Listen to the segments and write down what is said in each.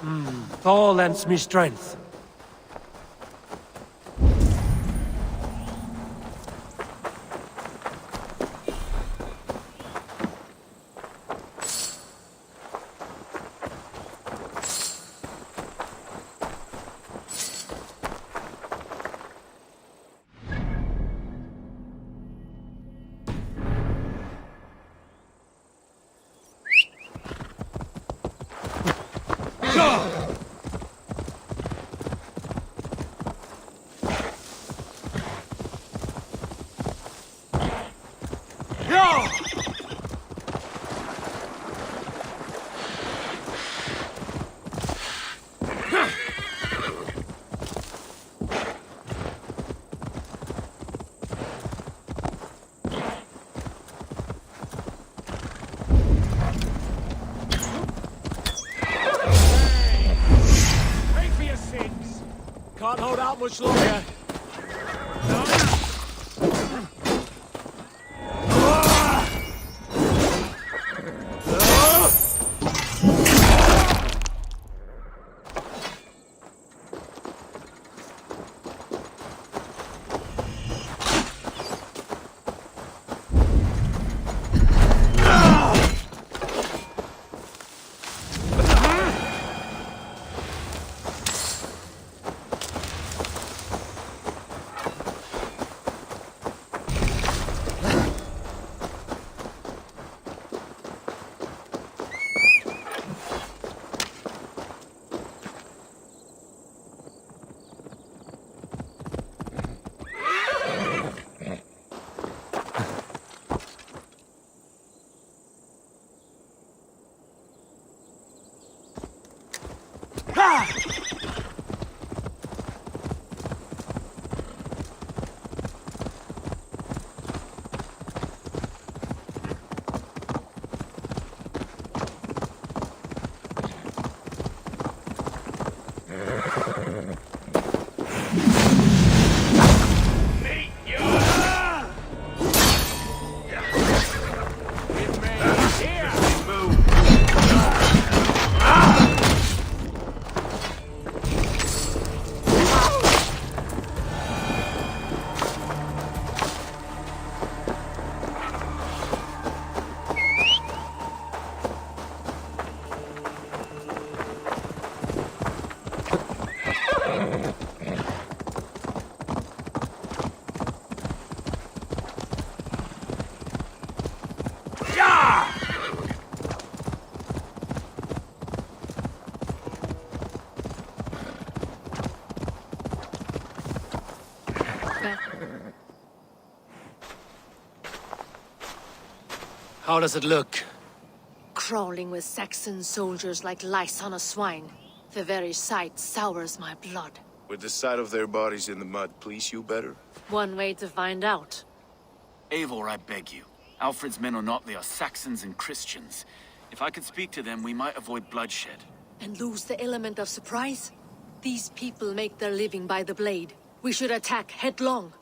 Thor lends me strength. Can't hold out much longer. How does it look? Crawling with Saxon soldiers like lice on a swine. The very sight sours my blood. With the sight of their bodies in the mud please you better? One way to find out. Eivor, I beg you. Alfred's men are not, they are Saxons and Christians. If I could speak to them, we might avoid bloodshed. And lose the element of surprise? These people make their living by the blade. We should attack headlong.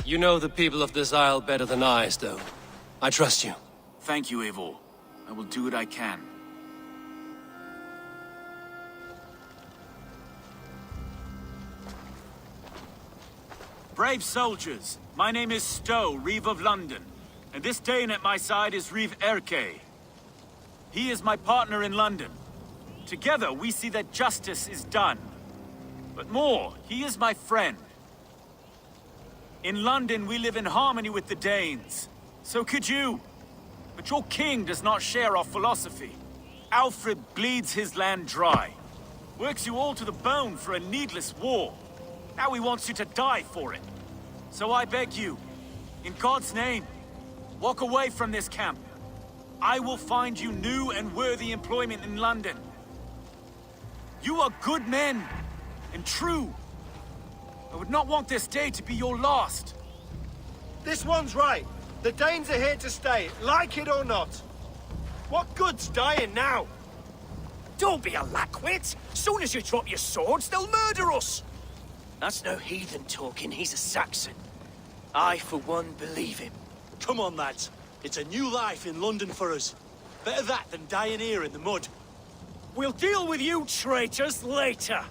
You know the people of this isle better than I, Stone. I trust you. Thank you, Eivor. I will do what I can. Brave soldiers, my name is Stowe, Reeve of London. And this Dane at my side is Riv Erke. He is my partner in London. Together, we see that justice is done. But more, he is my friend. In London, we live in harmony with the Danes. So could you. But your king does not share our philosophy. Alfred bleeds his land dry. Works you all to the bone for a needless war. Now he wants you to die for it. So I beg you, in God's name, walk away from this camp. I will find you new and worthy employment in London. You are good men, and true. I would not want this day to be your last. This one's right. The Danes are here to stay, like it or not. What good's dying now? Don't be a lackwit! Soon as you drop your swords, they'll murder us! That's no heathen talking, he's a Saxon. I, for one, believe him. Come on, lads. It's a new life in London for us. Better that than dying here in the mud. We'll deal with you traitors later.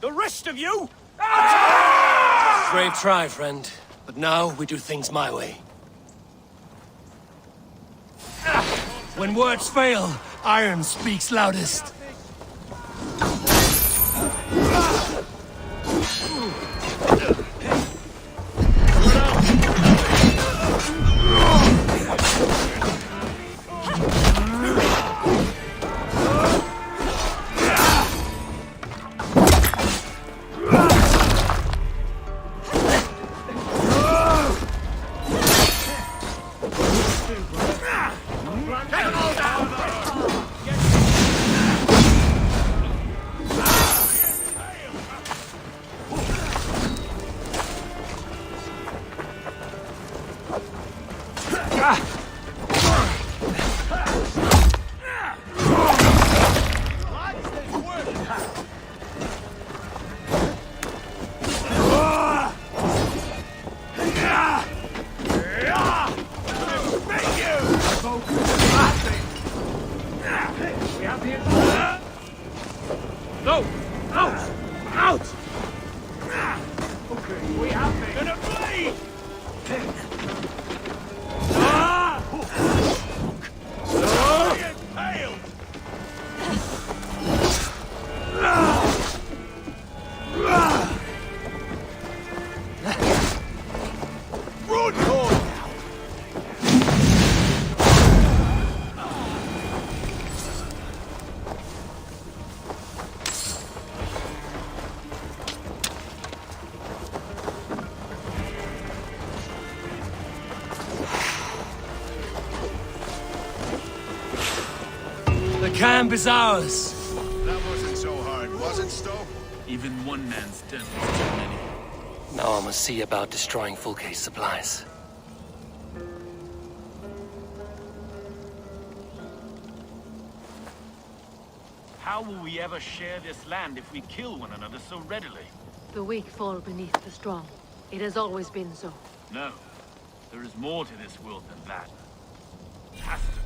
The rest of you... Brave try, friend. But now we do things my way. When words fail, iron speaks loudest. The camp is ours. That wasn't so hard, was it, Stowe? Even one man's death is too many. Now I must see about destroying full case supplies. How will we ever share this land if we kill one another so readily? The weak fall beneath the strong. It has always been so. No. There is more to this world than that. It has to be.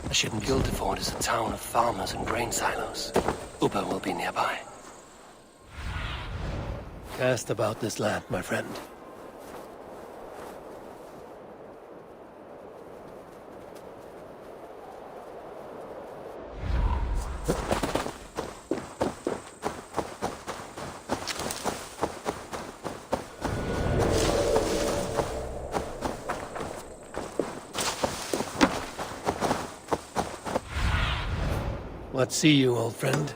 I shouldn't Oulderthorpe is a town of farmers and grain silos. Uber will be nearby. Cast about this land, my friend. What see you, old friend?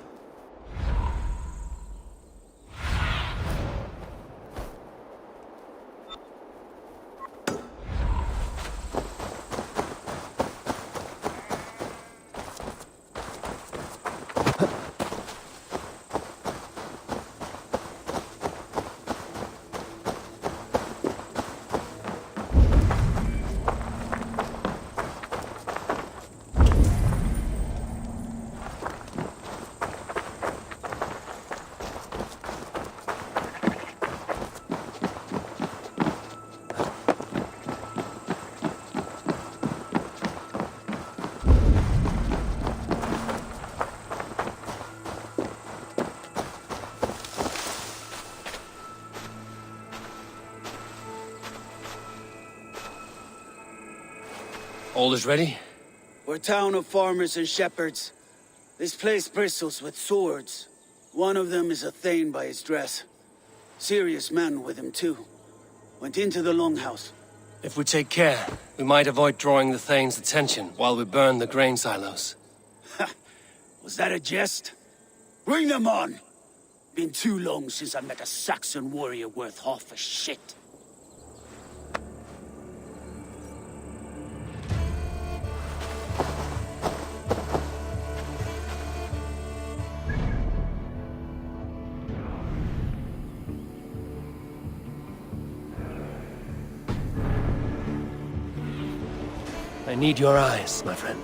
All is ready? We're a town of farmers and shepherds. This place bristles with swords. One of them is a Thane by his dress. Serious man with him too. Went into the longhouse. If we take care, we might avoid drawing the Thane's attention while we burn the grain silos. Ha! Was that a jest? Bring them on! Been too long since I met a Saxon warrior worth half a shit. I need your eyes, my friend.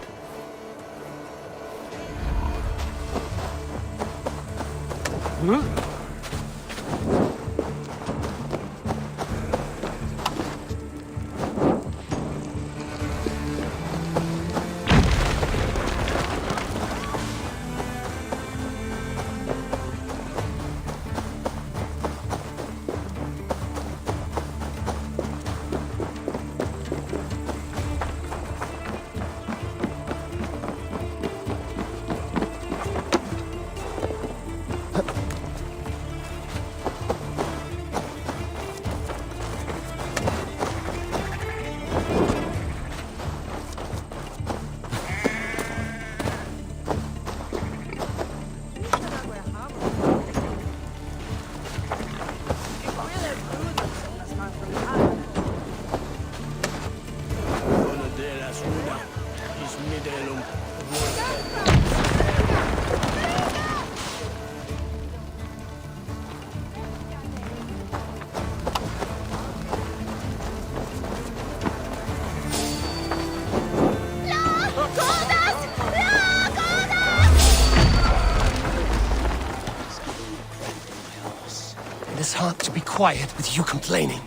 It's hard to be quiet with you complaining.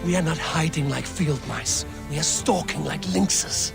We are not hiding like field mice. We are stalking like lynxes.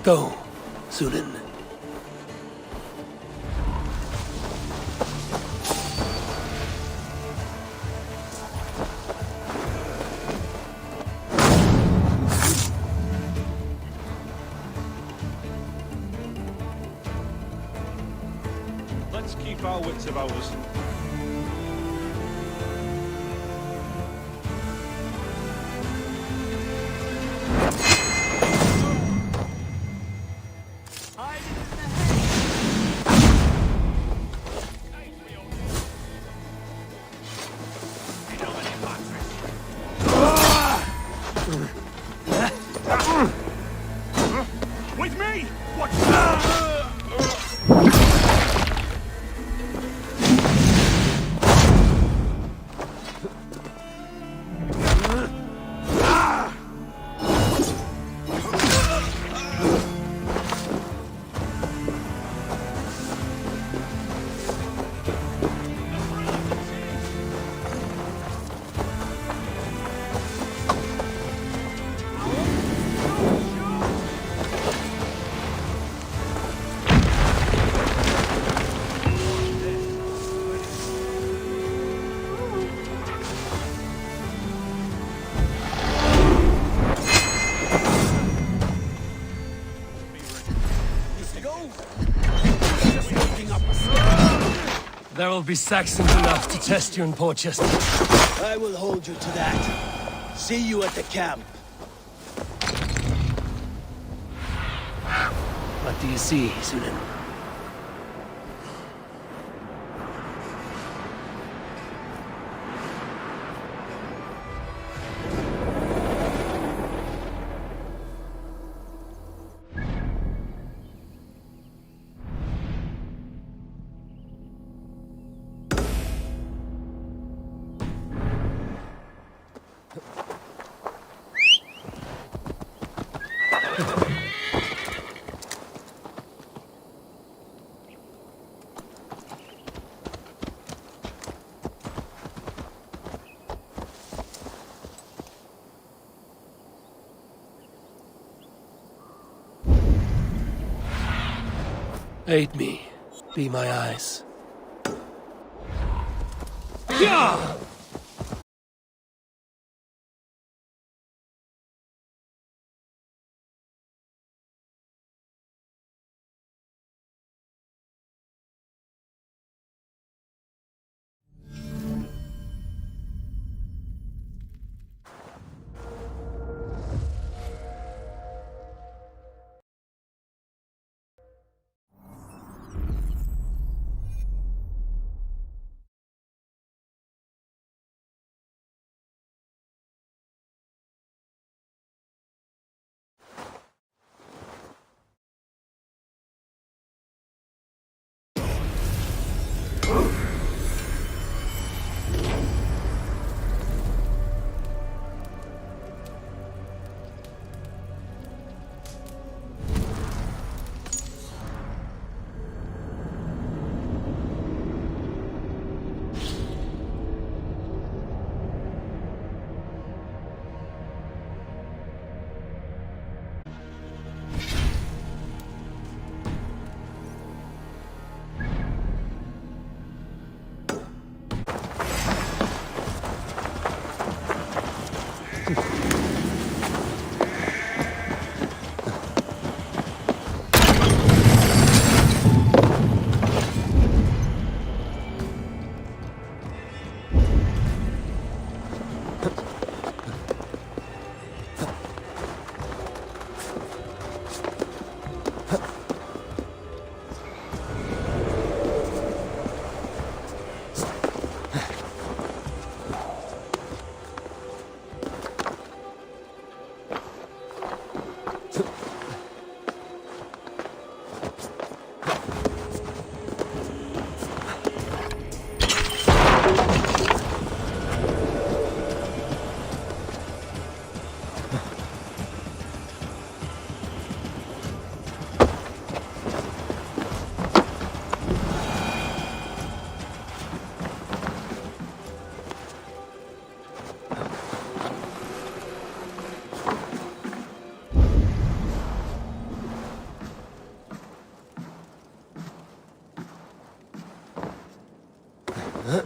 Go, Sunan. Let's keep our wits about us. With me! Watch There will be Saxons enough to test you in Portchester. I will hold you to that. See you at the camp. What do you see, Sunan? Aid me. Be my eyes. Yeah! Yeah!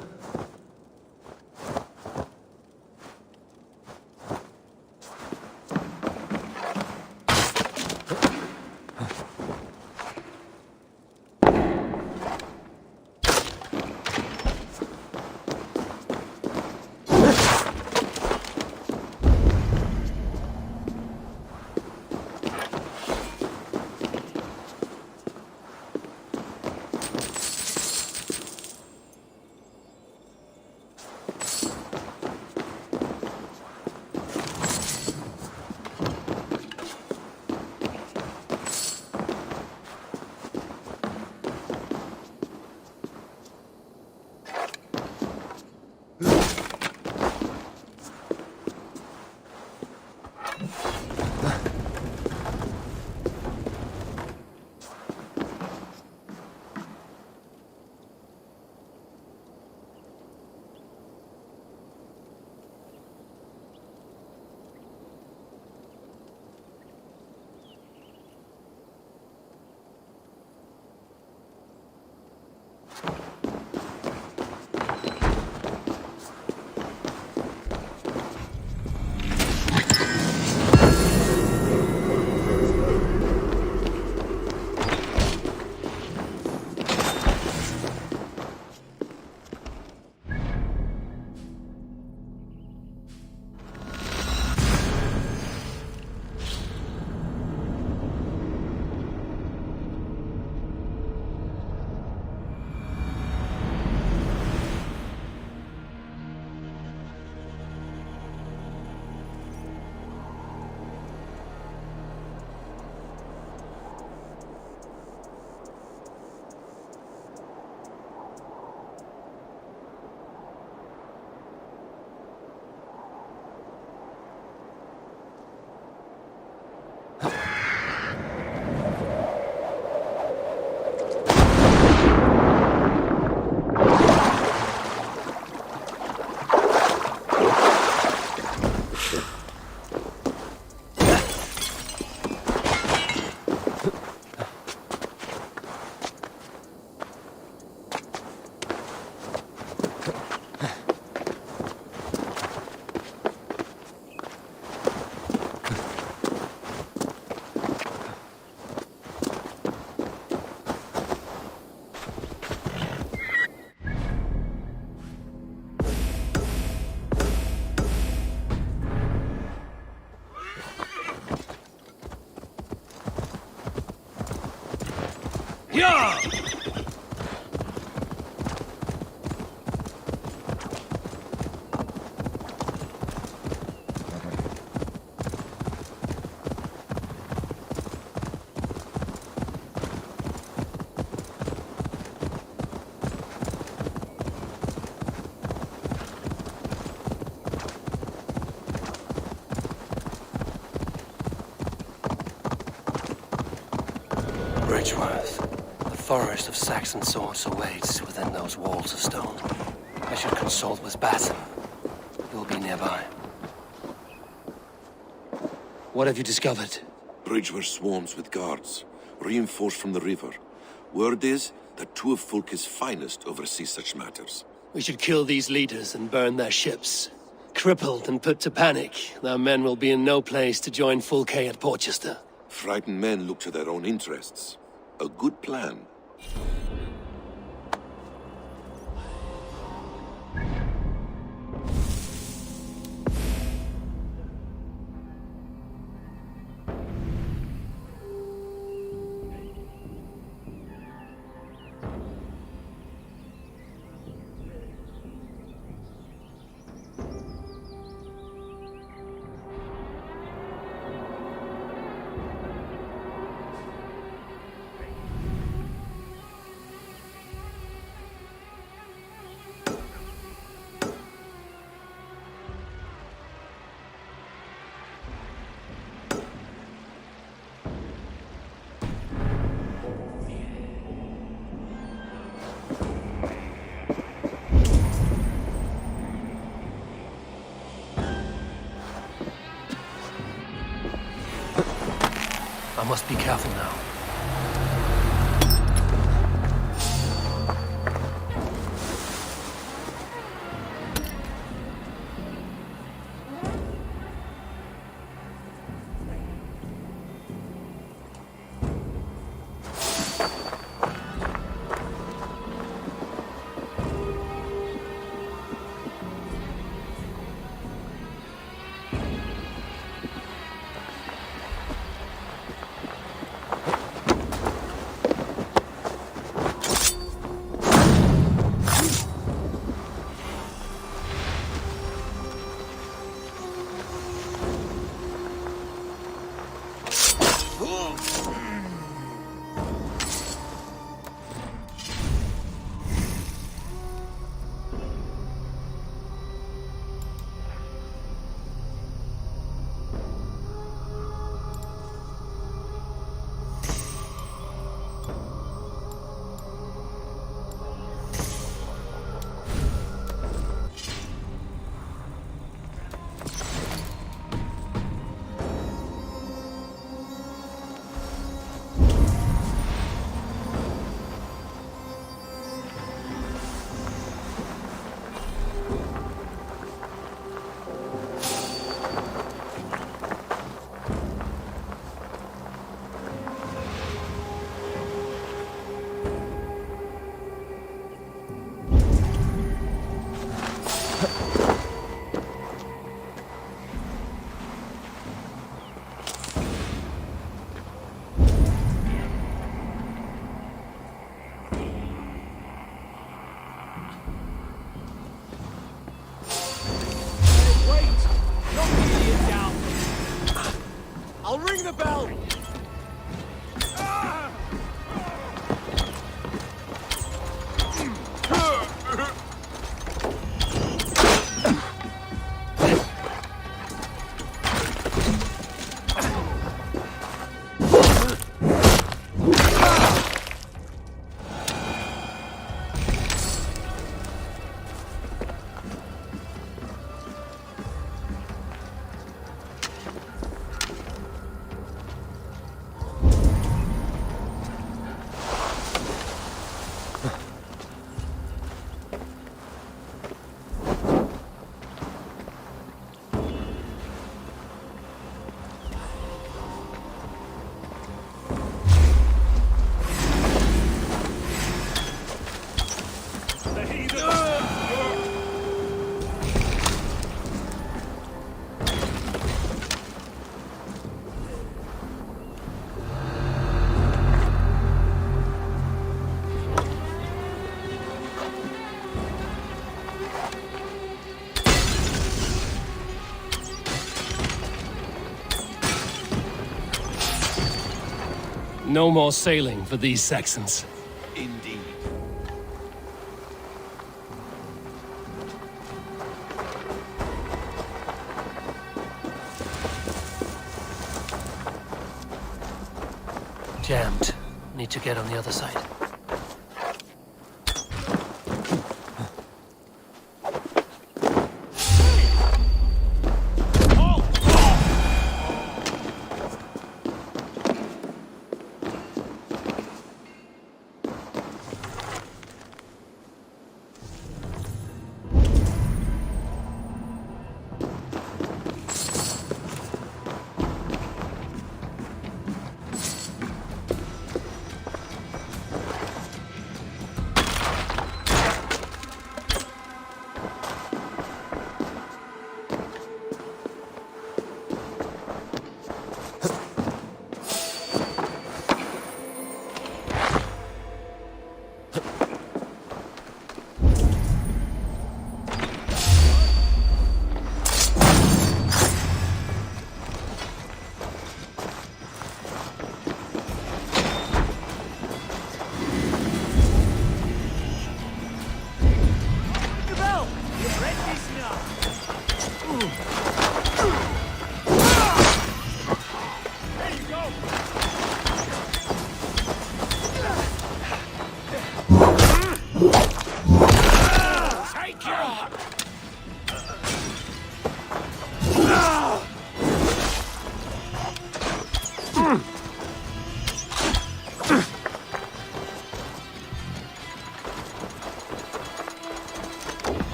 Bridgeworth. The forest of Saxon swords awaits within those walls of stone. I should consult with Batten. He'll be nearby. What have you discovered? Bridgeworth swarms with guards, reinforced from the river. Word is that two of Fulke's finest oversee such matters. We should kill these leaders and burn their ships. Crippled and put to panic, their men will be in no place to join Fulke at Portchester. Frightened men look to their own interests. A good plan. I must be careful now. Wait! Knock the idiot down! I'll ring the bell! No more sailing for these Saxons. Indeed. Jammed. Need to get on the other side.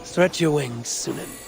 Stretch your wings, Sunan.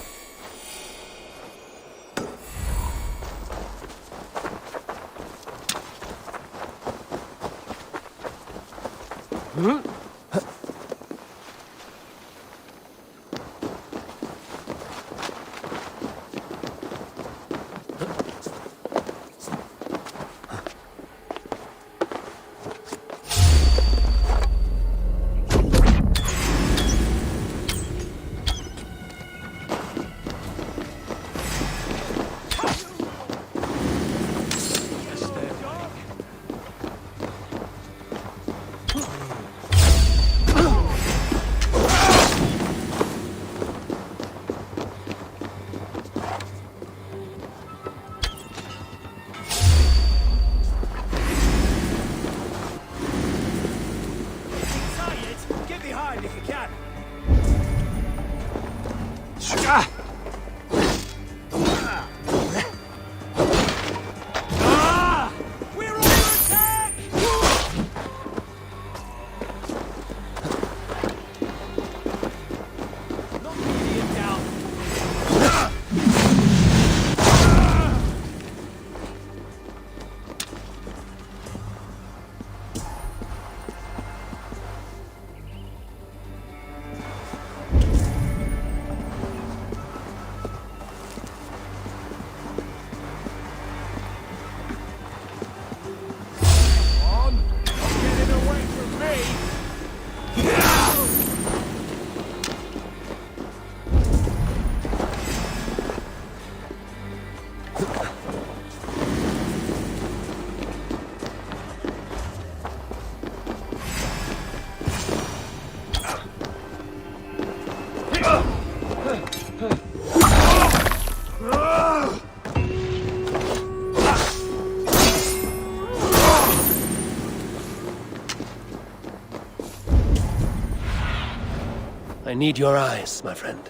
I need your eyes, my friend.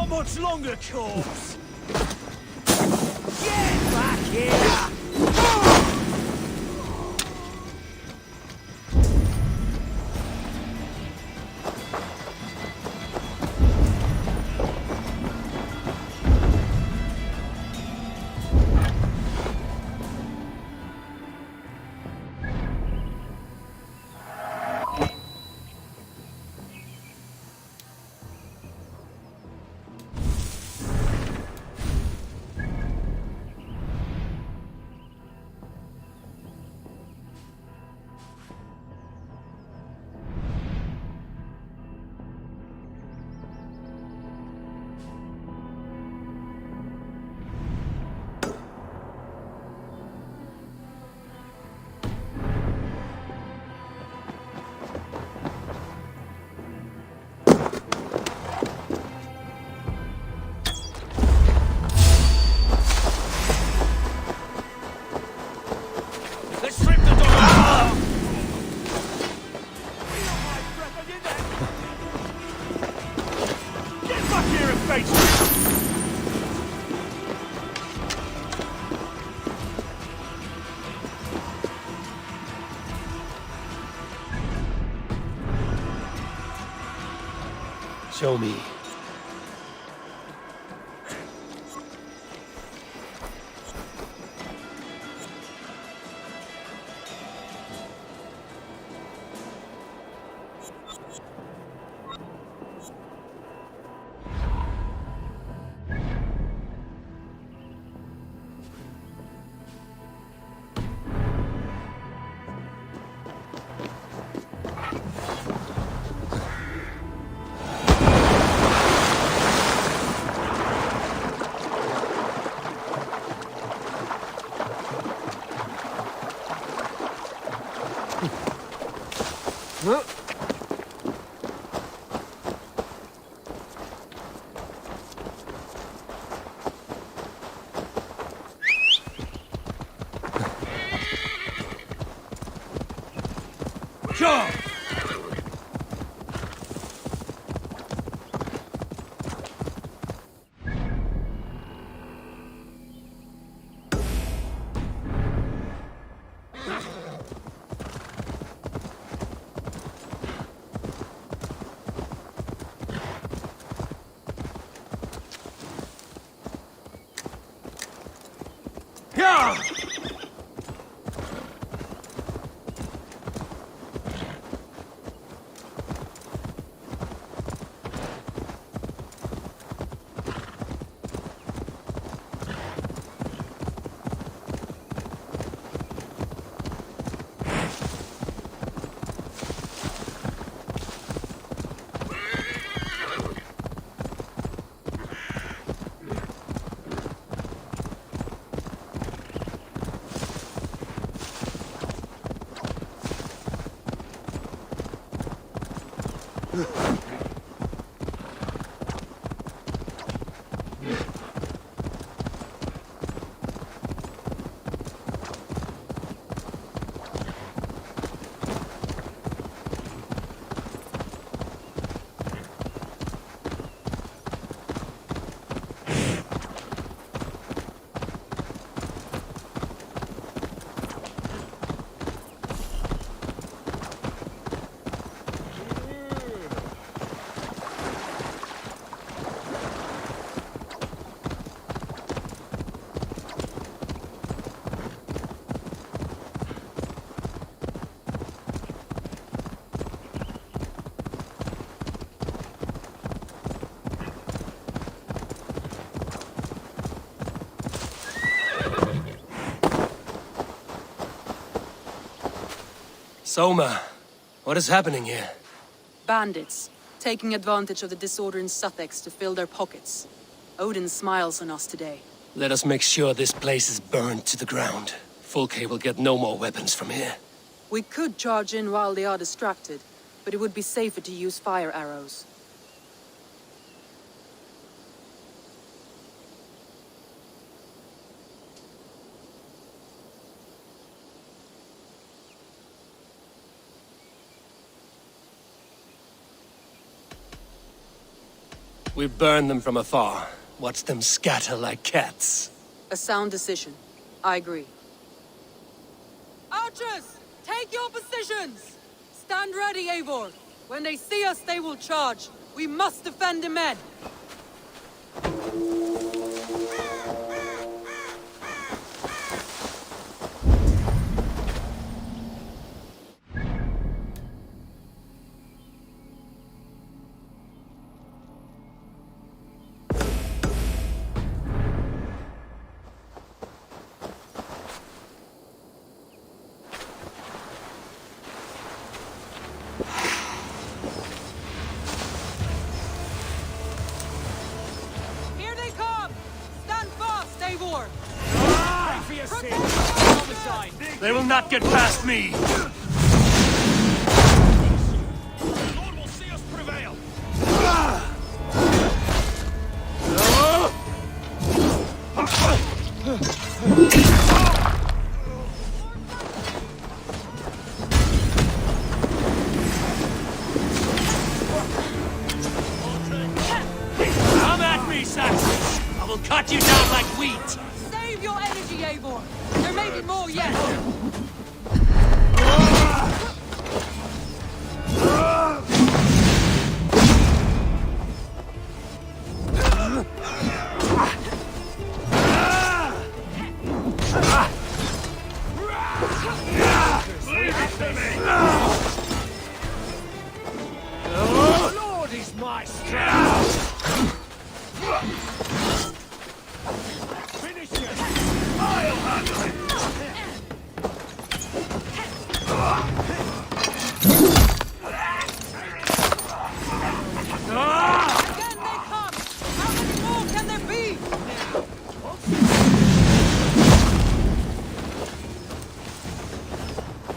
Much longer, corpse! Get back here! Show me. Sure! Yeah! Soma, what is happening here? Bandits, taking advantage of the disorder in Sussex to fill their pockets. Odin smiles on us today. Let us make sure this place is burned to the ground. Fulke will get no more weapons from here. We could charge in while they are distracted, but it would be safer to use fire arrows. We burn them from afar. Watch them scatter like cats. A sound decision. I agree. Archers! Take your positions! Stand ready, Eivor. When they see us, they will charge. We must defend the men. They will not get past me! Lord will see us prevail! Come at me, Saxon! I will cut you down like wheat! Save your energy, Eivor! There may be more yet! Lord is my strength! Finish it! I'll handle it! Again they come! How many more can there be?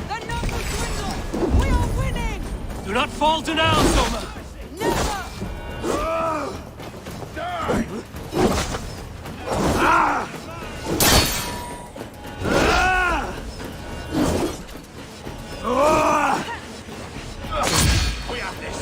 The numbers dwindle! We are winning! Do not falter now, Soma! Never! Die! We have this!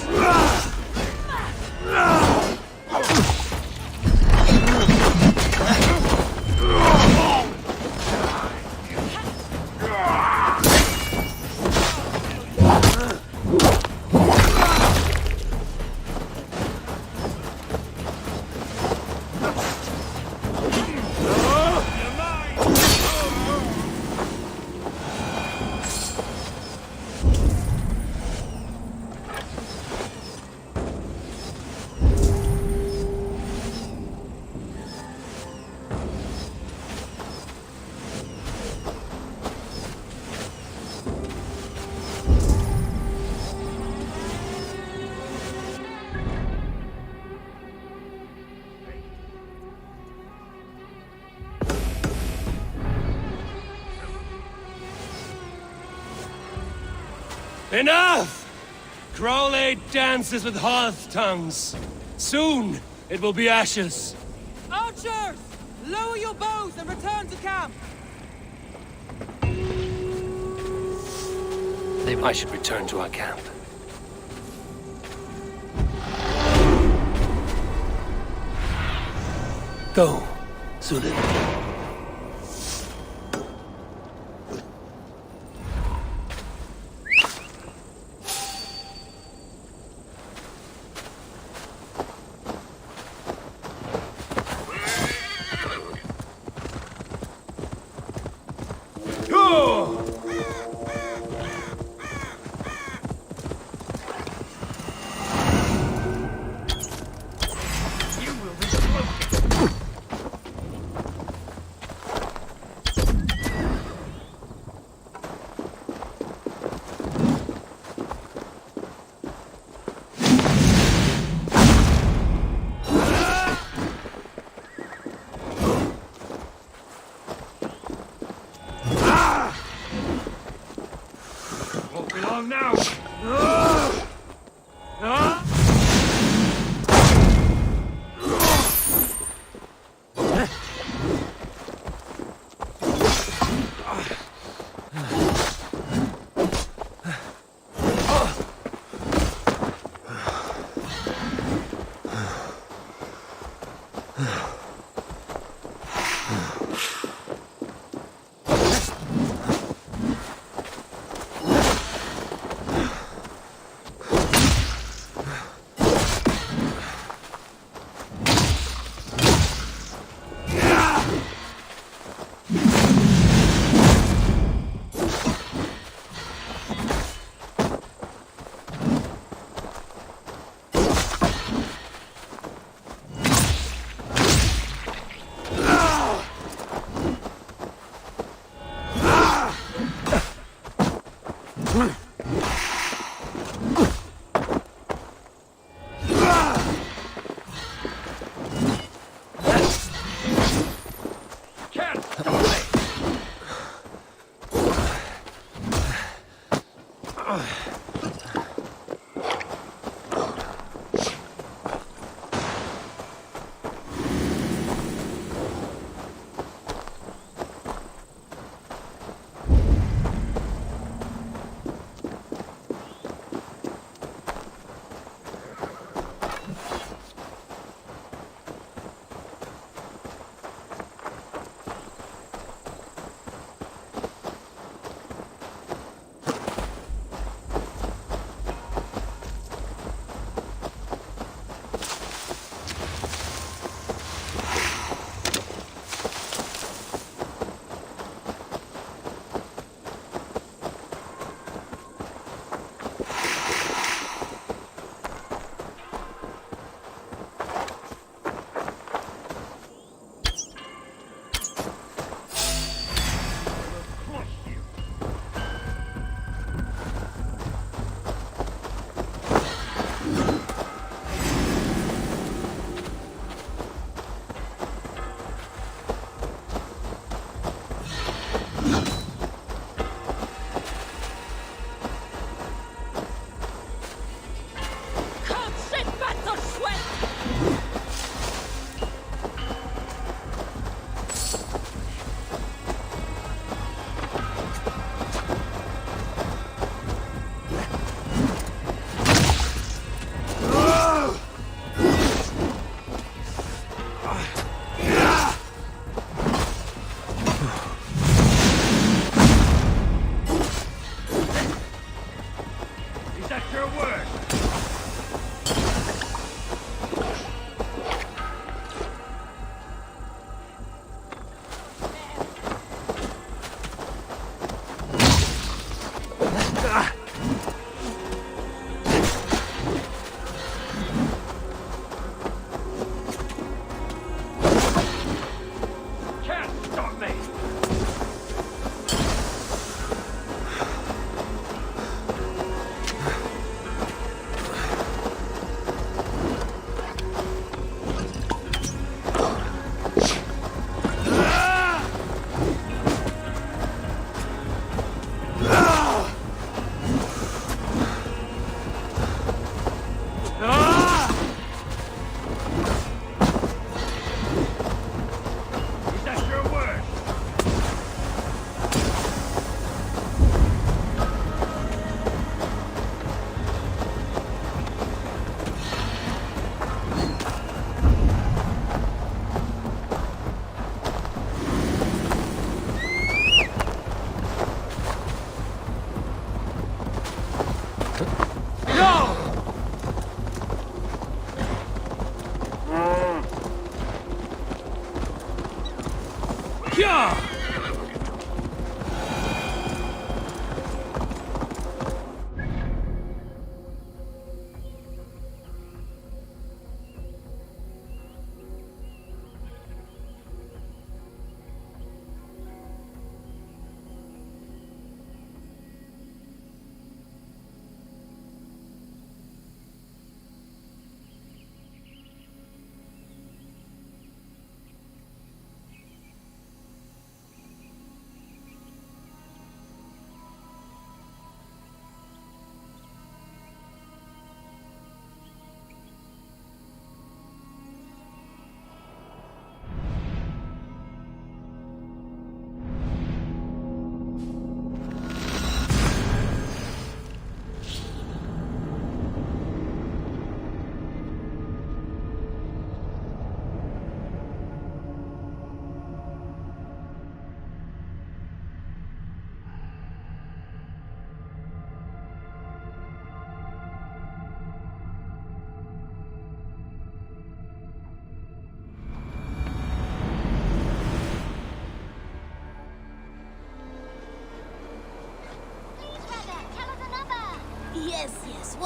Enough! Crowley dances with hearth tongues. Soon, it will be ashes. Archers! Lower your bows and return to camp! Maybe I should return to our camp. Go, Zulin.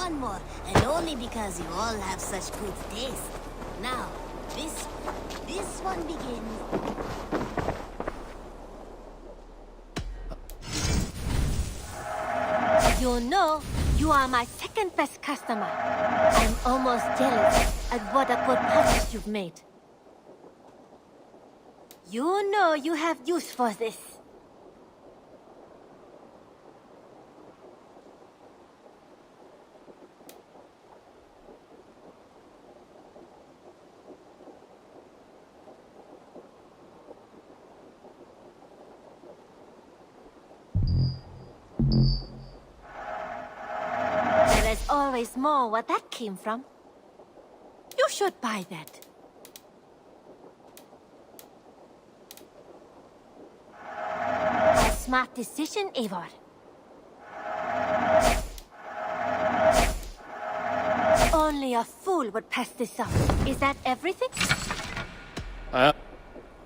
one more, and only because you all have such good taste. Now, this one begins. You know, you are my second best customer. I'm almost jealous at what a good purchase you've made. You know you have use for this. There is always more where that came from. You should buy that. A smart decision, Eivor. Only a fool would pass this up. Is that everything?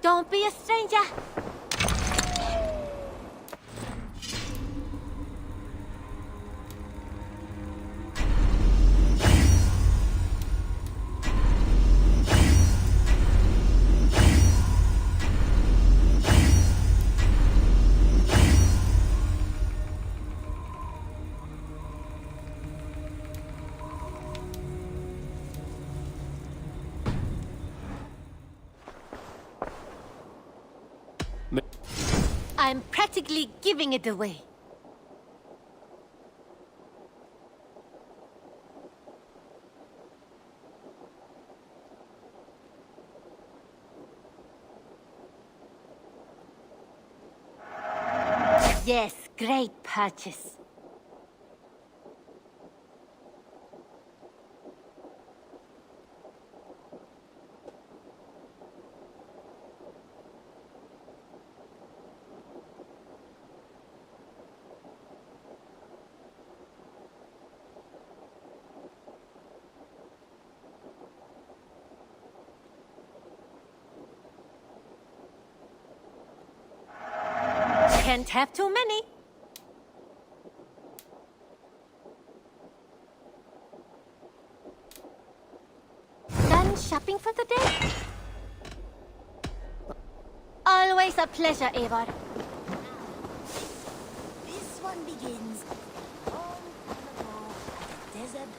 Don't be a stranger. I'm practically giving it away. Yes, great purchase. Can't have too many. Done shopping for the day? Always a pleasure, Eivor. This one begins long time ago at the desert.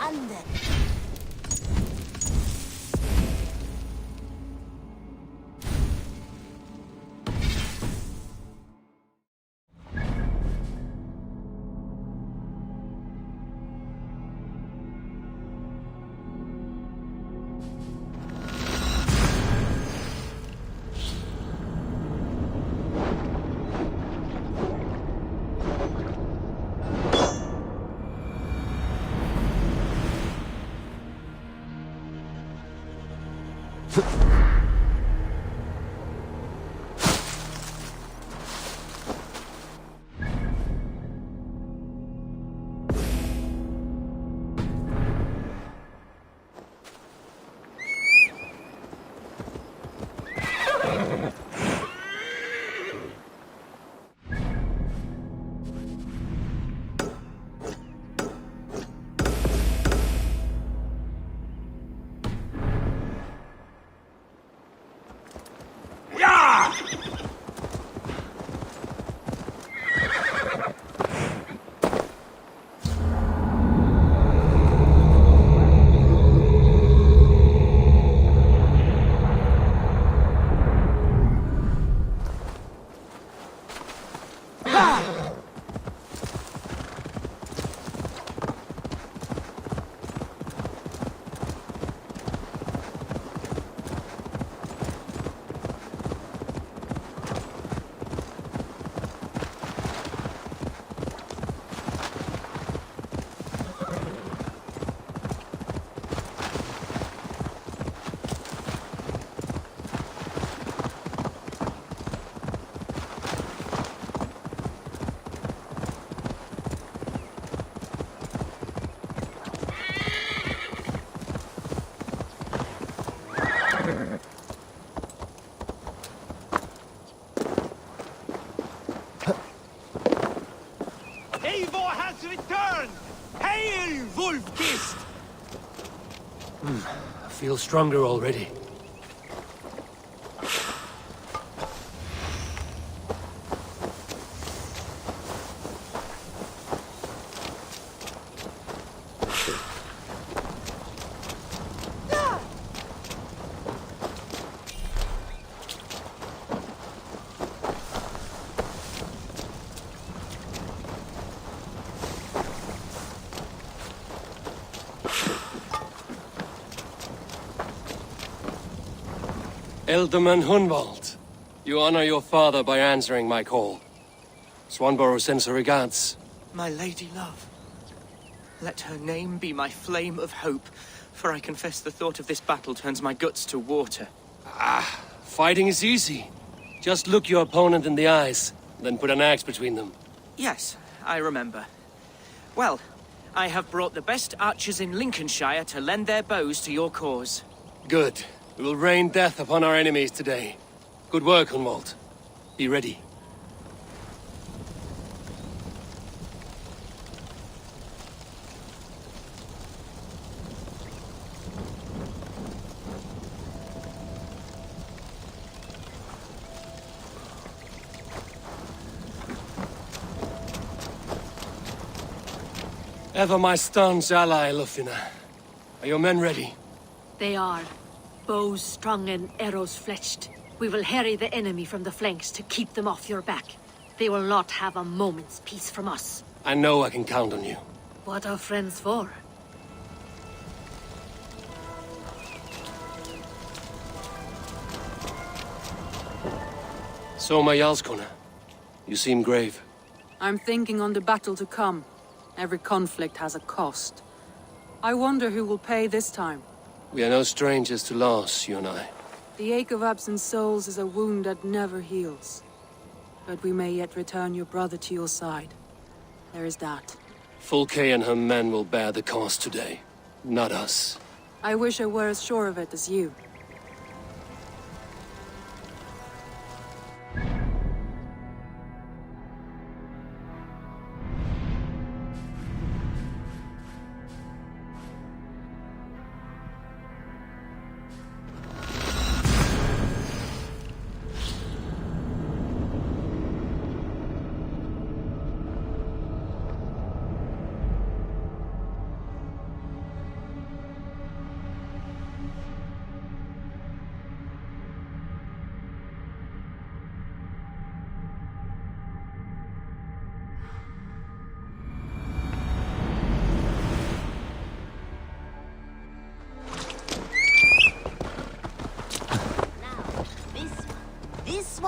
London. EVO has returned! Hail, Wolfkist! I feel stronger already. Ealdorman Hunwald, you honor your father by answering my call. Swanborough sends her regards. My lady love, let her name be my flame of hope, for I confess the thought of this battle turns my guts to water. Fighting is easy. Just look your opponent in the eyes, then put an axe between them. Yes, I remember. Well, I have brought the best archers in Lincolnshire to lend their bows to your cause. Good. We will rain death upon our enemies today. Good work, Hunwald. Be ready. Ever my staunch ally, Lufina. Are your men ready? They are. Bows strung and arrows fletched. We will harry the enemy from the flanks to keep them off your back. They will not have a moment's peace from us. I know I can count on you. What are friends for? So, my Jarlskona, you seem grave. I'm thinking on the battle to come. Every conflict has a cost. I wonder who will pay this time. We are no strangers to loss, you and I. The ache of absent souls is a wound that never heals. But we may yet return your brother to your side. There is that. Fulke and her men will bear the cost today, not us. I wish I were as sure of it as you.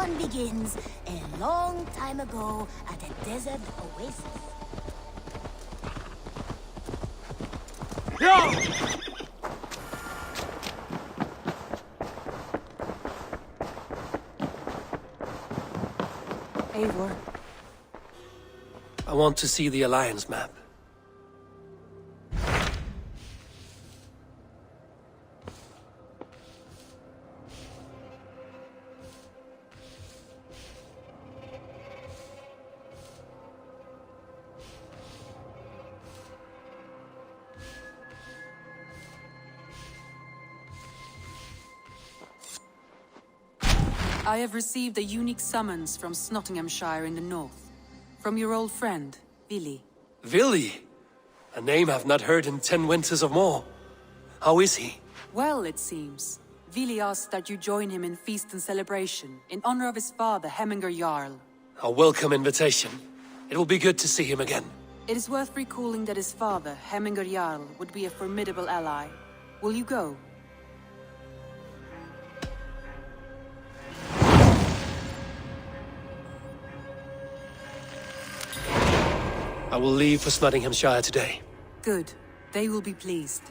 fun begins a long time ago at a desert oasis. Eivor, I want to see the Alliance map. I have received a unique summons from Snottinghamshire in the north. From your old friend, Vili. Vili? A name I've not heard in 10 winters or more. How is he? Well, it seems. Vili asked that you join him in feast and celebration, in honor of his father, Hemminger Jarl. A welcome invitation. It will be good to see him again. It is worth recalling that his father, Hemminger Jarl, would be a formidable ally. Will you go? I will leave for Snottinghamshire today. Good. They will be pleased.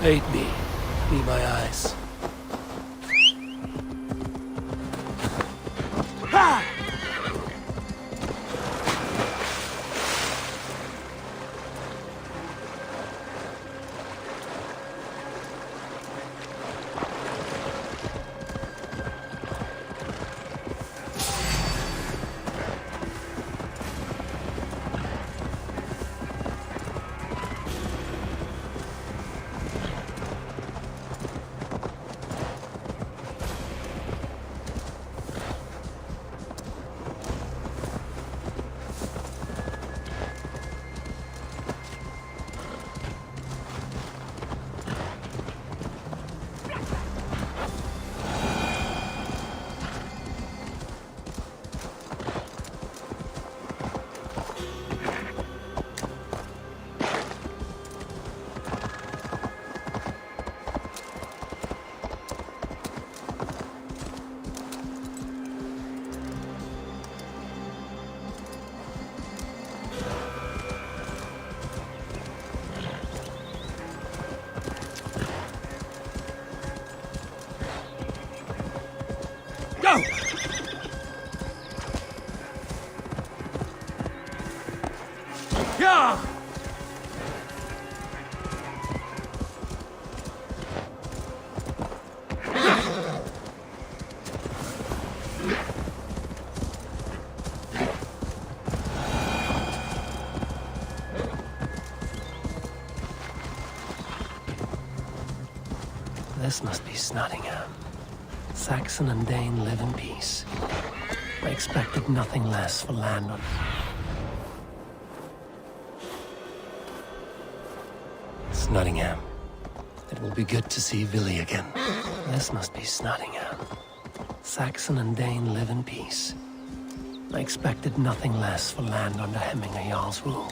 Aid me. Be my eyes. This must be Snottingham. Saxon and Dane live in peace. I expected nothing less for land on... Snottingham. It will be good to see Villy again. This must be Snottingham. Saxon and Dane live in peace. I expected nothing less for land under Hemminger Jarl's rule.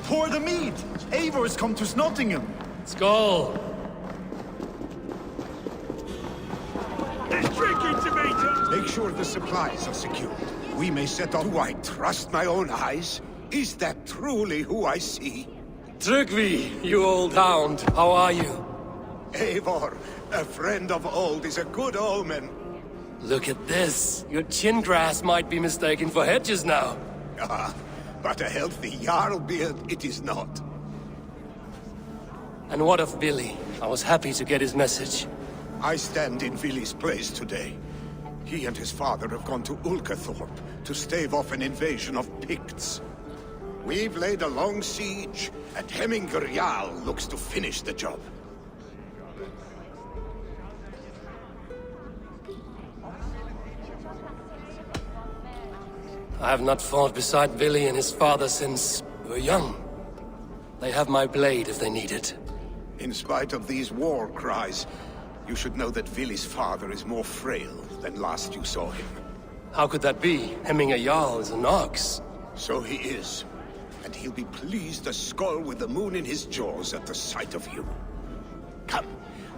Pour the mead! Eivor has come to Snottingham! Skull! There's drinking to me! Make sure the supplies are secured. We may set off. Do I trust my own eyes? Is that truly who I see? Trygvi, you old hound, how are you? Eivor, a friend of old is a good omen. Look at this. Your chin grass might be mistaken for hedges now. Ah, but a healthy Jarl beard it is not. And what of Billy? I was happy to get his message. I stand in Villy's place today. He and his father have gone to Oulderthorpe to stave off an invasion of Picts. We've laid a long siege, and Hemminger Jarl looks to finish the job. I have not fought beside Billy and his father since we were young. They have my blade if they need it. In spite of these war cries, you should know that Villy's father is more frail than last you saw him. How could that be? Hemminger Jarl is an ox. So he is. And he'll be pleased as Skull with the moon in his jaws at the sight of you. Come,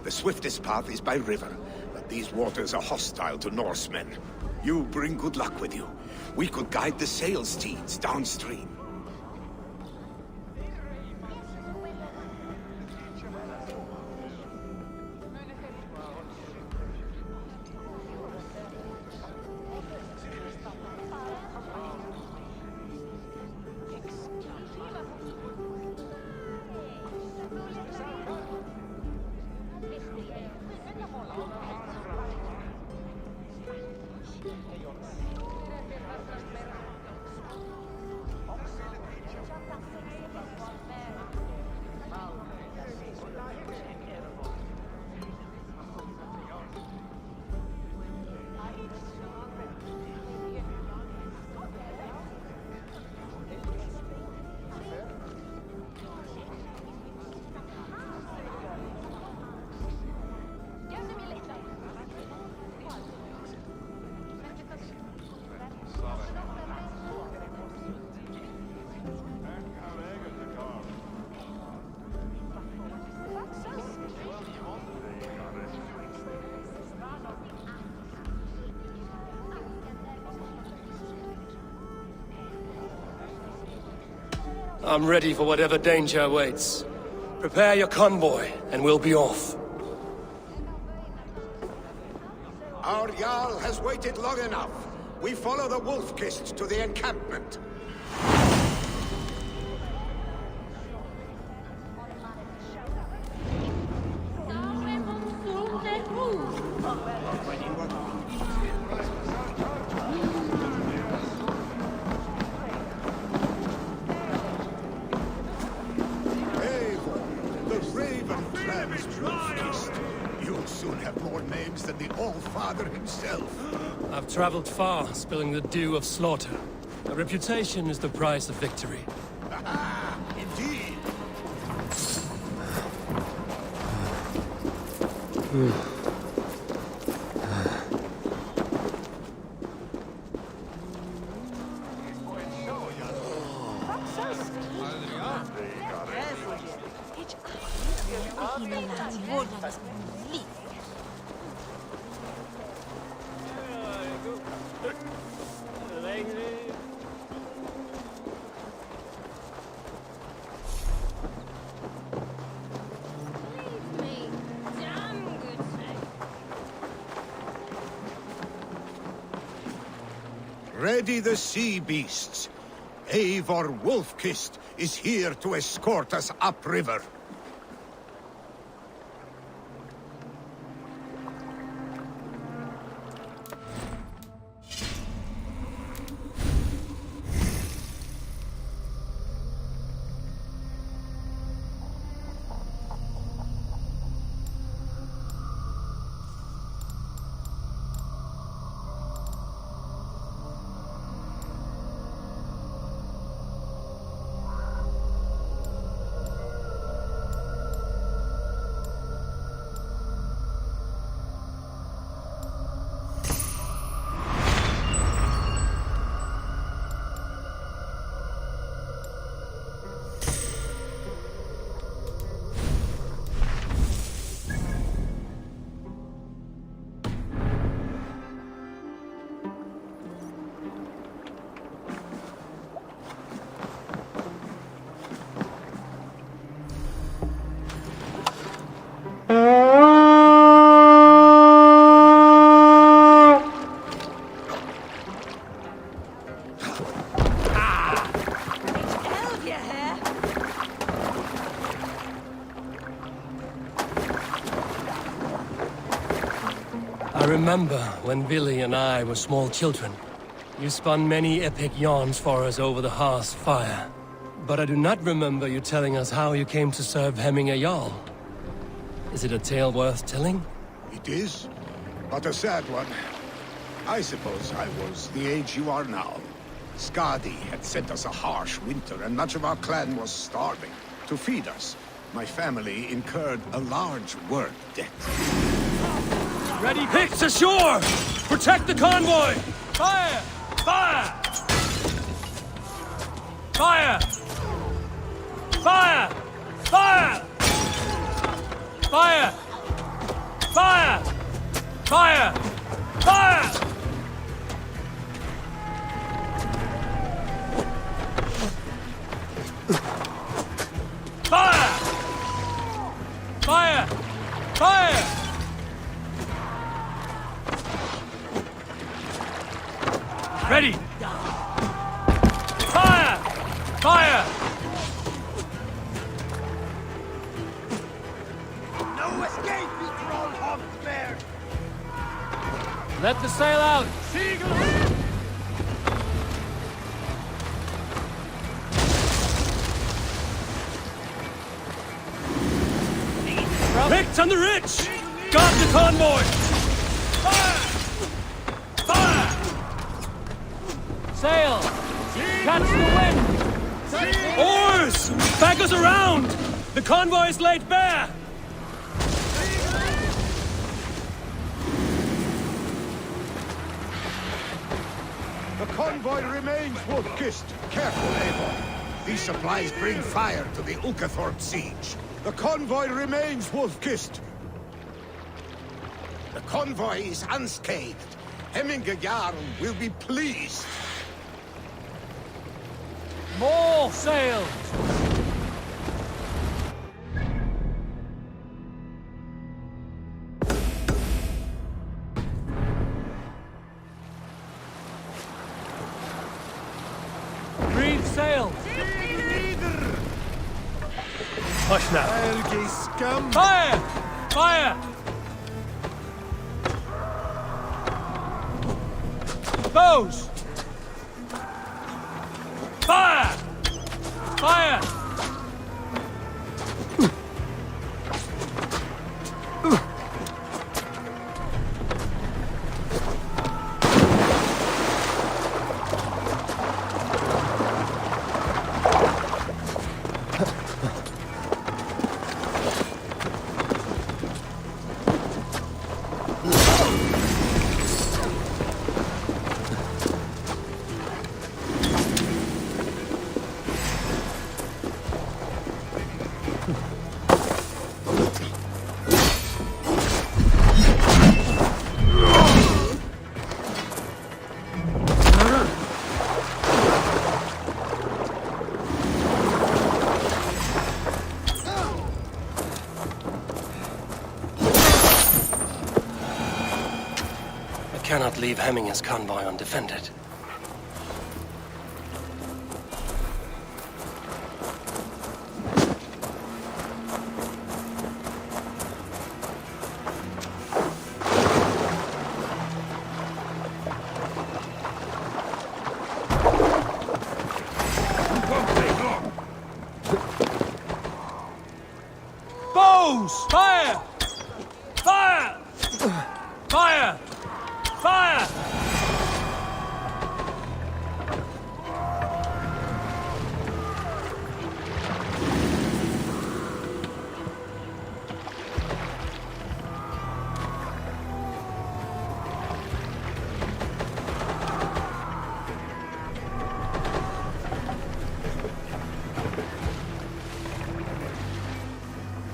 the swiftest path is by river, but these waters are hostile to Norsemen. You bring good luck with you. We could guide the sail steeds downstream. I'm ready for whatever danger awaits. Prepare your convoy, and we'll be off. Our Jarl has waited long enough. We follow the Wolf-Kissed to the encampment. I've traveled far, spilling the dew of slaughter. A reputation is the price of victory. Indeed. Ready the sea beasts. Eivor Wolf-Kissed is here to escort us upriver. I remember when Billy and I were small children. You spun many epic yarns for us over the hearth's fire. But I do not remember you telling us how you came to serve Hemminger Jarl. Is it a tale worth telling? It is, but a sad one. I suppose I was the age you are now. Skadi had sent us a harsh winter, and much of our clan was starving. To feed us, my family incurred a large word debt. Ready, picks ashore! Protect the convoy! Fire! Fire! Fire! Fire! Fire! Fire! Fire! Fire! Fire! Fire! Fire! Fire! Ready! Fire! Fire! No escape, you troll hobbit bear! Let the sail out! Picked on the rich! Guard the convoy! Fire! Fire! Sail! Catch the wind! Oars! Back us around! The convoy is laid bare! The convoy remains Wolf-Kissed. Careful, Eivor. These supplies bring fire to the Oulderthorpe siege. The convoy remains Wolf-Kissed. The convoy is unscathed. Hemminger Jarl will be pleased. More! All sails! Reef sails! Push now. Algae scum! Fire! Fire! Bows! Fire! Fire! Cannot leave Hemminger's convoy undefended. Bows! Fire! Fire! Fire! Fire!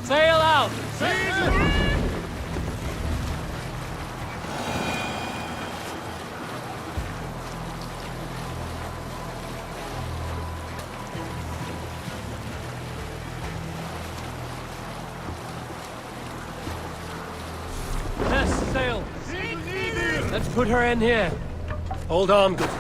Sail out! Sail! Let's put her in here. Hold on, good.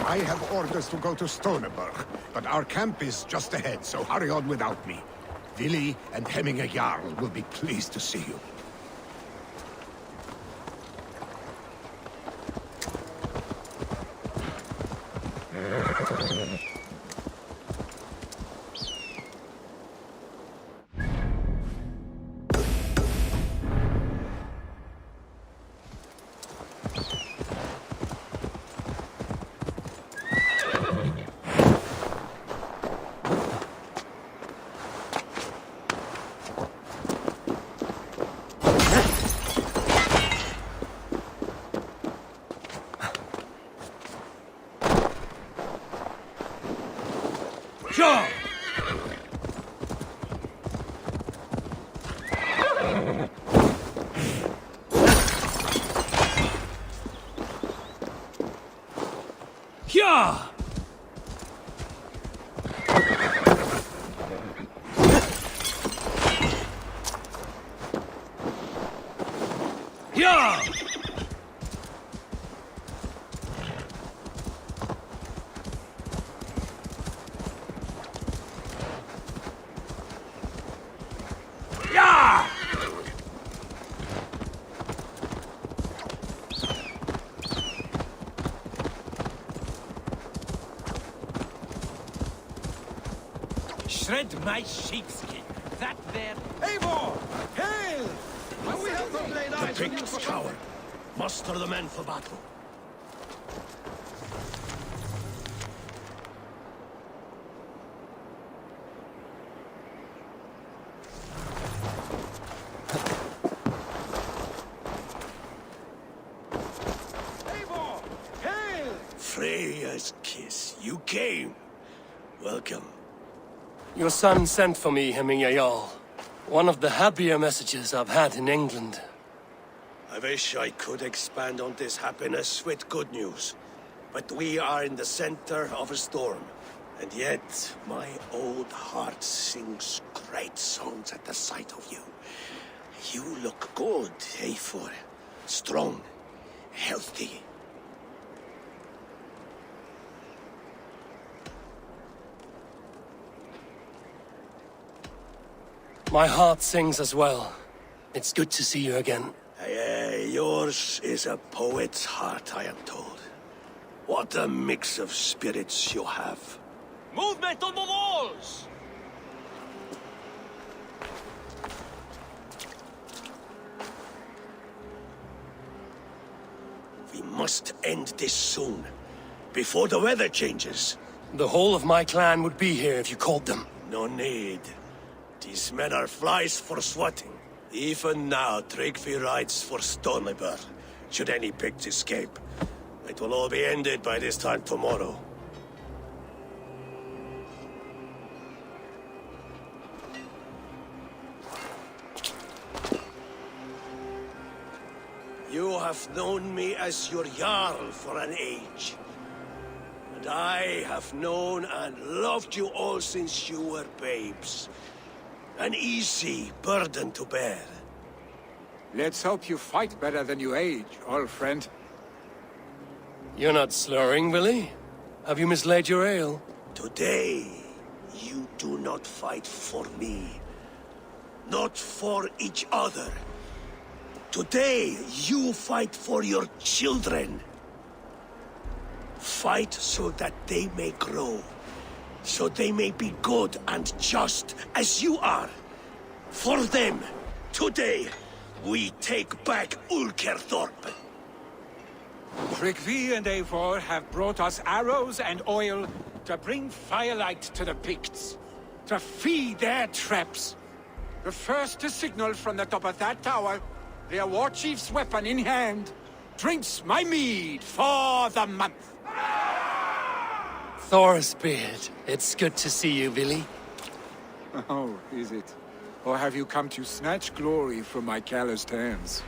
I have orders to go to Stoneberg, but our camp is just ahead, so hurry on without me. Willi and Hemminger Jarl will be pleased to see you. Sure! Yeah! Yeah! Shred my sheepskin. That there... Eivor! Hail! We have not laid eyes on you for coward. Muster the men for battle. came. Welcome. Your son sent for me, Hemming Jarl. One of the happier messages I've had in England. I wish I could expand on this happiness with good news. But we are in the center of a storm. And yet, my old heart sings great songs at the sight of you. You look good, Eivor. Strong, healthy. My heart sings as well. It's good to see you again. Yours is a poet's heart, I am told. What a mix of spirits you have. Movement on the walls! We must end this soon, before the weather changes. The whole of my clan would be here if you called them. No need. These men are flies for swatting. Even now, Tryggvi rides for Stonebur, should any pigs escape. It will all be ended by this time tomorrow. You have known me as your Jarl for an age. And I have known and loved you all since you were babes. An easy burden to bear. Let's hope you fight better than you age, old friend. You're not slurring, Willie? Have you mislaid your ale? Today, you do not fight for me. Not for each other. Today, you fight for your children. Fight so that they may grow. So they may be good and just as you are. For them, today, we take back Oulderthorpe. Tryggvi and Eivor have brought us arrows and oil to bring firelight to the Picts, to feed their traps. The first to signal from the top of that tower, their war chief's weapon in hand, drinks my mead for the month. Thor's beard. It's good to see you, Willie. Oh, is it? Or have you come to snatch glory from my calloused hands?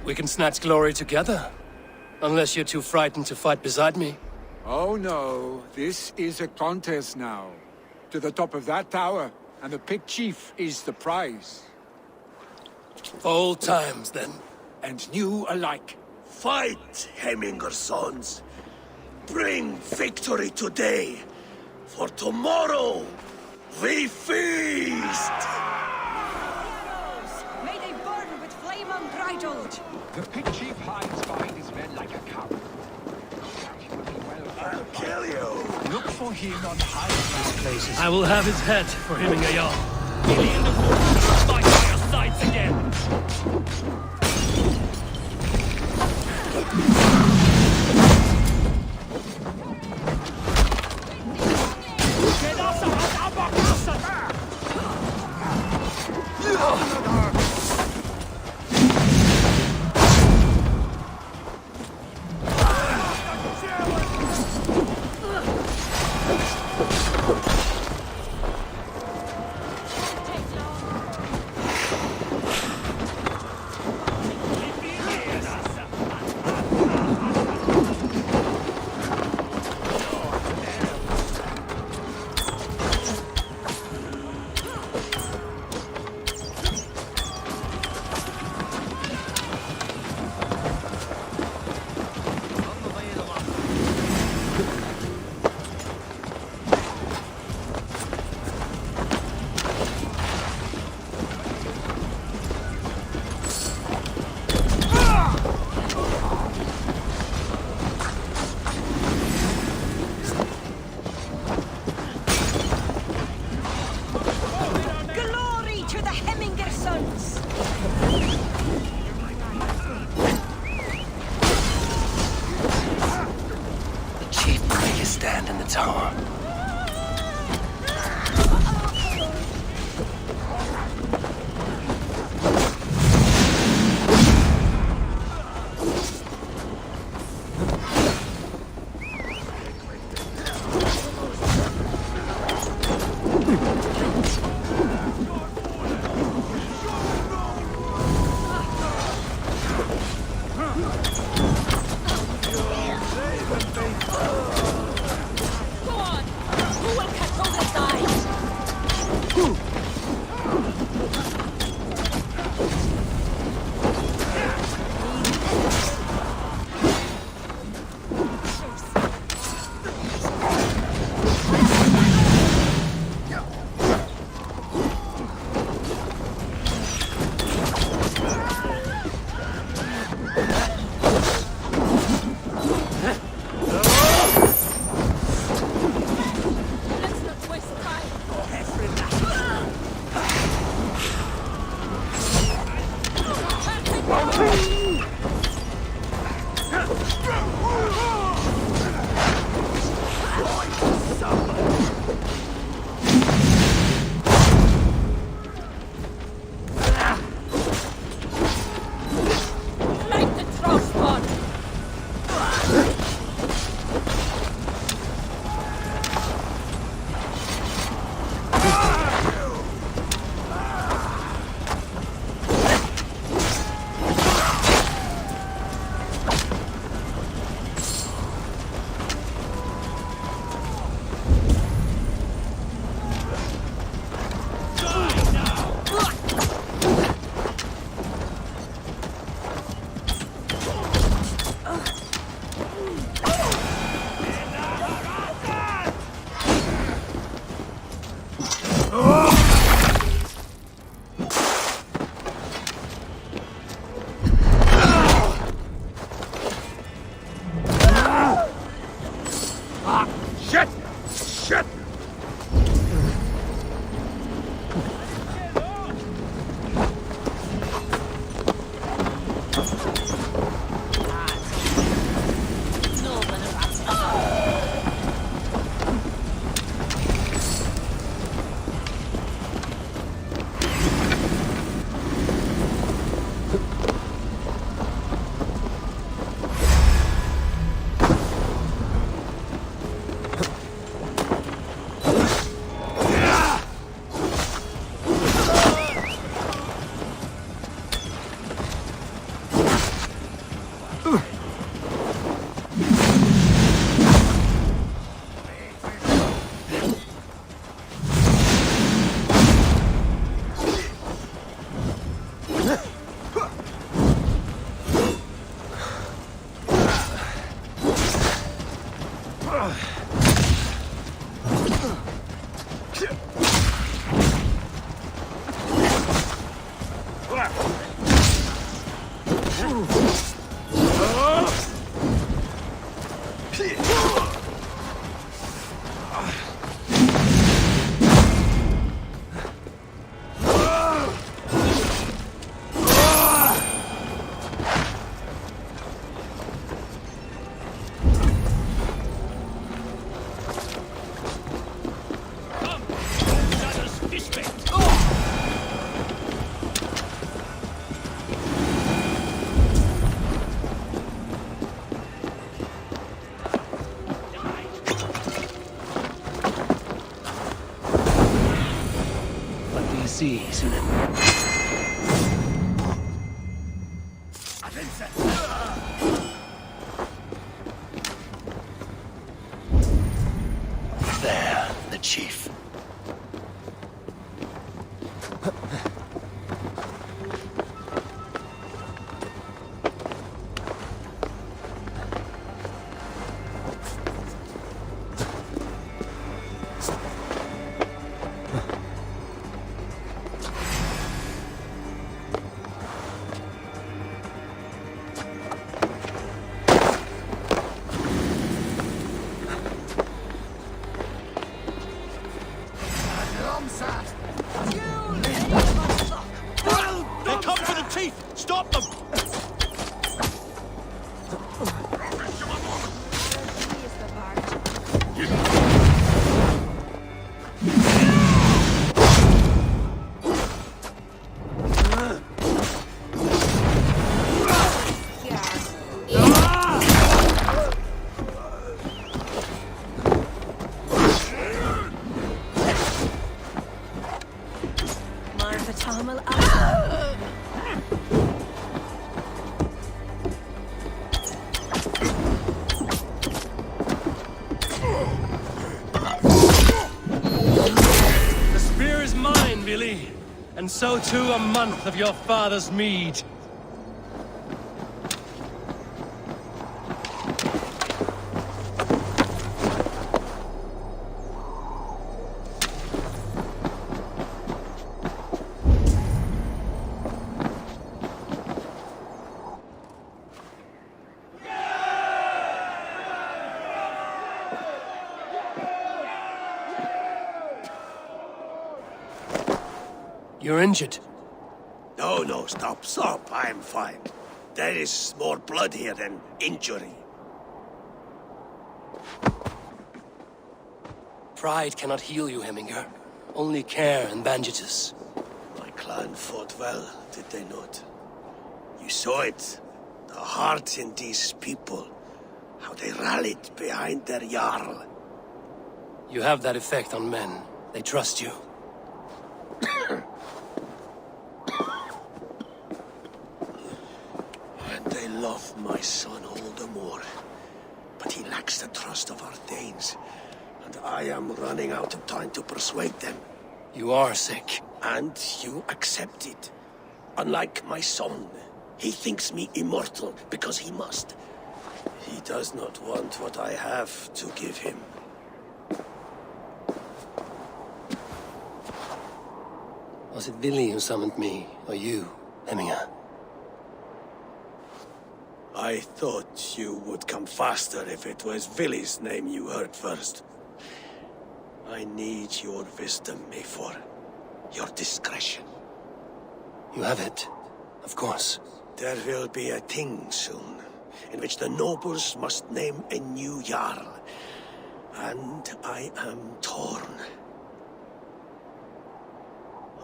We can snatch glory together. Unless you're too frightened to fight beside me. Oh no, this is a contest now. To the top of that tower, and the Pict Chief is the prize. Old times, then. And new alike. Fight, Hemminger sons. Bring victory today. For tomorrow, we feast! May they burn with flame unbridled! The Pict Chief hides behind his men like a coward. I'll kill you! Look for him on high places. I will have his head for him and Jarl. Willie and the Wolves will fight by your sides again! Shit! Shit! There, the chief. And so too a month of your father's mead. You're injured. No, stop. I'm fine. There is more blood here than injury. Pride cannot heal you, Heminger. Only care and bandages. My clan fought well, did they not? You saw it. The heart in these people. How they rallied behind their Jarl. You have that effect on men. They trust you. They love my son all the more. But he lacks the trust of our Danes. And I am running out of time to persuade them. You are sick. And you accept it. Unlike my son, he thinks me immortal because he must. He does not want what I have to give him. Was it Billy who summoned me, or you, Heminger? I thought you would come faster if it was Villy's name you heard first. I need your wisdom, Eivor. Your discretion. You have it, of course. There will be a thing soon, in which the nobles must name a new Jarl. And I am torn.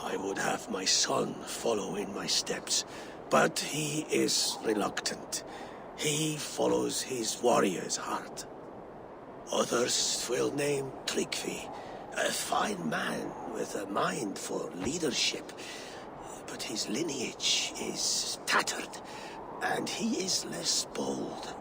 I would have my son follow in my steps, but he is reluctant. He follows his warrior's heart. Others will name Tryggvi, a fine man with a mind for leadership. But his lineage is tattered, and he is less bold.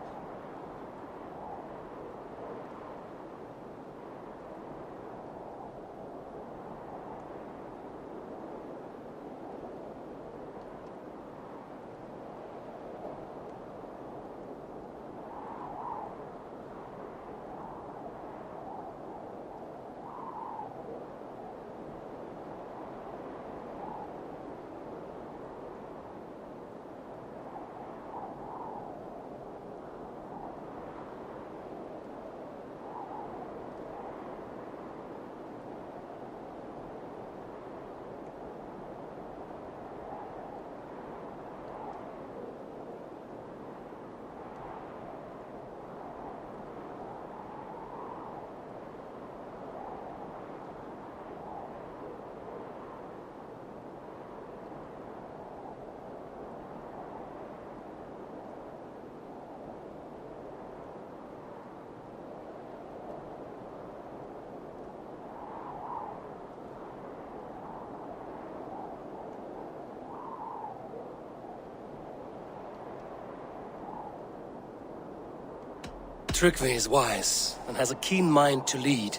Tryggvi is wise, and has a keen mind to lead.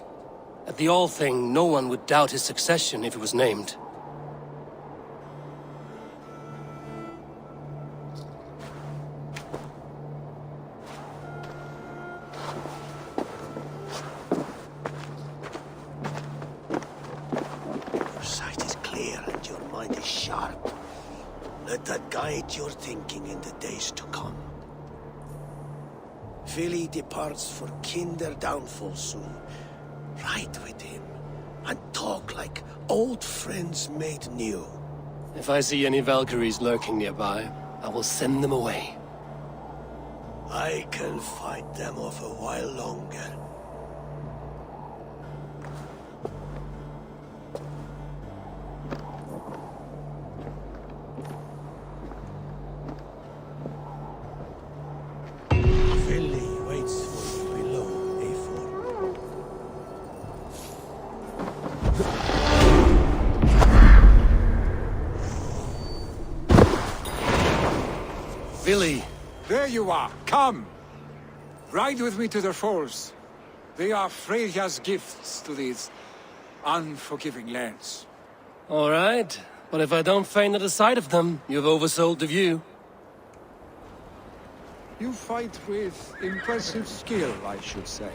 At the Allthing, no one would doubt his succession if he was named. Your sight is clear and your mind is sharp. Let that guide your thinking in the days to come. Villy departs for kinder downfall soon. Ride with him, and talk like old friends made new. If I see any Valkyries lurking nearby, I will send them away. I can fight them off a while longer. Villy! There you are! Come! Ride with me to the falls. They are Freya's gifts to these unforgiving lands. All right, but if I don't faint at the sight of them, you've oversold the view. You fight with impressive skill, I should say.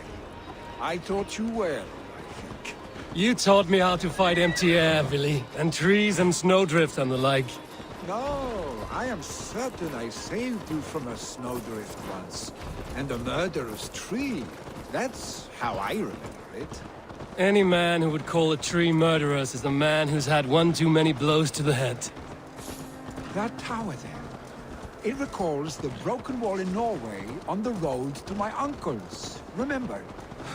I taught you well, I think. You taught me how to fight empty air, Villy, and trees and snowdrift and the like. No, I am certain I saved you from a snowdrift once, and a murderous tree. That's how I remember it. Any man who would call a tree murderous is a man who's had one too many blows to the head. That tower there, it recalls the broken wall in Norway on the road to my uncle's. Remember?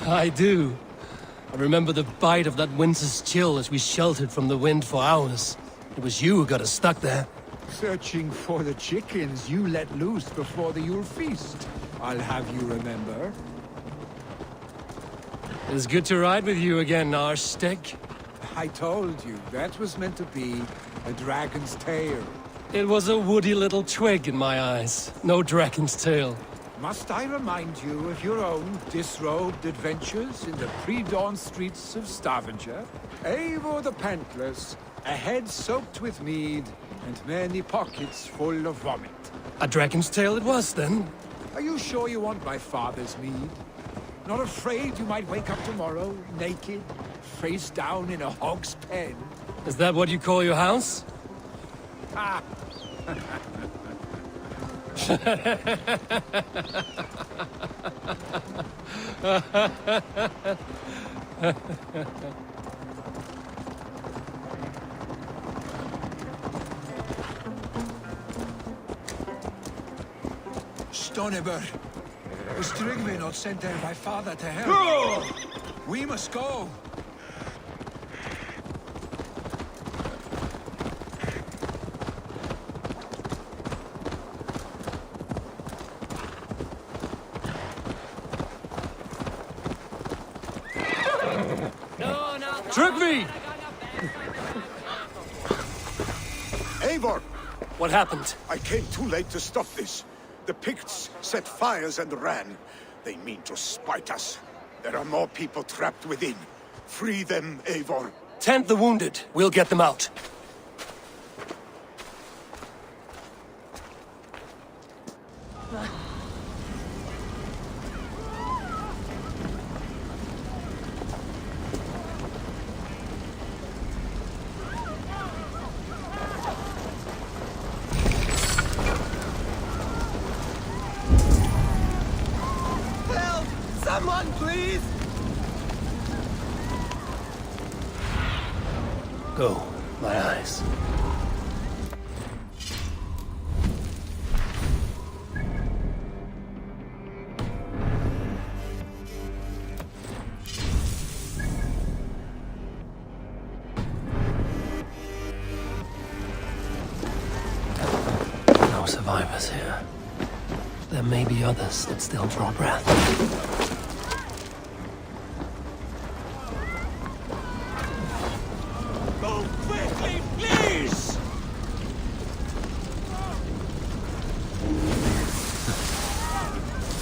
I do. I remember the bite of that winter's chill as we sheltered from the wind for hours. It was you who got us stuck there. Searching for the chickens you let loose before the Yule feast. I'll have you remember. It's good to ride with you again, Arstick. I told you, that was meant to be a dragon's tail. It was a woody little twig in my eyes. No dragon's tail. Must I remind you of your own disrobed adventures in the pre-dawn streets of Stavanger? Eivor the Pantless, a head soaked with mead, and many pockets full of vomit. A dragon's tail it was, then? Are you sure you want my father's mead? Not afraid you might wake up tomorrow, naked, face down in a hog's pen? Is that what you call your house? Ah! Stonebird. Was Trygve not sent there by father to help? We must go. Trygve! Eivor! What happened? I came too late to stop this. The Picts set fires and ran. They mean to spite us. There are more people trapped within. Free them, Eivor. Tend the wounded. We'll get them out. Someone, please! Go, my eyes. No survivors here. There may be others that still draw breath.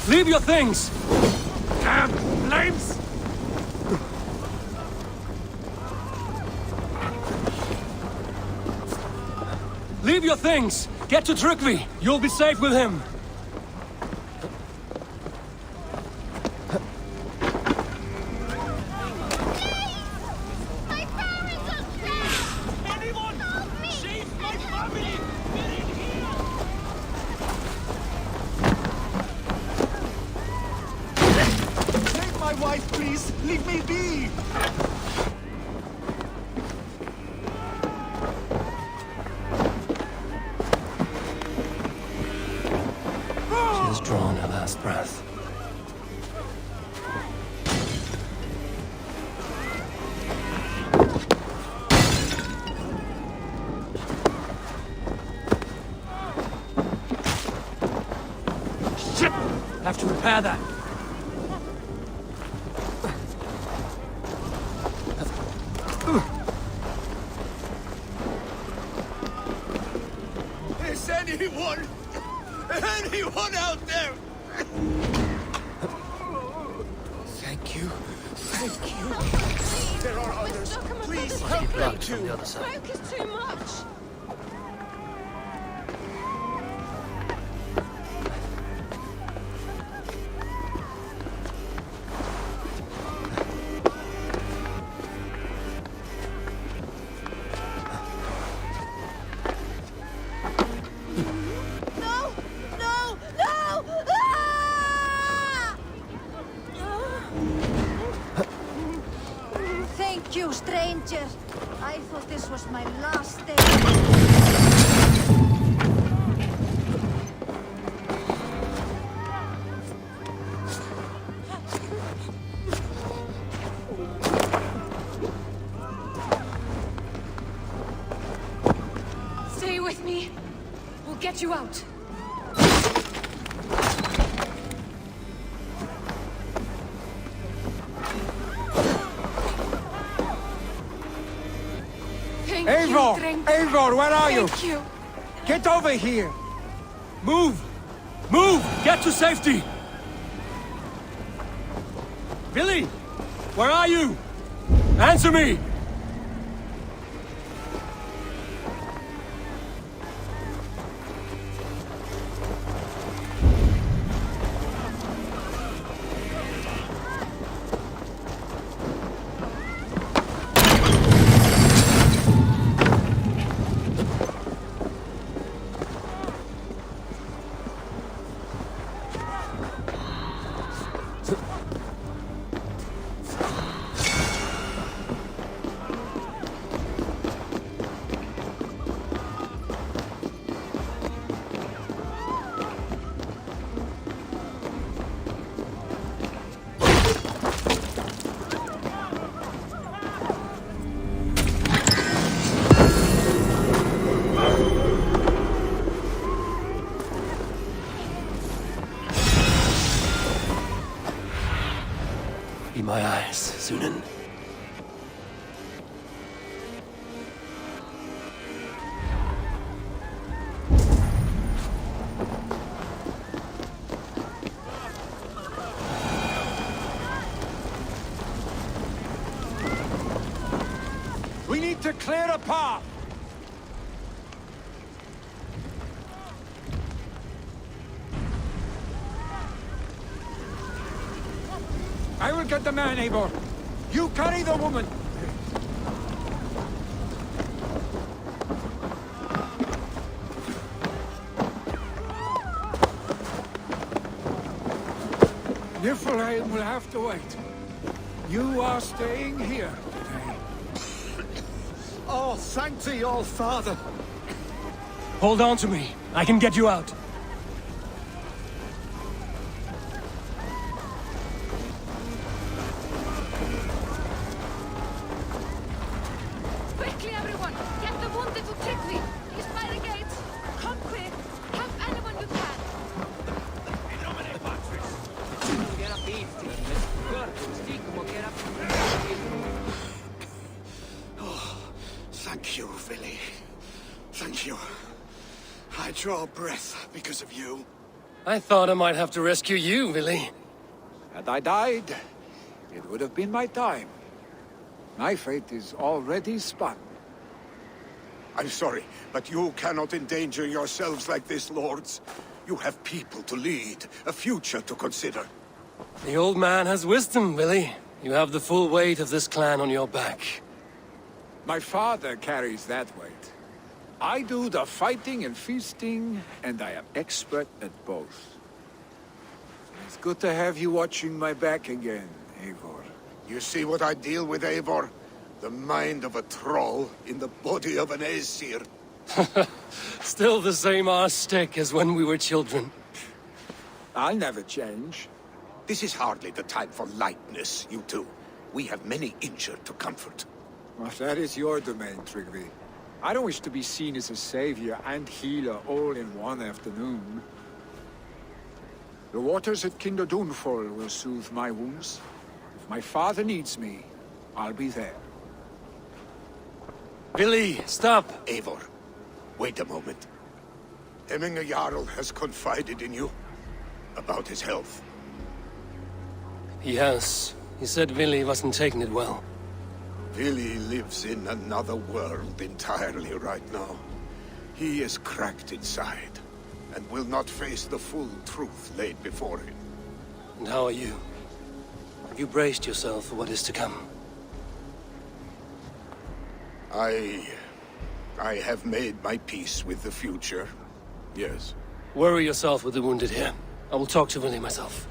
Leave your things! Damn flames! Leave your things! Get to Trygve! You'll be safe with him! Drawn her last breath. Shit! Have to repair that. Is anyone out there? Thank you. Thank you. There are others. Please help them too. The other side. Smoke is too much. Thank you, stranger. I thought this was my last day. Stay with me. We'll get you out. Eivor! Eivor, where are you? Thank you. Get over here! Move! Move! Get to safety! Billy! Where are you? Answer me! Sunan. We need to clear a path! I will get the man, Eivor. You carry the woman. Niflheim will have to wait. You are staying here today. Oh, thank thee, old father. Hold on to me. I can get you out. Quickly, everyone! Get the wounded to Trygvi! He's by the gates! Come quick! Help anyone you can! Oh, thank you, Vili. Thank you. I draw breath because of you. I thought I might have to rescue you, Vili. Had I died, it would have been my time. My fate is already spun. I'm sorry, but you cannot endanger yourselves like this, lords. You have people to lead, a future to consider. The old man has wisdom, Vili. You have the full weight of this clan on your back. My father carries that weight. I do the fighting and feasting, and I am expert at both. It's good to have you watching my back again, Eivor. You see what I deal with, Eivor? The mind of a troll in the body of an Aesir. Still the same arse stick as when we were children. I'll never change. This is hardly the time for lightness, you two. We have many injured to comfort. Well, that is your domain, Trygvi. I don't wish to be seen as a savior and healer all in one afternoon. The waters at Kinderdunfall will soothe my wounds. If my father needs me, I'll be there. Vili, stop! Eivor, wait a moment. Hemminger Jarl has confided in you about his health. He has. He said Vili wasn't taking it well. Vili lives in another world entirely right now. He is cracked inside, and will not face the full truth laid before him. And how are you? Have you braced yourself for what is to come? I have made my peace with the future, yes. Worry yourself with the wounded here. I will talk to Vili myself.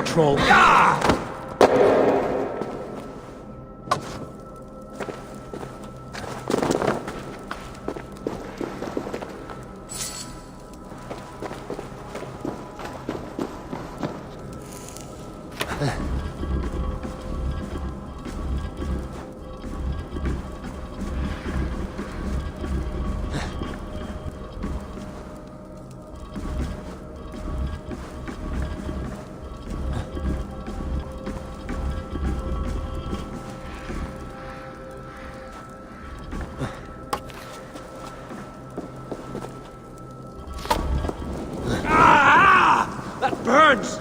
Troll. burns!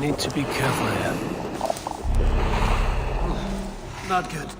Need to be careful here. Not good.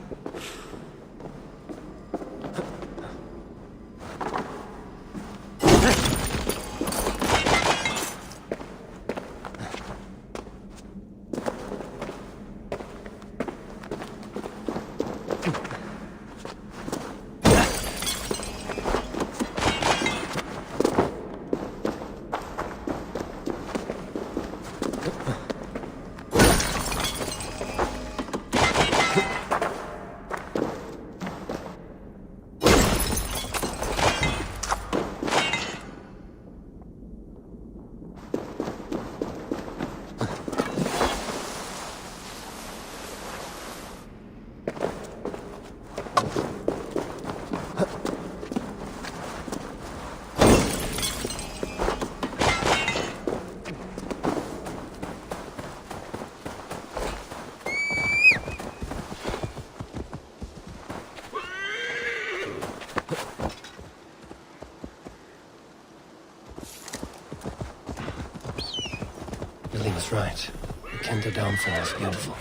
Billy was right. The Kenta downfall is beautiful.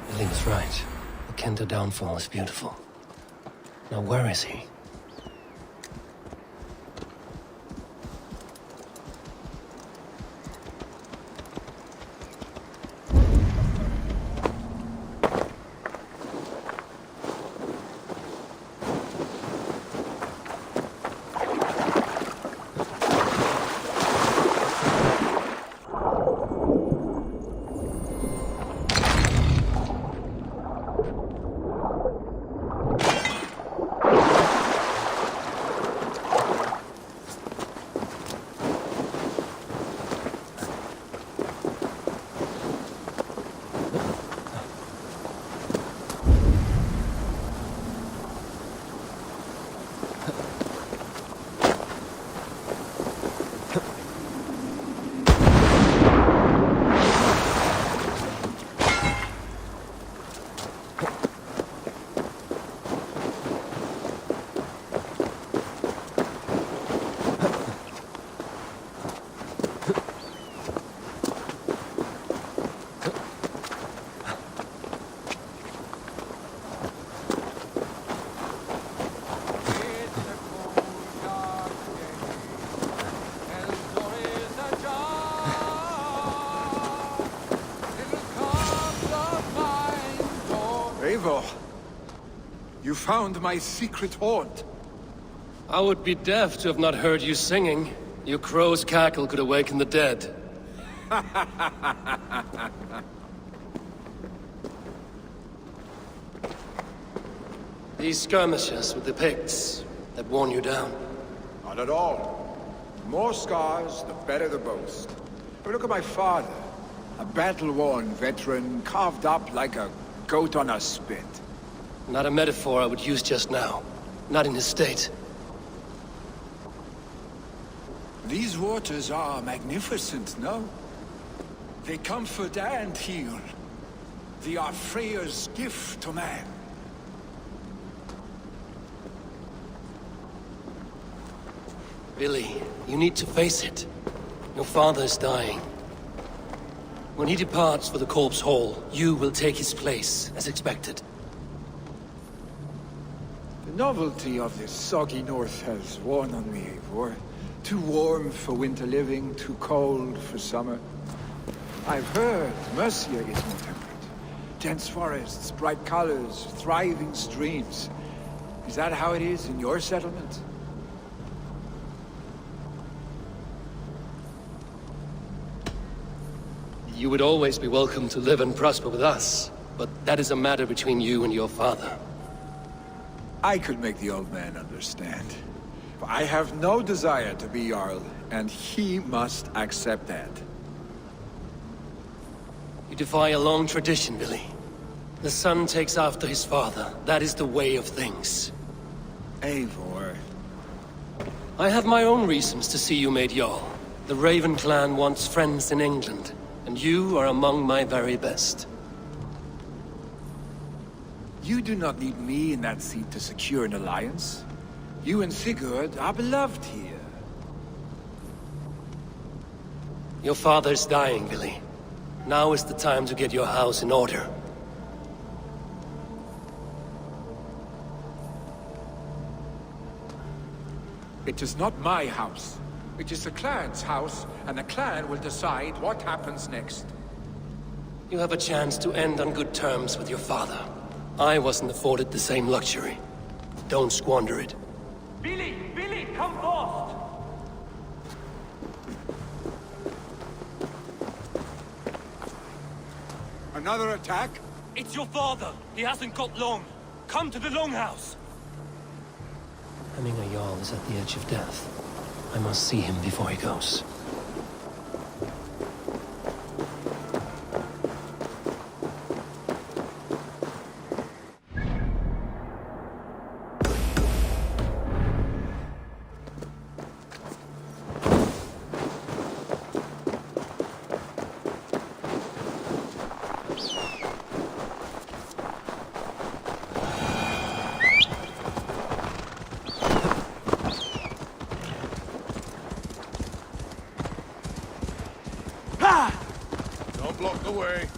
Billy was right. The Kenta downfall is beautiful. Now where is he? EVO, you found my secret haunt. I would be deaf to have not heard you singing. Your crow's cackle could awaken the dead. These skirmishes with the Picts that worn you down. Not at all. The more scars, the better the boast. But look at my father. A battle-worn veteran, carved up like a goat on a spit. Not a metaphor I would use just now. Not in his state. These waters are magnificent, no? They comfort and heal. They are Freya's gift to man. Billy, you need to face it. Your father is dying. When he departs for the Corpse Hall, you will take his place, as expected. The novelty of this soggy north has worn on me, Eivor. Too warm for winter living, too cold for summer. I've heard Mercia is more temperate. Dense forests, bright colors, thriving streams. Is that how it is in your settlement? You would always be welcome to live and prosper with us, but that is a matter between you and your father. I could make the old man understand. I have no desire to be Jarl, and he must accept that. You defy a long tradition, Billy. The son takes after his father. That is the way of things. Eivor. I have my own reasons to see you made Jarl. The Raven clan wants friends in England, and you are among my very best. You do not need me in that seat to secure an alliance. You and Sigurd are beloved here. Your father's dying, Billy. Now is the time to get your house in order. It is not my house. It is the clan's house, and the clan will decide what happens next. You have a chance to end on good terms with your father. I wasn't afforded the same luxury. Don't squander it. Billy! Billy, come forth! Another attack? It's your father! He hasn't got long! Come to the Longhouse! Hemming a Jarl is at the edge of death. I must see him before he goes. Don't block the way.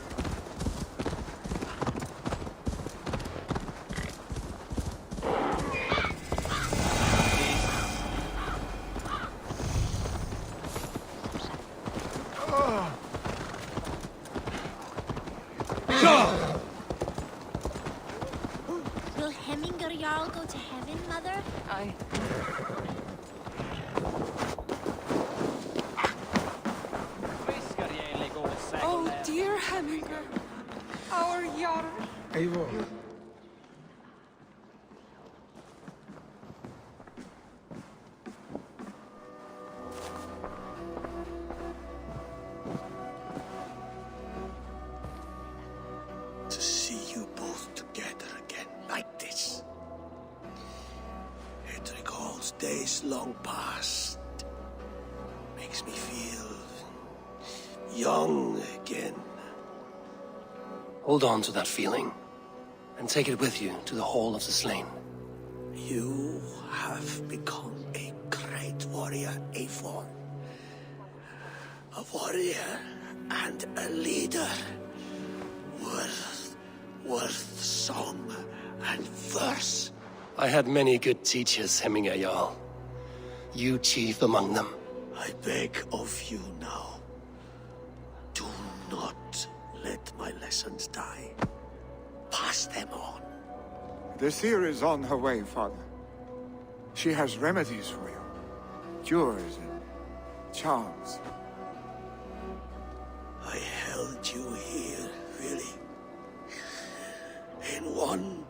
Will Hemminger Jarl go to heaven, Mother? Oh, dear Hemminger. Our Jarl. Eivor. To see you both together again like this. It recalls days long past. Makes me feel young again. Hold on to that feeling, and take it with you to the Hall of the Slain. You have become a great warrior, Eivor. A warrior and a leader. Worth song and verse. I had many good teachers, Hemminger Jarl. You chief among them. I beg of you now, do not let my lessons die. Pass them on. The seer is on her way, Father. She has remedies for you. Cures and charms. I held you here, really. In one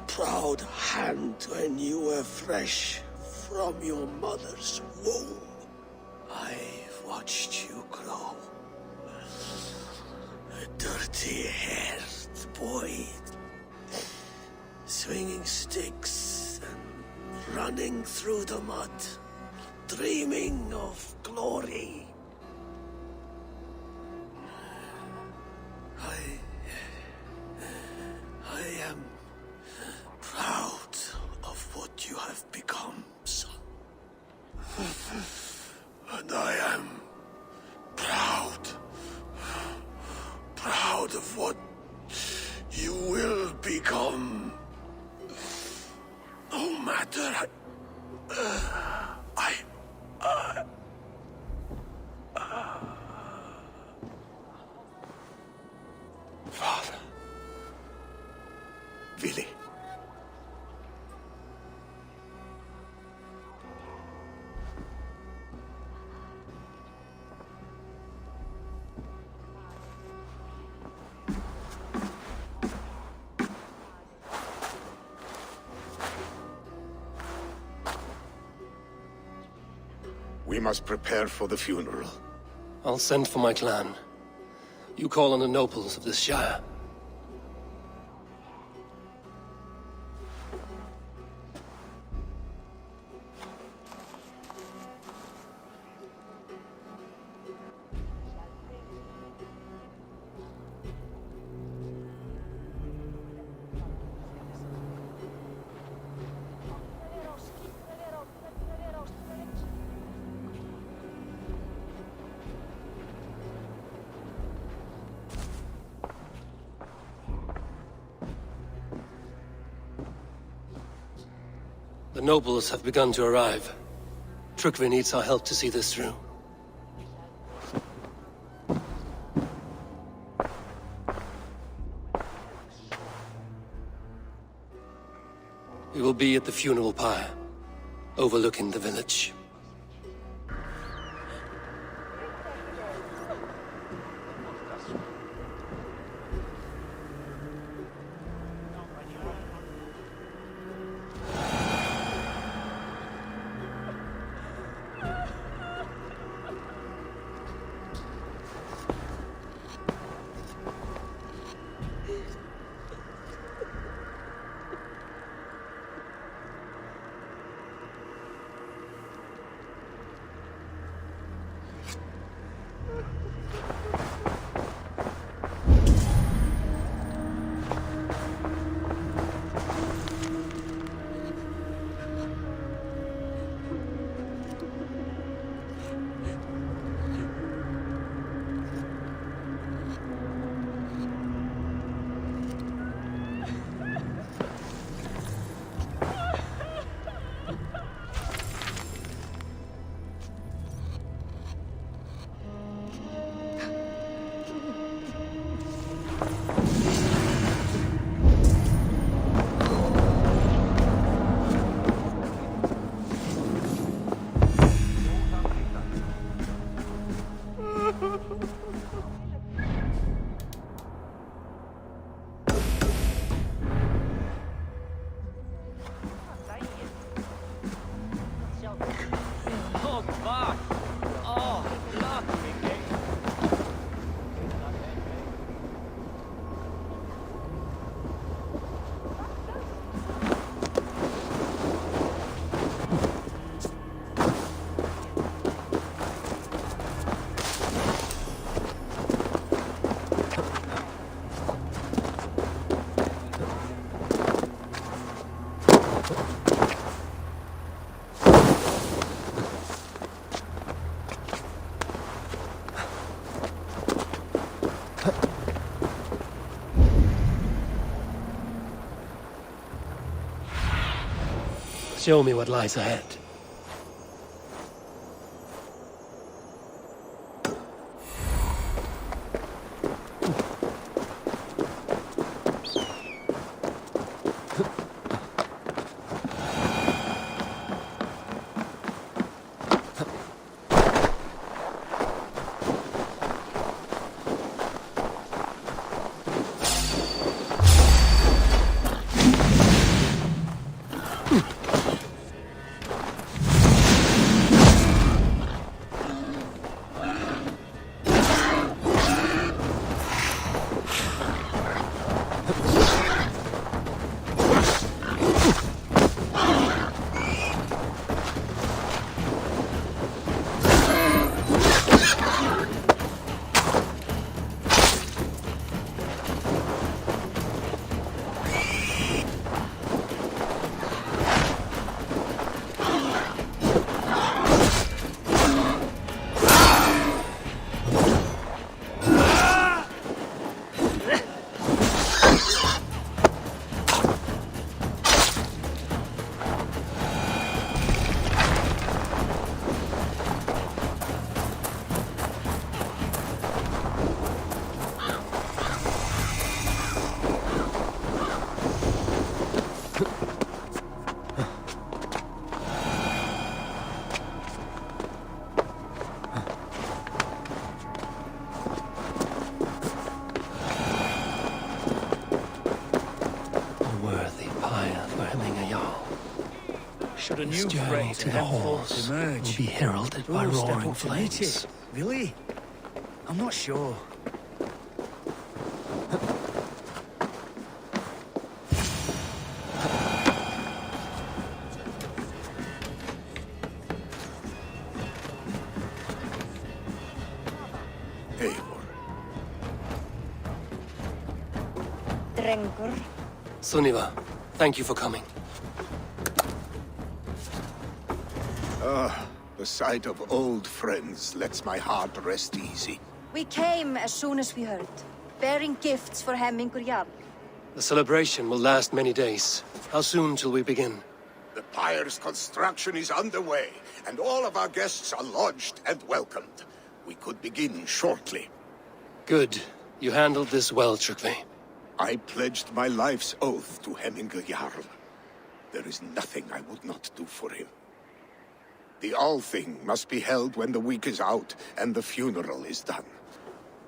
proud hand when you were fresh from your mother's womb. I've watched you grow. A dirty-haired boy, swinging sticks and running through the mud, dreaming of glory. I am proud of what you have become, son. And I am proud of what you will become. No matter Father. Willi. We must prepare for the funeral. I'll send for my clan. You call on the nobles of this shire. The nobles have begun to arrive. Trukvi needs our help to see this through. We will be at the funeral pyre, overlooking the village. Show me what lies ahead. Should a This new journey threat to the henceforth halls will emerge, be heralded by who will step roaring up to meet flames. it? Really? I'm not sure. Eivor. Drengur. Sunniva, thank you for coming. The sight of old friends lets my heart rest easy. We came as soon as we heard, bearing gifts for Hemmingur Jarl. The celebration will last many days. How soon till we begin? The pyre's construction is underway, and all of our guests are lodged and welcomed. We could begin shortly. Good. You handled this well, Tryggvi. I pledged my life's oath to Hemmingur Jarl. There is nothing I would not do for him. The Allthing must be held when the week is out and the funeral is done.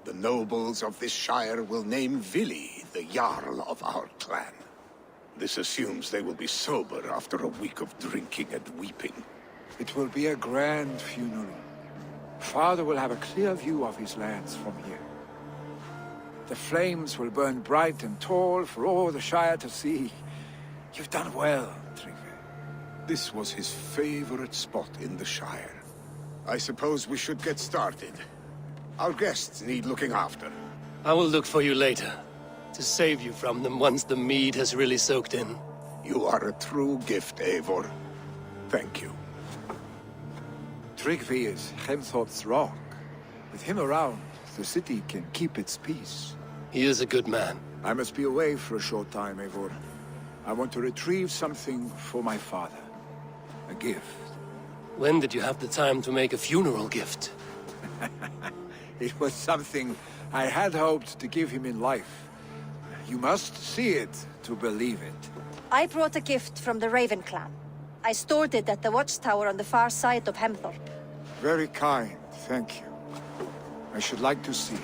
The nobles of this shire will name Vili the Jarl of our clan. This assumes they will be sober after a week of drinking and weeping. It will be a grand funeral. Father will have a clear view of his lands from here. The flames will burn bright and tall for all the Shire to see. You've done well, Tryggvi. This was his favorite spot in the Shire. I suppose we should get started. Our guests need looking after. I will look for you later, to save you from them once the mead has really soaked in. You are a true gift, Eivor. Thank you. Tryggvi is Hemthorpe's rock. With him around, the city can keep its peace. He is a good man. I must be away for a short time, Eivor. I want to retrieve something for my father. A gift. When did you have the time to make a funeral gift? It was something I had hoped to give him in life. You must see it to believe it. I brought a gift from the Raven clan. I stored it at the watchtower on the far side of Hemthorpe. Very kind, thank you. I should like to see it.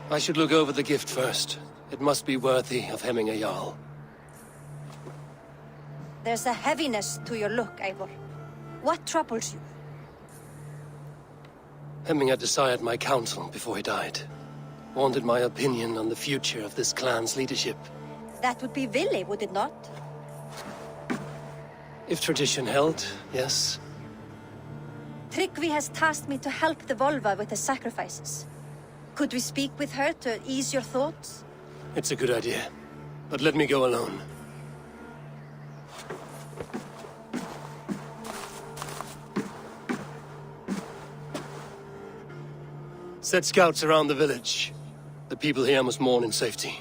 I should look over the gift first. It must be worthy of Hemmingur Jarl. There's a heaviness to your look, Eivor. What troubles you? Hemmingur desired my counsel before he died. Wanted my opinion on the future of this clan's leadership. That would be Vili, would it not? If tradition held, yes. Tryggvi has tasked me to help the Volva with the sacrifices. Could we speak with her to ease your thoughts? It's a good idea. But let me go alone. Set scouts around the village. The people here must mourn in safety.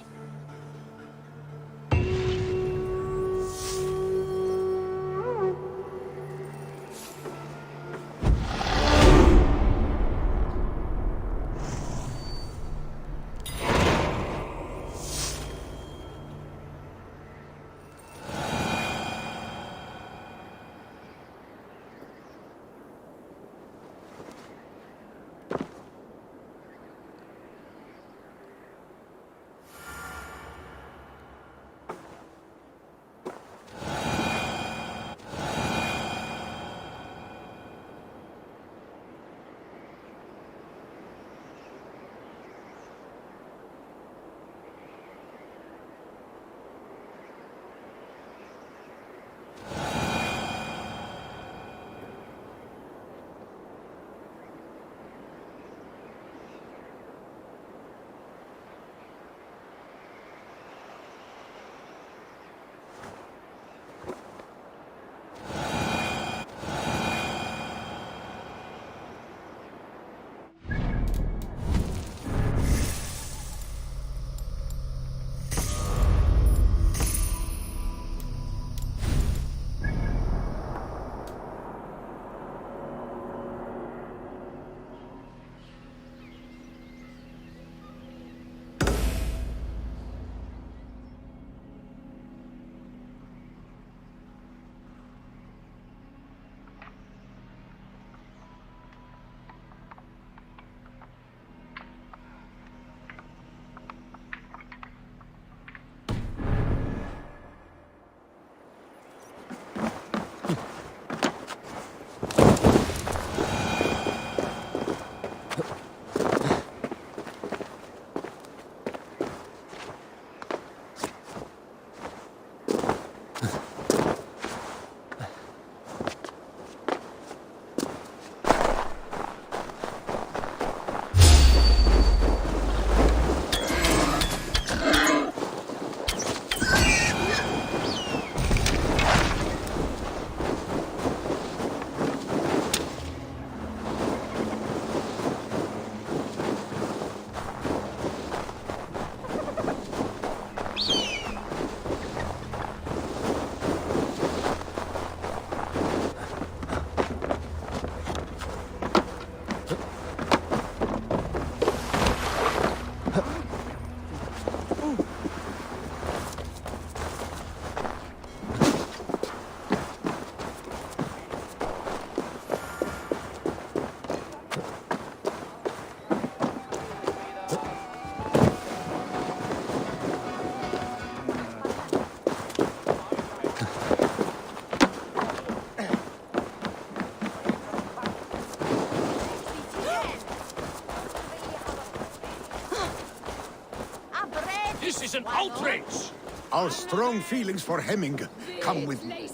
is an outrage! Our strong feelings for Hemming come with me.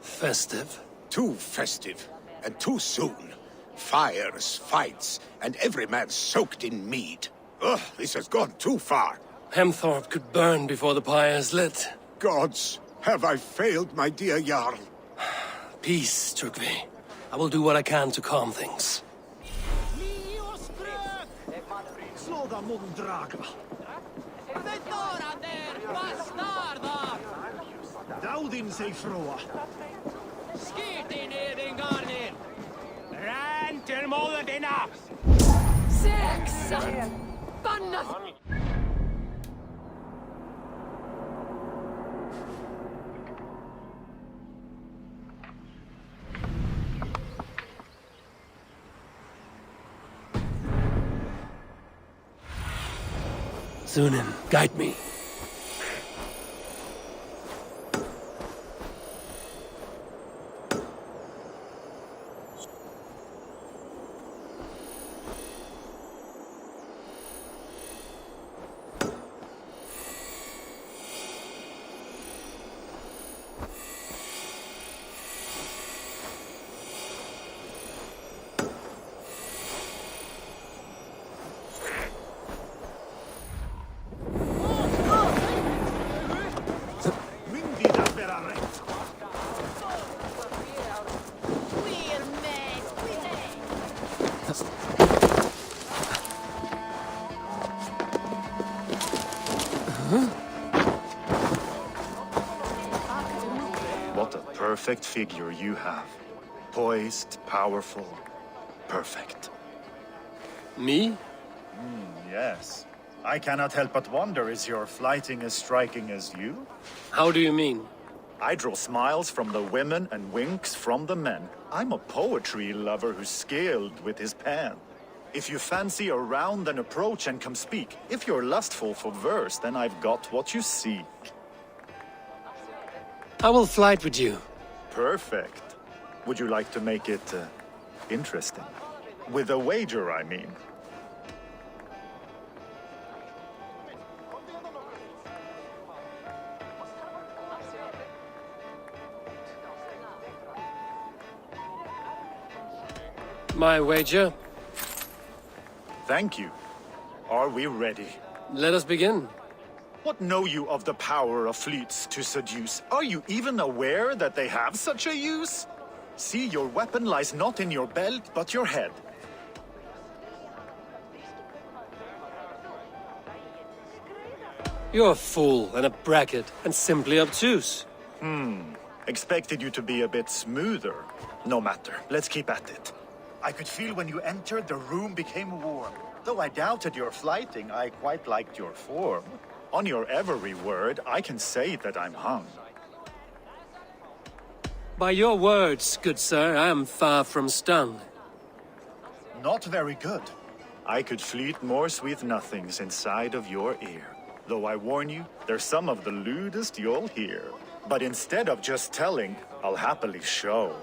Festive? Too festive, and too soon. Fires, fights, and every man soaked in mead. Ugh, this has gone too far. Hemthorpe could burn before the pyre is lit. Gods, have I failed my dear Jarl? Peace, Trygve. I will do what I can to calm things. Daudin sig froa. Skiti ned in garnin! Ran til målet dina! Saxon! Banna! Zunin, guide me. What a perfect figure you have. Poised, powerful, perfect. Me? Yes. I cannot help but wonder, is your flighting as striking as you? How do you mean? I draw smiles from the women and winks from the men. I'm a poetry lover who's skilled with his pen. If you fancy a round, then approach and come speak. If you're lustful for verse, then I've got what you seek. I will flight with you. Perfect. Would you like to make it interesting? With a wager, I mean. My wager? Thank you. Are we ready? Let us begin. What know you of the power of fleets to seduce? Are you even aware that they have such a use? See, your weapon lies not in your belt, but your head. You're a fool and a braggart and simply obtuse. Expected you to be a bit smoother. No matter, let's keep at it. I could feel when you entered, the room became warm. Though I doubted your flighting, I quite liked your form. On your every word, I can say that I'm hung. By your words, good sir, I am far from stung. Not very good. I could fleet more sweet nothings inside of your ear. Though I warn you, they're some of the lewdest you'll hear. But instead of just telling, I'll happily show.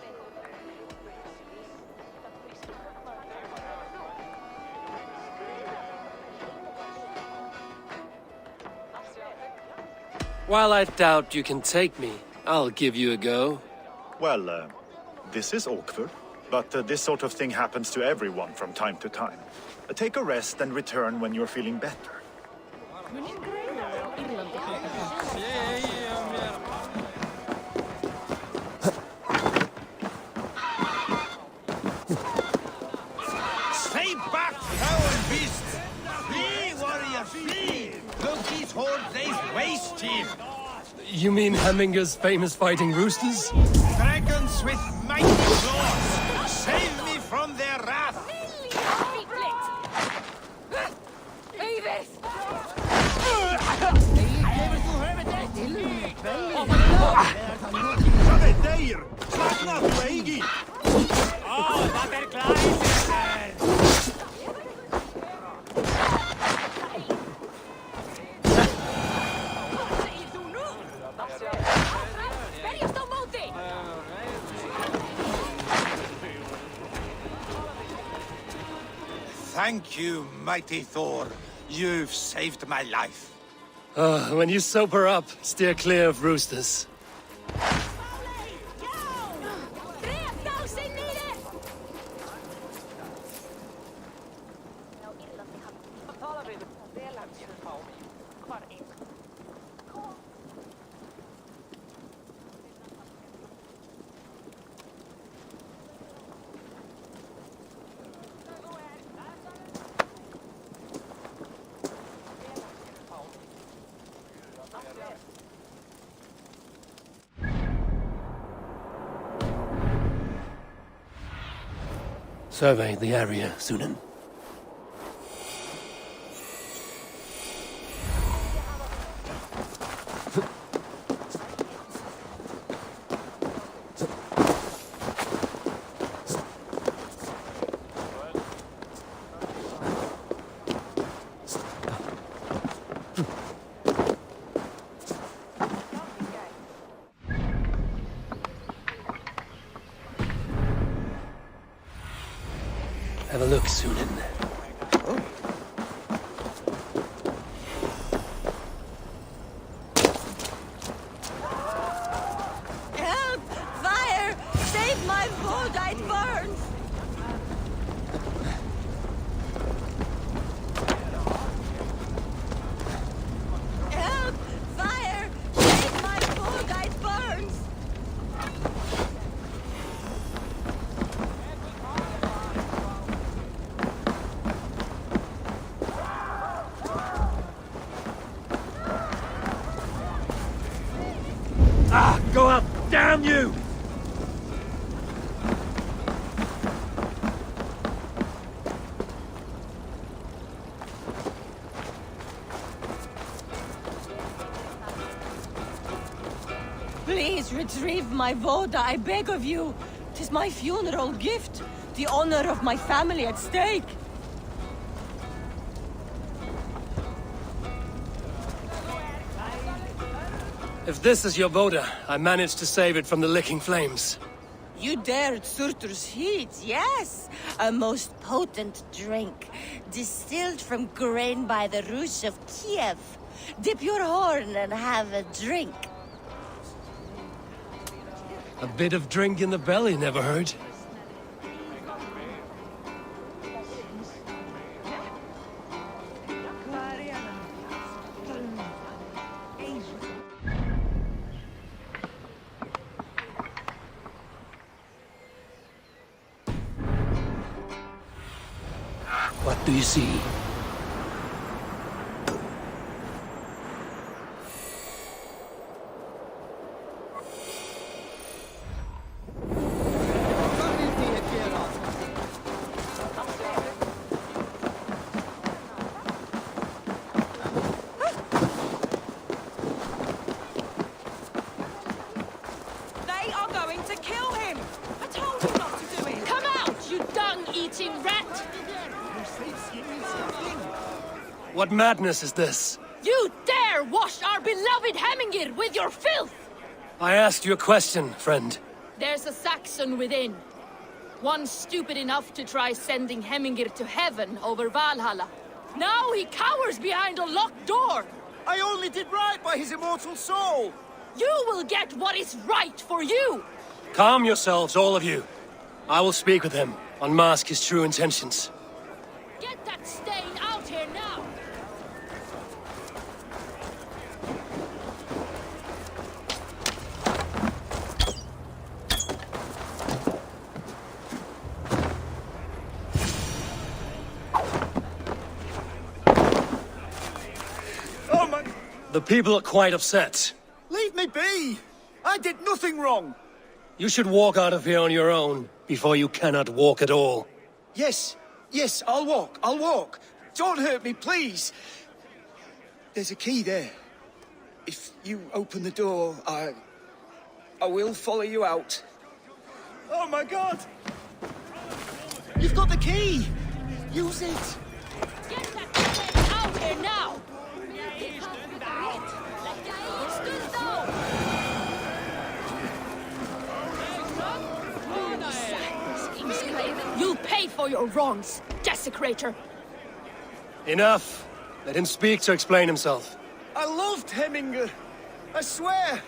While I doubt you can take me, I'll give you a go. Well, this is awkward, but this sort of thing happens to everyone from time to time. Take a rest and return when you're feeling better. Stay back, foul beast! Flee, warrior, flee! Look, these hordes, they waste him! You mean Hemminger's famous fighting roosters? Dragons with mighty claws! Save me from their wrath! Thank you, mighty Thor. You've saved my life. Oh, when you sober up, steer clear of roosters. Survey the area, Sunan. Have a look, Sunan. Help! Fire! Save my boat! It burns! Help! Fire! Save my boat! It burns! Ah, go up! Damn you! Please retrieve my voda, I beg of you. 'Tis my funeral gift. The honor of my family at stake. If this is your Voda, I managed to save it from the licking flames. You dared Surtur's heat, yes. A most potent drink, distilled from grain by the Rus of Kiev. Dip your horn and have a drink. A bit of drink in the belly never hurt. What do you see? They are going to kill him! I told you not to do it! Come out, you dung-eating rat! What madness is this? You dare wash our beloved Hemingir with your filth! I asked you a question, friend. There's a Saxon within. One stupid enough to try sending Hemingir to heaven over Valhalla. Now he cowers behind a locked door! I only did right by his immortal soul! You will get what is right for you! Calm yourselves, all of you. I will speak with him, unmask his true intentions. Get that stain out here now! Oh my... The people are quite upset. Leave me be! I did nothing wrong! You should walk out of here on your own, before you cannot walk at all. Yes, I'll walk. Don't hurt me, please. There's a key there. If you open the door, I will follow you out. Oh my God! You've got the key! Use it! Get that stain out here now! You'll pay for your wrongs, Desecrator! Enough! Let him speak to explain himself. I loved Hemminger. I swear.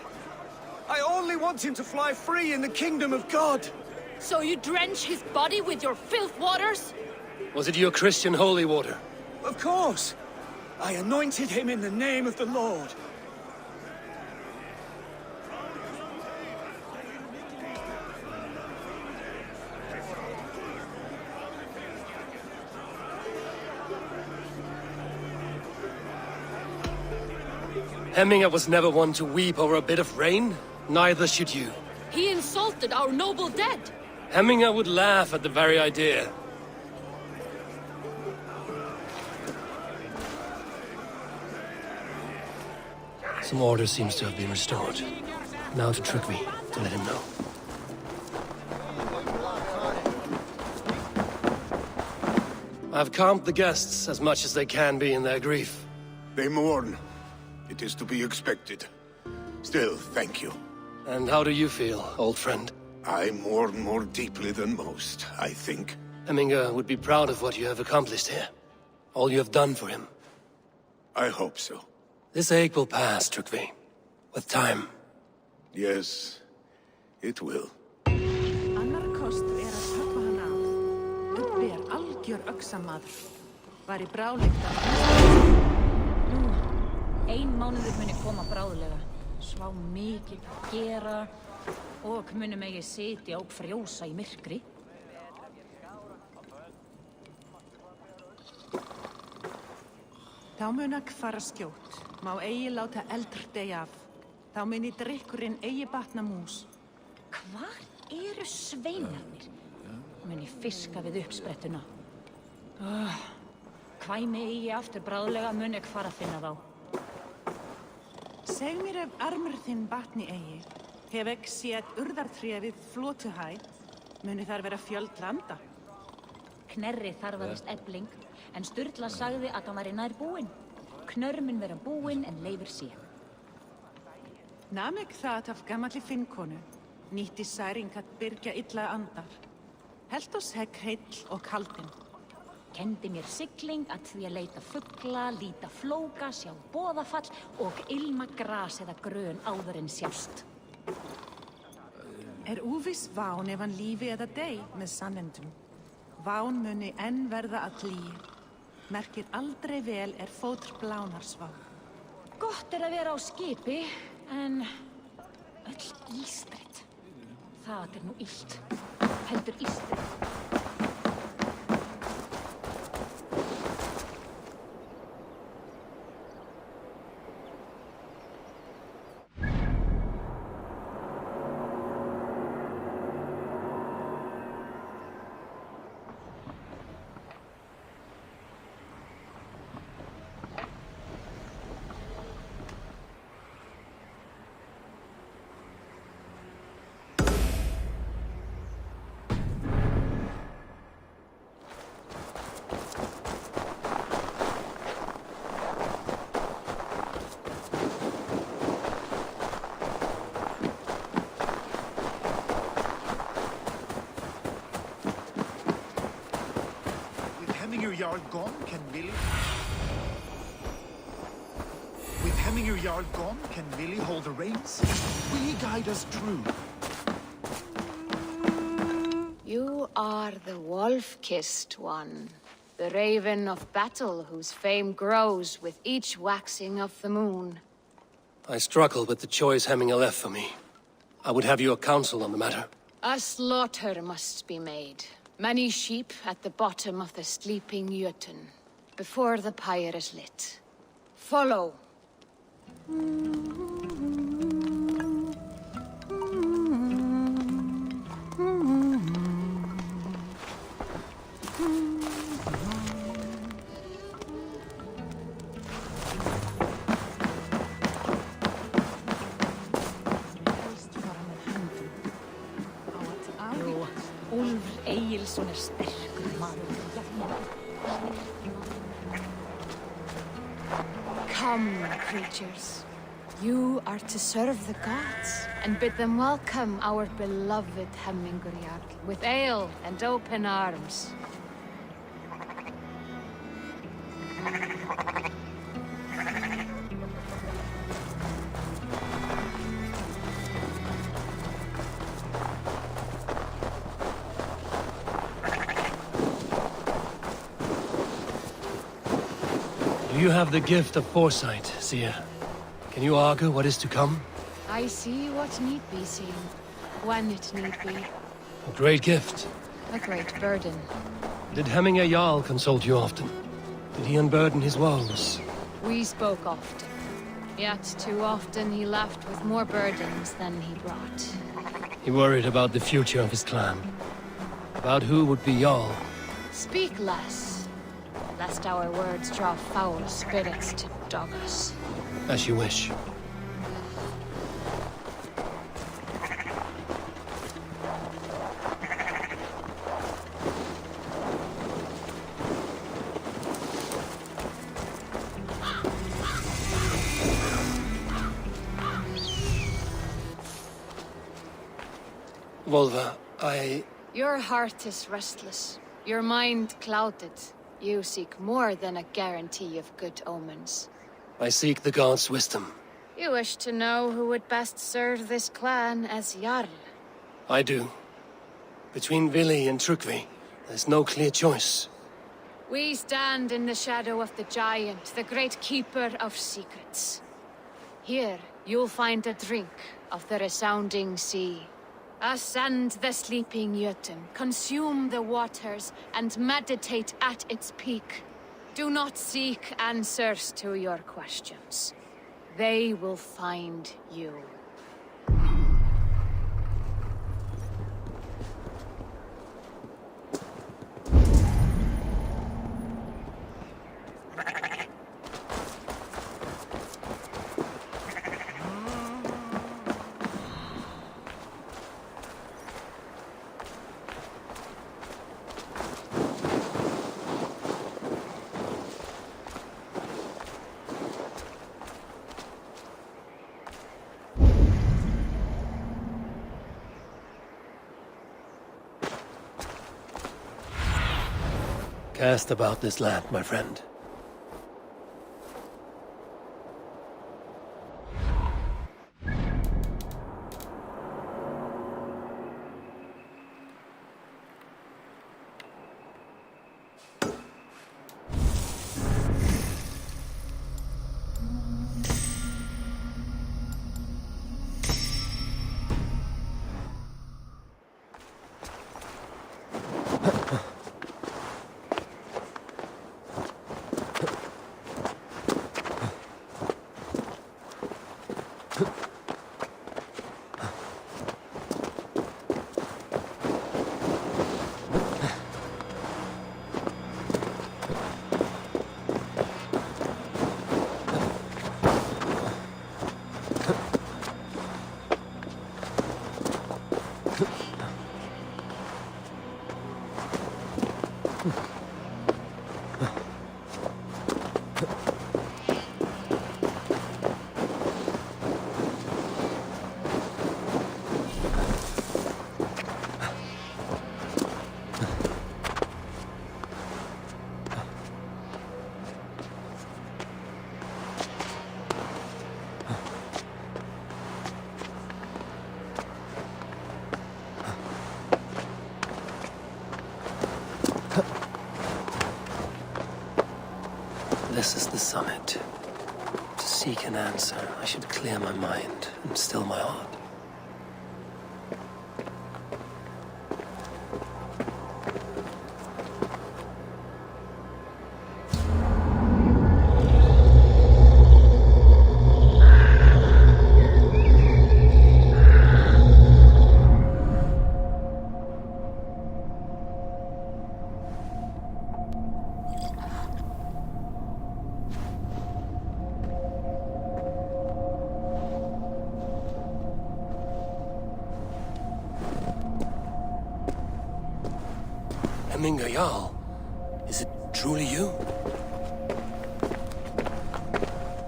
I only want him to fly free in the kingdom of God. So you drench his body with your filth waters? Was it your Christian holy water? Of course. I anointed him in the name of the Lord. Hemminger was never one to weep over a bit of rain. Neither should you. He insulted our noble dead. Hemminger would laugh at the very idea. Some order seems to have been restored. Now to Trygve, to let him know. I've calmed the guests as much as they can be in their grief. They mourn. It is to be expected. Still, thank you. And how do you feel, old friend? I mourn more deeply than most, I think. Hemminger would be proud of what you have accomplished here. All you have done for him. I hope so. This ache will pass, Trygve. With time. Yes, it will. Annar kostur að höggva hann af. Ubbi algjör öxamaður. Var í brálegt að... Ein mánuður muni koma bráðlega. Svá mikið gera og muni megi sitja og frjósa í myrkri. Þá mun að fara skjótt. Má eigi láta eldr deyja af. Þá muni drykkurinn eigi batna mús. Hvar eru sveinarnir? Muni fiska við uppsprettuna. Kvæmi eigi aftur bráðlega muni fara að finna þá. Seg mér ef armur þinn batni eigi. Hef ekki séð urðartré við flótuhæð. Muni þar vera fjöld landa. Knerri þarfaðist ebling, en Sturla sagði að hann væri nær búinn. Knörr mun vera búinn en leifir sé. Nam ekki það af gamalli finnkonu. Nýtti særing að byrgja illa andar. Helt oss hegg heill og kaldin. Kendi mér sigling að því að leita fugla, líta flóka, sjá boðafall og ilma gras eða grön áður en sjást. Úviss ván ef hann lífi eða dey með sannendum. Ván muni enn verða að lýi. Merkir aldrei vel fótr blánarsvá. Gott að vera á skipi, en öll ístrætt. Það nú illt. Heldur ístrætt. Jarl gone, can Willie... With Hemminger Jarl gone, can Willie hold the reins? Will he guide us true? You are the wolf-kissed one. The raven of battle whose fame grows with each waxing of the moon. I struggle with the choice Hemminger left for me. I would have your counsel on the matter. A slaughter must be made. Many sheep at the bottom of the sleeping Jötun, before the pyre is lit. Follow. Come, creatures. You are to serve the gods, and bid them welcome our beloved Hemminger Jarl with ale and open arms. You have the gift of foresight, Seer. Can you argue what is to come? I see what need be seen, when it need be. A great gift. A great burden. Did Hemminger Jarl consult you often? Did he unburden his woes? We spoke often. Yet too often he left with more burdens than he brought. He worried about the future of his clan. About who would be Jarl. Speak less, lest our words draw foul spirits to dog us. As you wish. Volva, Your heart is restless. Your mind clouded. You seek more than a guarantee of good omens. I seek the gods' wisdom. You wish to know who would best serve this clan as Jarl. I do. Between Vili and Trukvi, there's no clear choice. We stand in the shadow of the giant, the great keeper of secrets. Here, you'll find a drink of the resounding sea. Ascend the sleeping Jötun, consume the waters, and meditate at its peak. Do not seek answers to your questions. They will find you. Cast about this land, my friend. This is the summit. To seek an answer, I should clear my mind and still my heart. Hemminger Jarl, is it truly you?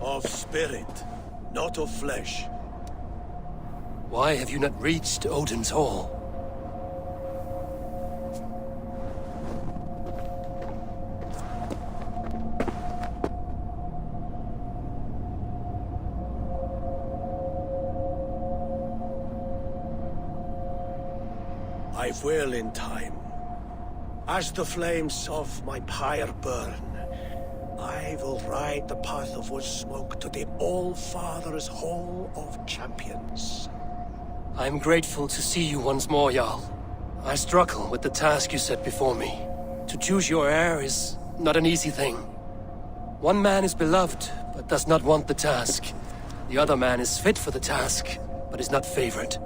Of spirit, not of flesh. Why have you not reached Odin's Hall? I will in time. As the flames of my pyre burn, I will ride the path of Woodsmoke to the All-Father's Hall of Champions. I'm grateful to see you once more, Jarl. I struggle with the task you set before me. To choose your heir is not an easy thing. One man is beloved, but does not want the task. The other man is fit for the task, but is not favored.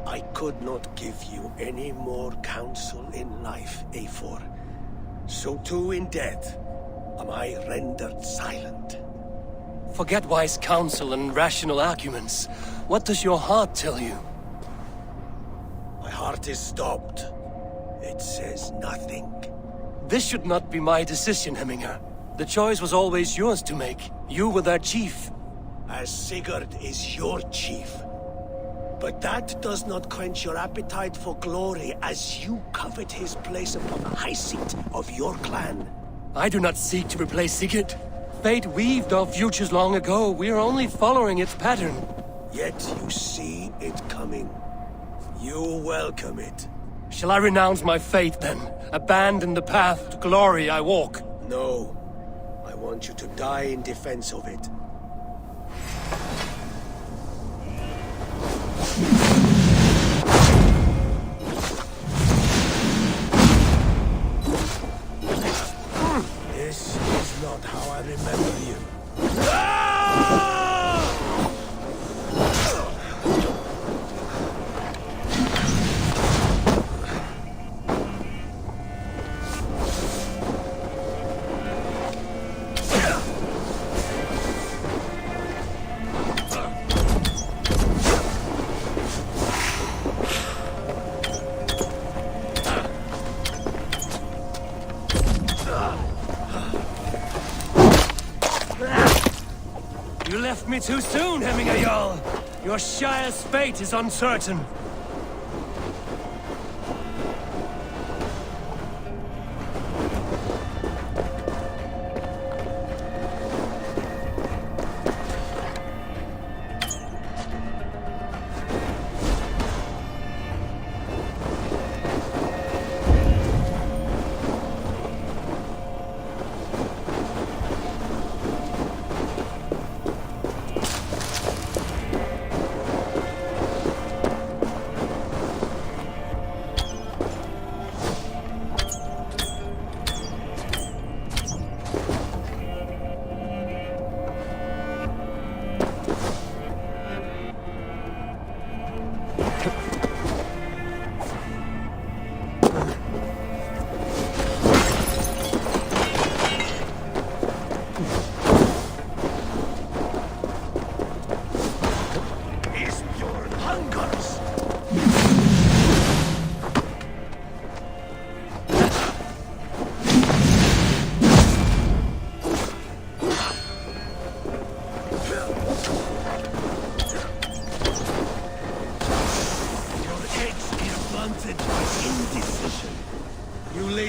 I could not give you any more counsel in life, Eivor. So too in death am I rendered silent. Forget wise counsel and rational arguments. What does your heart tell you? My heart is stopped. It says nothing. This should not be my decision, Hemminger. The choice was always yours to make. You were their chief. As Sigurd is your chief. But that does not quench your appetite for glory as you covet his place upon the high seat of your clan. I do not seek to replace Sigurd. Fate weaved our futures long ago. We are only following its pattern. Yet you see it coming. You welcome it. Shall I renounce my faith, then? Abandon the path to glory I walk? No. I want you to die in defense of it. This is not how I remember you. You left me too soon, Hemminger Jarl. Your shire's fate is uncertain.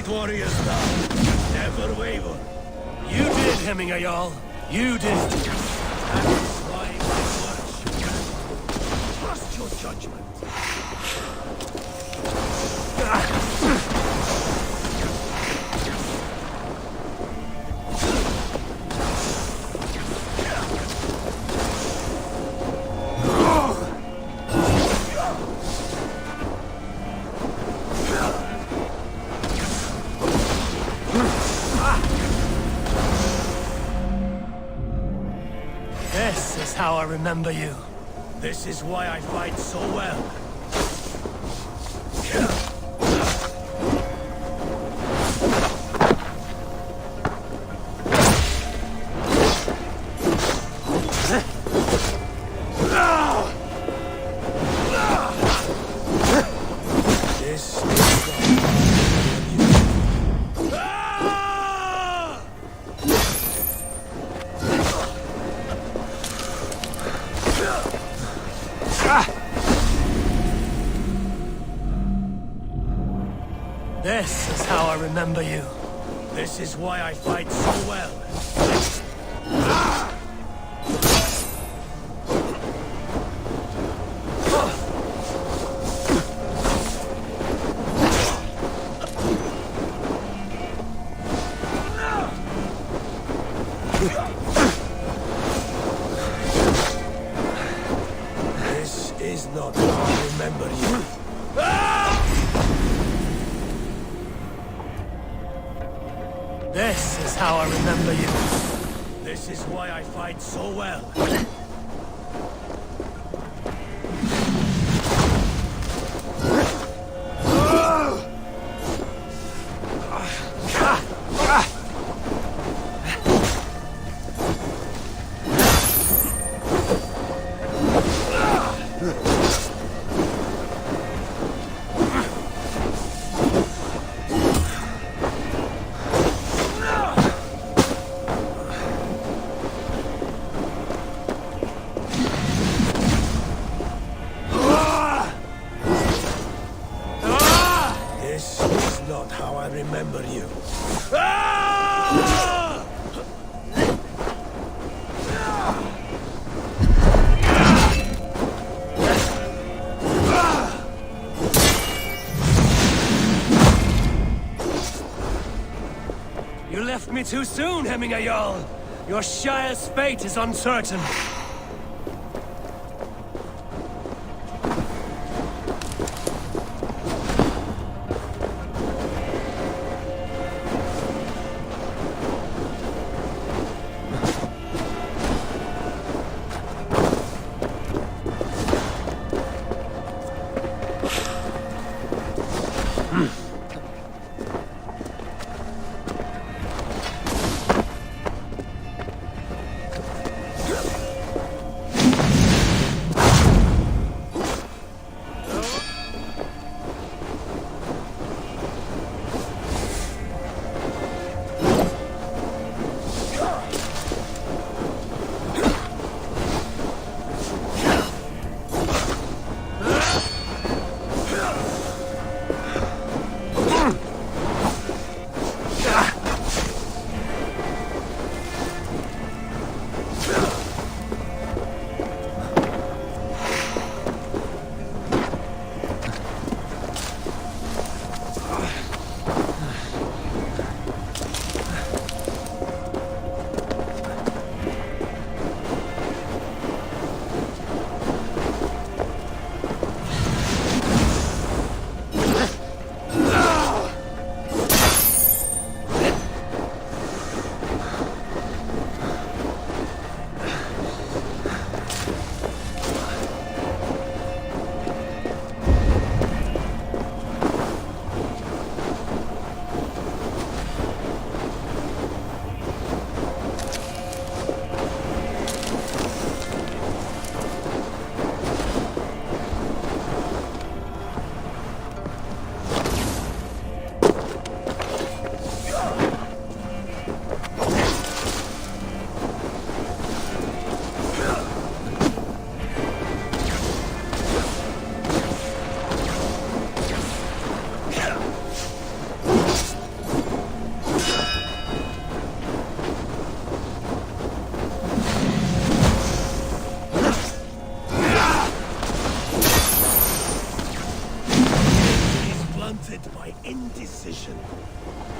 Warriors now, never waver. You did, Hemminger Jarl. You did. That is why my words. Trust your judgment. This is how I remember you. This is why I fight so well. This is how I remember you. This is why I fight so well. This is how I remember you. This is why I fight so well. Me too soon, Hemminger Jarl. Your Shire's fate is uncertain.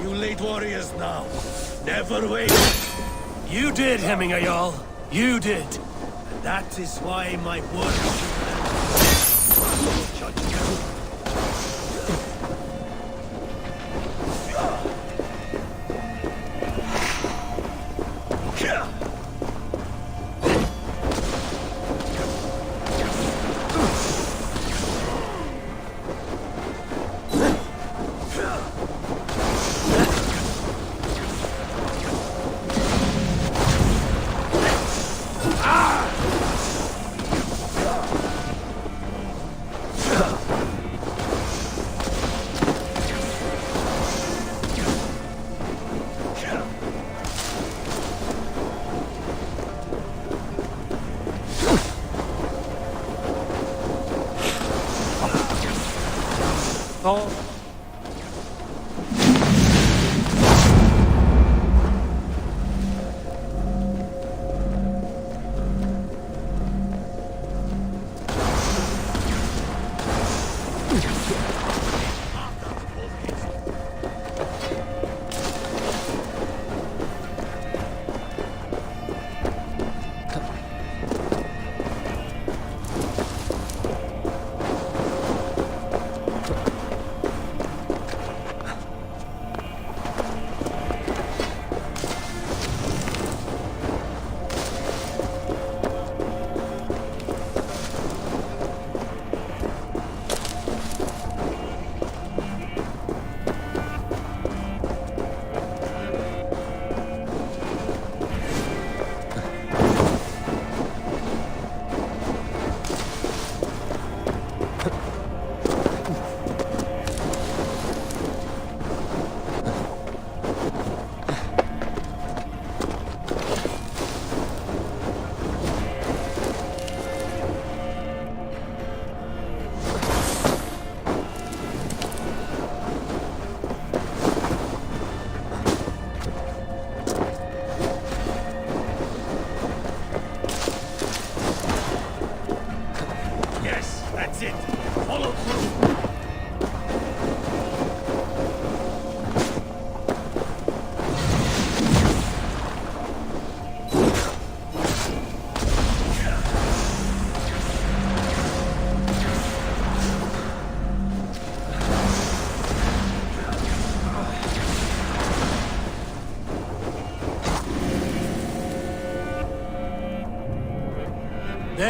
You late warriors now. Never wait. You did, Hemminger Jarl. You did. And that is why my word judge you.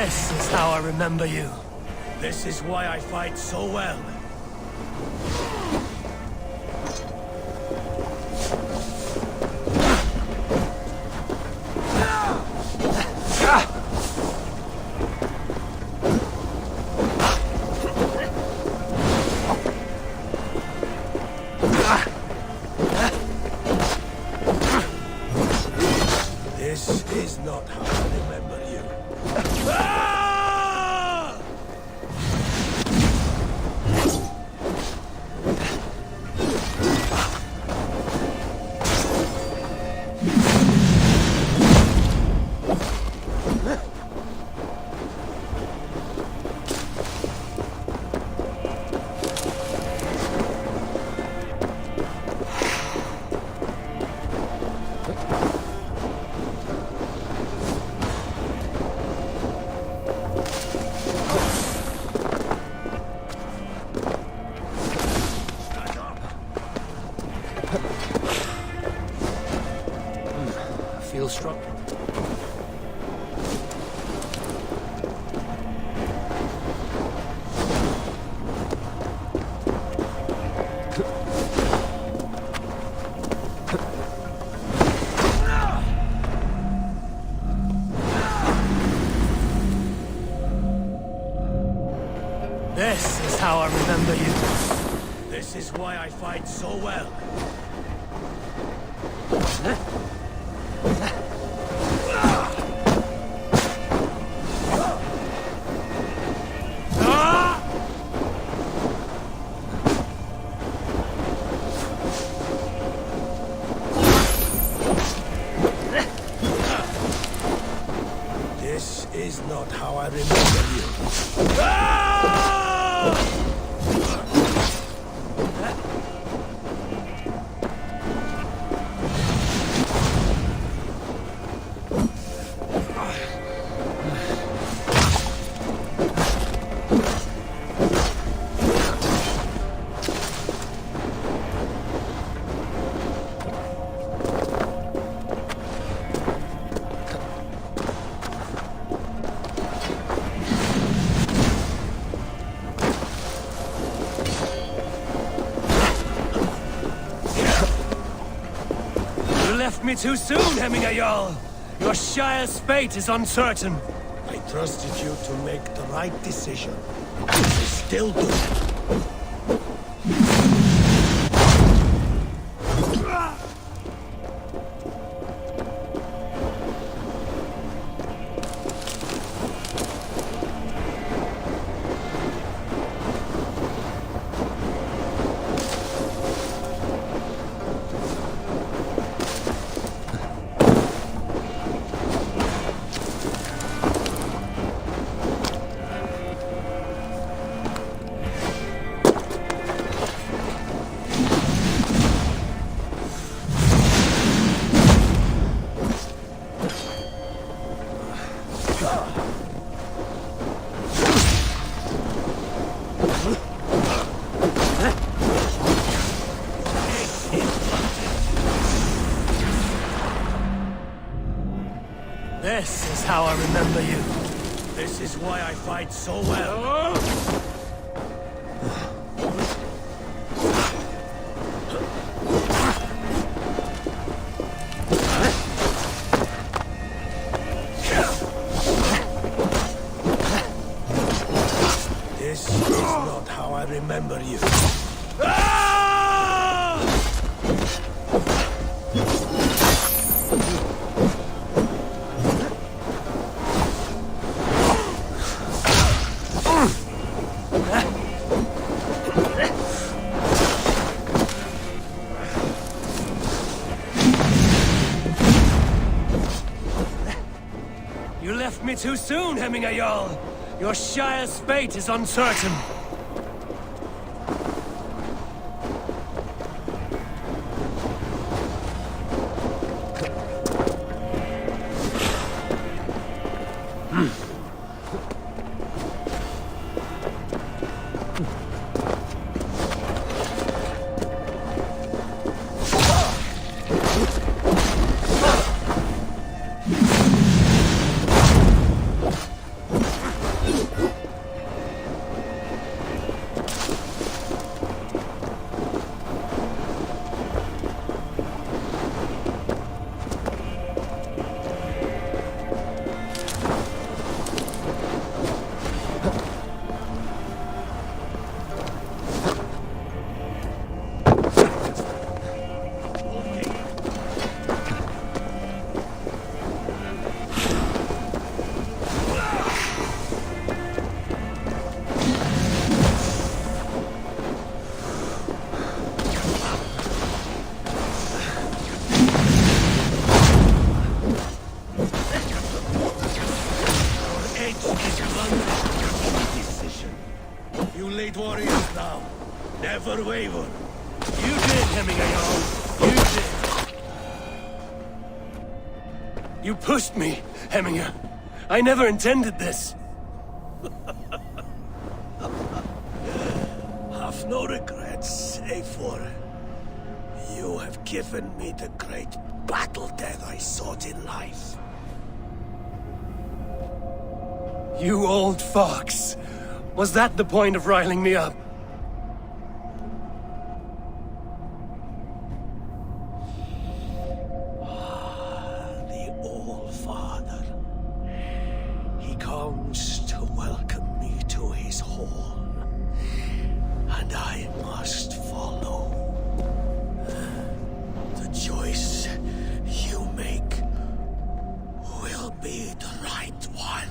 This is how I remember you. This is why I fight so well. This is not how I remember you. Feel strong. This is how I remember you. This is why I fight so well. This is not how I remember you. Left me too soon, Hemminger Jarl. Your Shire's fate is uncertain. I trusted you to make the right decision. I still do. This is how I remember you. This is why I fight so well. This is not how I remember you. You left me too soon, Hemminger Jarl. Your Shire's fate is uncertain. Never waver. You did, Hemminger. You did. You pushed me, Hemminger. I never intended this. Have no regrets, A4. You have given me the great battle death I sought in life. You old fox. Was that the point of riling me up? The Old Father. He comes to welcome me to his hall. And I must follow. The choice you make will be the right one.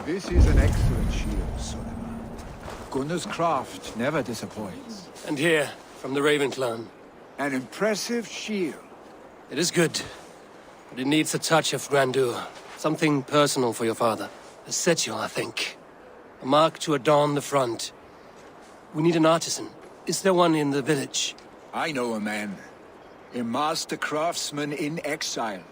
This is an excellent shield, Sullivan. Gunnar's craft never disappoints. And here, from the Raven clan. An impressive shield. It is good, but it needs a touch of grandeur. Something personal for your father. A sigil, I think. A mark to adorn the front. We need an artisan. Is there one in the village? I know a man. A master craftsman in exile.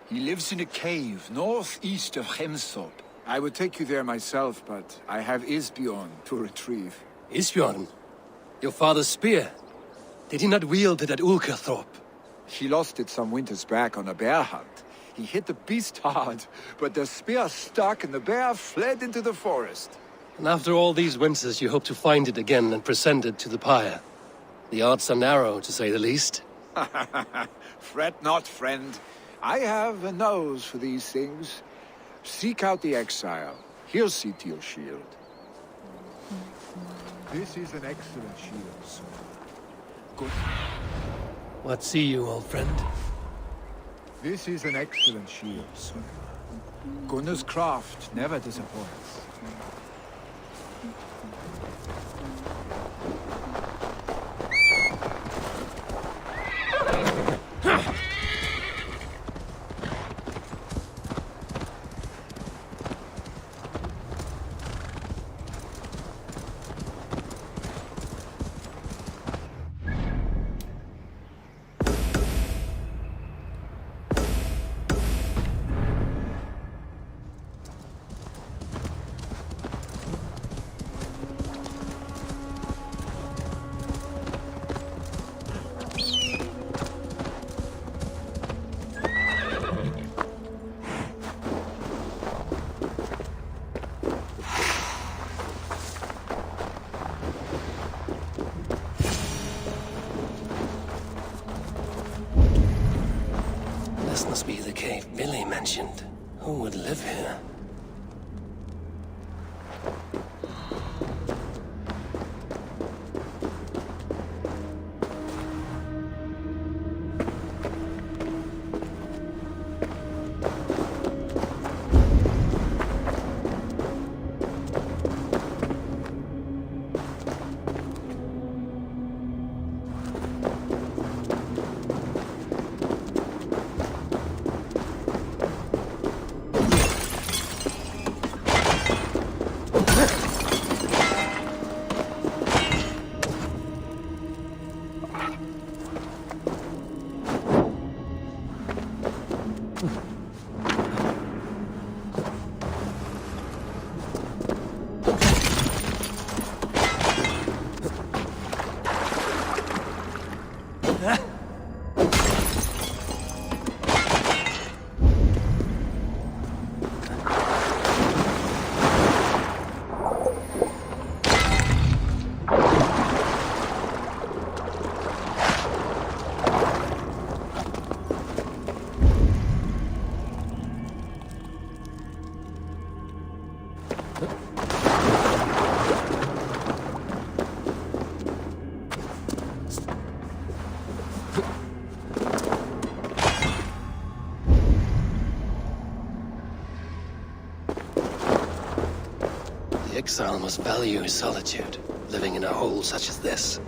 He lives in a cave northeast of Oulderthorpe. I would take you there myself, but I have Isbjorn to retrieve. Isbjorn? Your father's spear? Did he not wield it at Oulderthorpe? He lost it some winters back on a bear hunt. He hit the beast hard, but the spear stuck and the bear fled into the forest. And after all these winters, you hope to find it again and present it to the pyre. The odds are narrow, to say the least. Fret not, friend. I have a nose for these things. Seek out the exile. He'll see to your shield. This is an excellent shield, sir. Good. What see you, old friend? This is an excellent shield, sir. Gunnar's craft never disappoints. The exile must value his solitude, living in a hole such as this.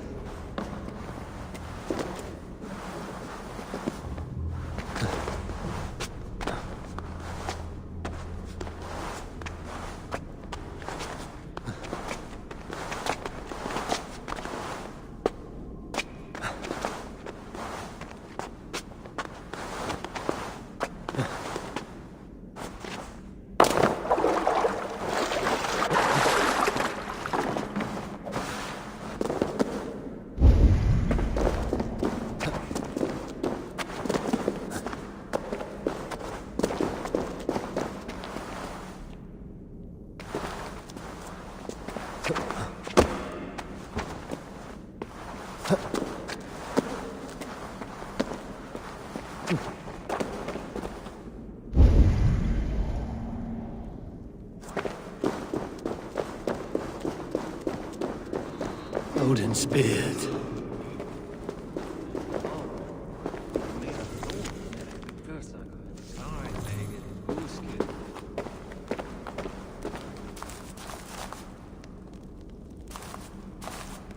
Odin's beard.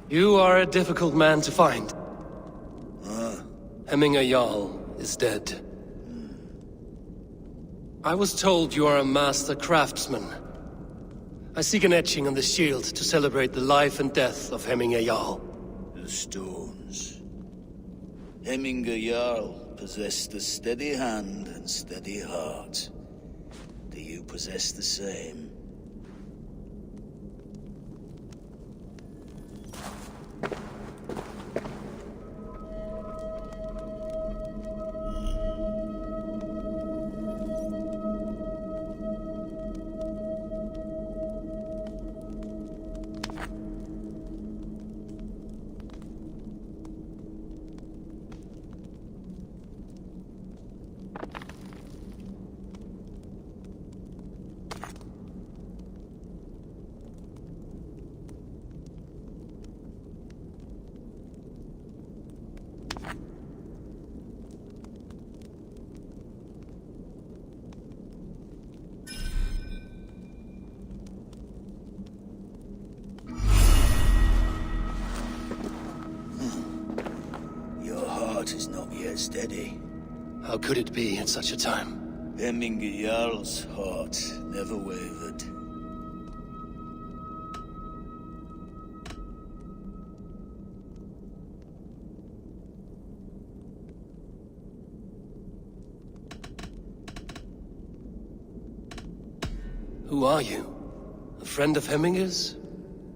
You are a difficult man to find. Hemminger Jarl is dead. I was told you are a master craftsman. I seek an etching on the shield to celebrate the life and death of Hemminger Jarl. The stones. Hemminger Jarl possessed a steady hand and steady heart. Do you possess the same? Is not yet steady. How could it be at such a time? Hemminger Jarl's heart never wavered. Who are you? A friend of Hemminger's?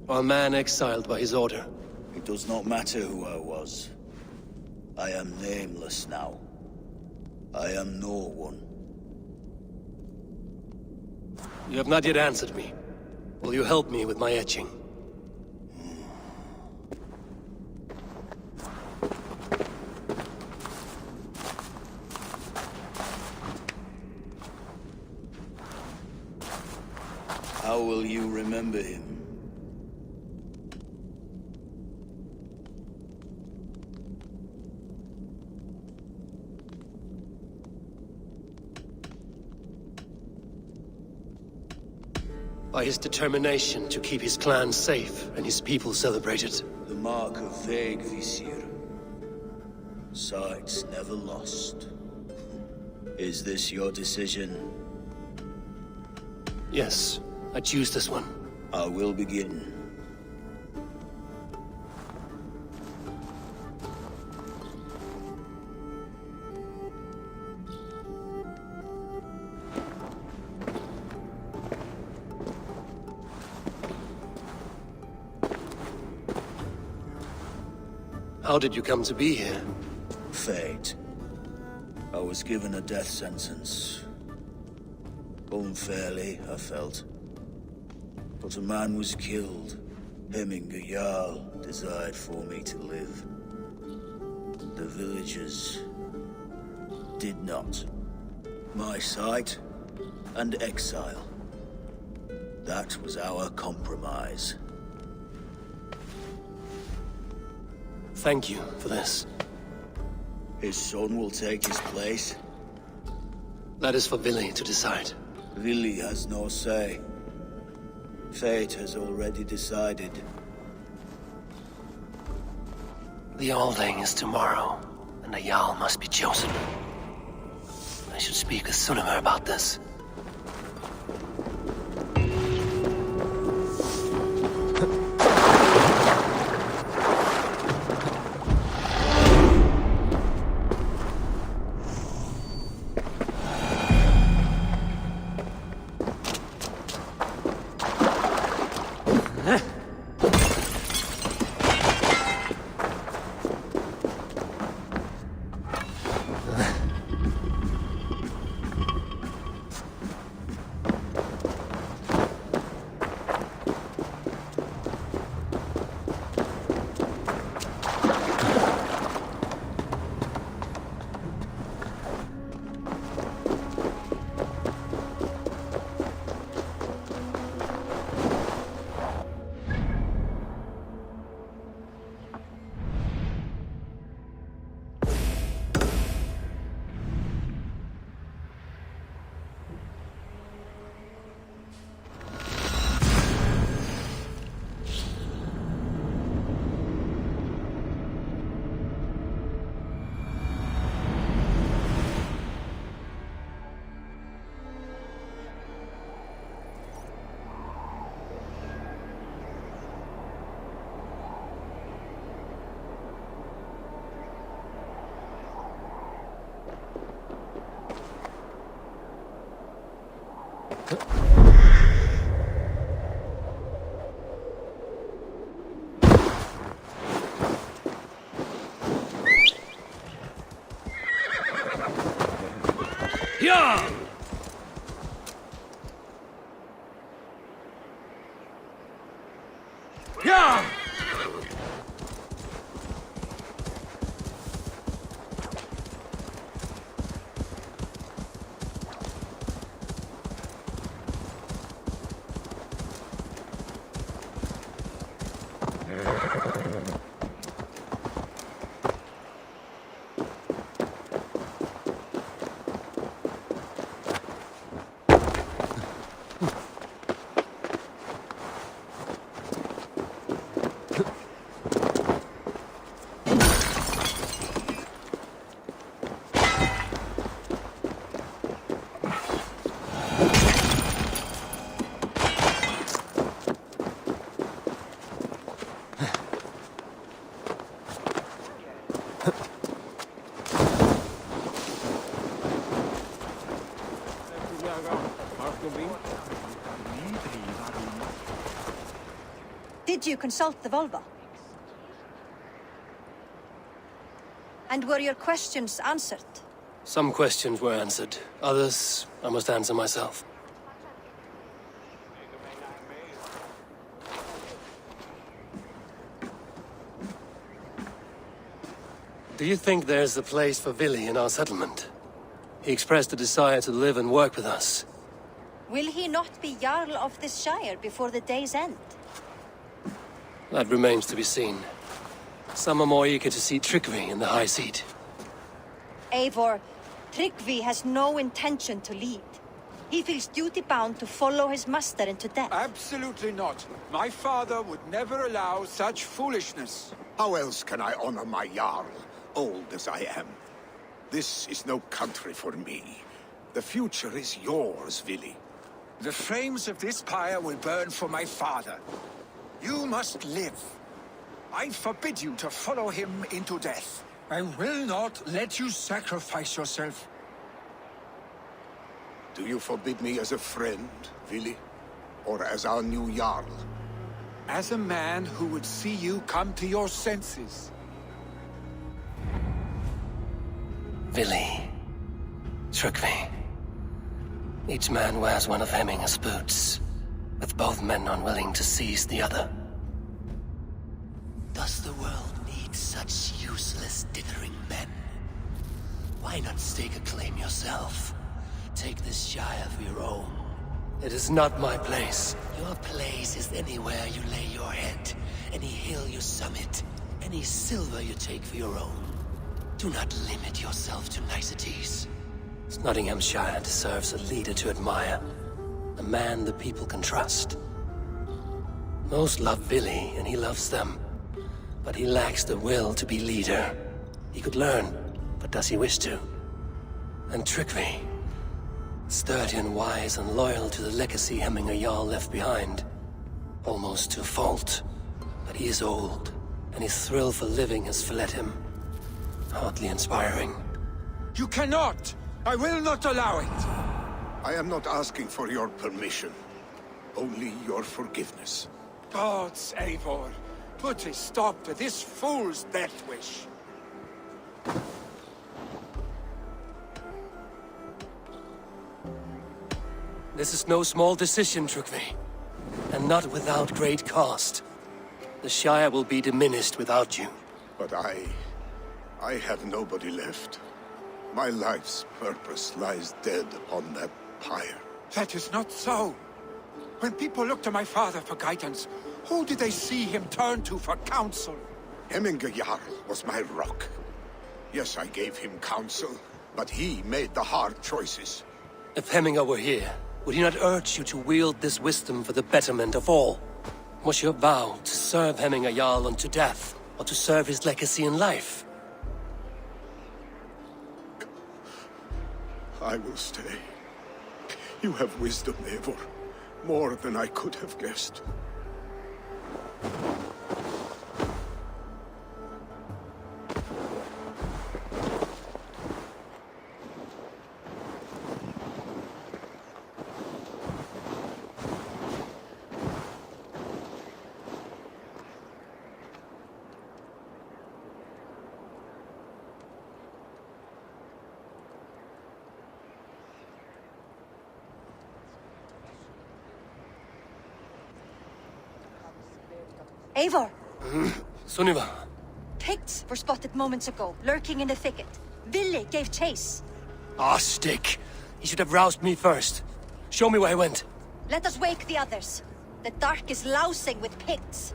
Or a man exiled by his order? It does not matter who I was. I am nameless now. I am no one. You have not yet answered me. Will you help me with my etching? How will you remember him? By his determination to keep his clan safe and his people celebrated. The mark of vague Visir. Sights never lost. Is this your decision? Yes, I choose this one. I will begin. How did you come to be here? Fate. I was given a death sentence. Unfairly, I felt. But a man was killed. Hemminger Jarl desired for me to live. The villagers did not. My sight and exile. That was our compromise. Thank you for this. His son will take his place. That is for Billy to decide. Billy has no say. Fate has already decided. The Allthing is tomorrow, and a Jarl must be chosen. I should speak with Sunnimer about this. Yeah! Yeah! Did you consult the Volva? And were your questions answered? Some questions were answered. Others, I must answer myself. Do you think there's a place for Vili in our settlement? He expressed a desire to live and work with us. Will he not be Jarl of this shire before the day's end? That remains to be seen. Some are more eager to see Tryggvi in the high seat. Eivor, Tryggvi has no intention to lead. He feels duty-bound to follow his master into death. Absolutely not. My father would never allow such foolishness. How else can I honor my Jarl, old as I am? This is no country for me. The future is yours, Vili. The flames of this pyre will burn for my father. You must live. I forbid you to follow him into death. I will not let you sacrifice yourself. Do you forbid me as a friend, Vili? Or as our new Jarl? As a man who would see you come to your senses. Vili. Trygve. Each man wears one of Hemminger's boots, with both men unwilling to seize the other. Does the world need such useless, dithering men? Why not stake a claim yourself? Take this shire for your own. It is not my place. Your place is anywhere you lay your head, any hill you summit, any silver you take for your own. Do not limit yourself to niceties. Snottinghamshire deserves a leader to admire, a man the people can trust. Most love Vili, and he loves them. But he lacks the will to be leader. He could learn, but does he wish to? And Trygve, sturdy and wise and loyal to the legacy Hemminger Jarl left behind. Almost to a fault. But he is old, and his thrill for living has fled him. Hardly inspiring. You cannot! I will not allow it! I am not asking for your permission. Only your forgiveness. Gods, Eivor, put a stop to this fool's death wish. This is no small decision, Trygve. And not without great cost. The Shire will be diminished without you. But I have nobody left. My life's purpose lies dead upon that pyre. That is not so. When people look to my father for guidance, who did they see him turn to for counsel? Hemminger Jarl was my rock. Yes, I gave him counsel, but he made the hard choices. If Hemminger were here, would he not urge you to wield this wisdom for the betterment of all? Was your vow to serve Hemminger Jarl unto death, or to serve his legacy in life? I will stay. You have wisdom, Eivor. More than I could have guessed. Eivor! Sunniva! Picts were spotted moments ago, lurking in the thicket. Vili gave chase. Ah, stick! He should have roused me first. Show me where he went. Let us wake the others. The dark is lousing with Picts.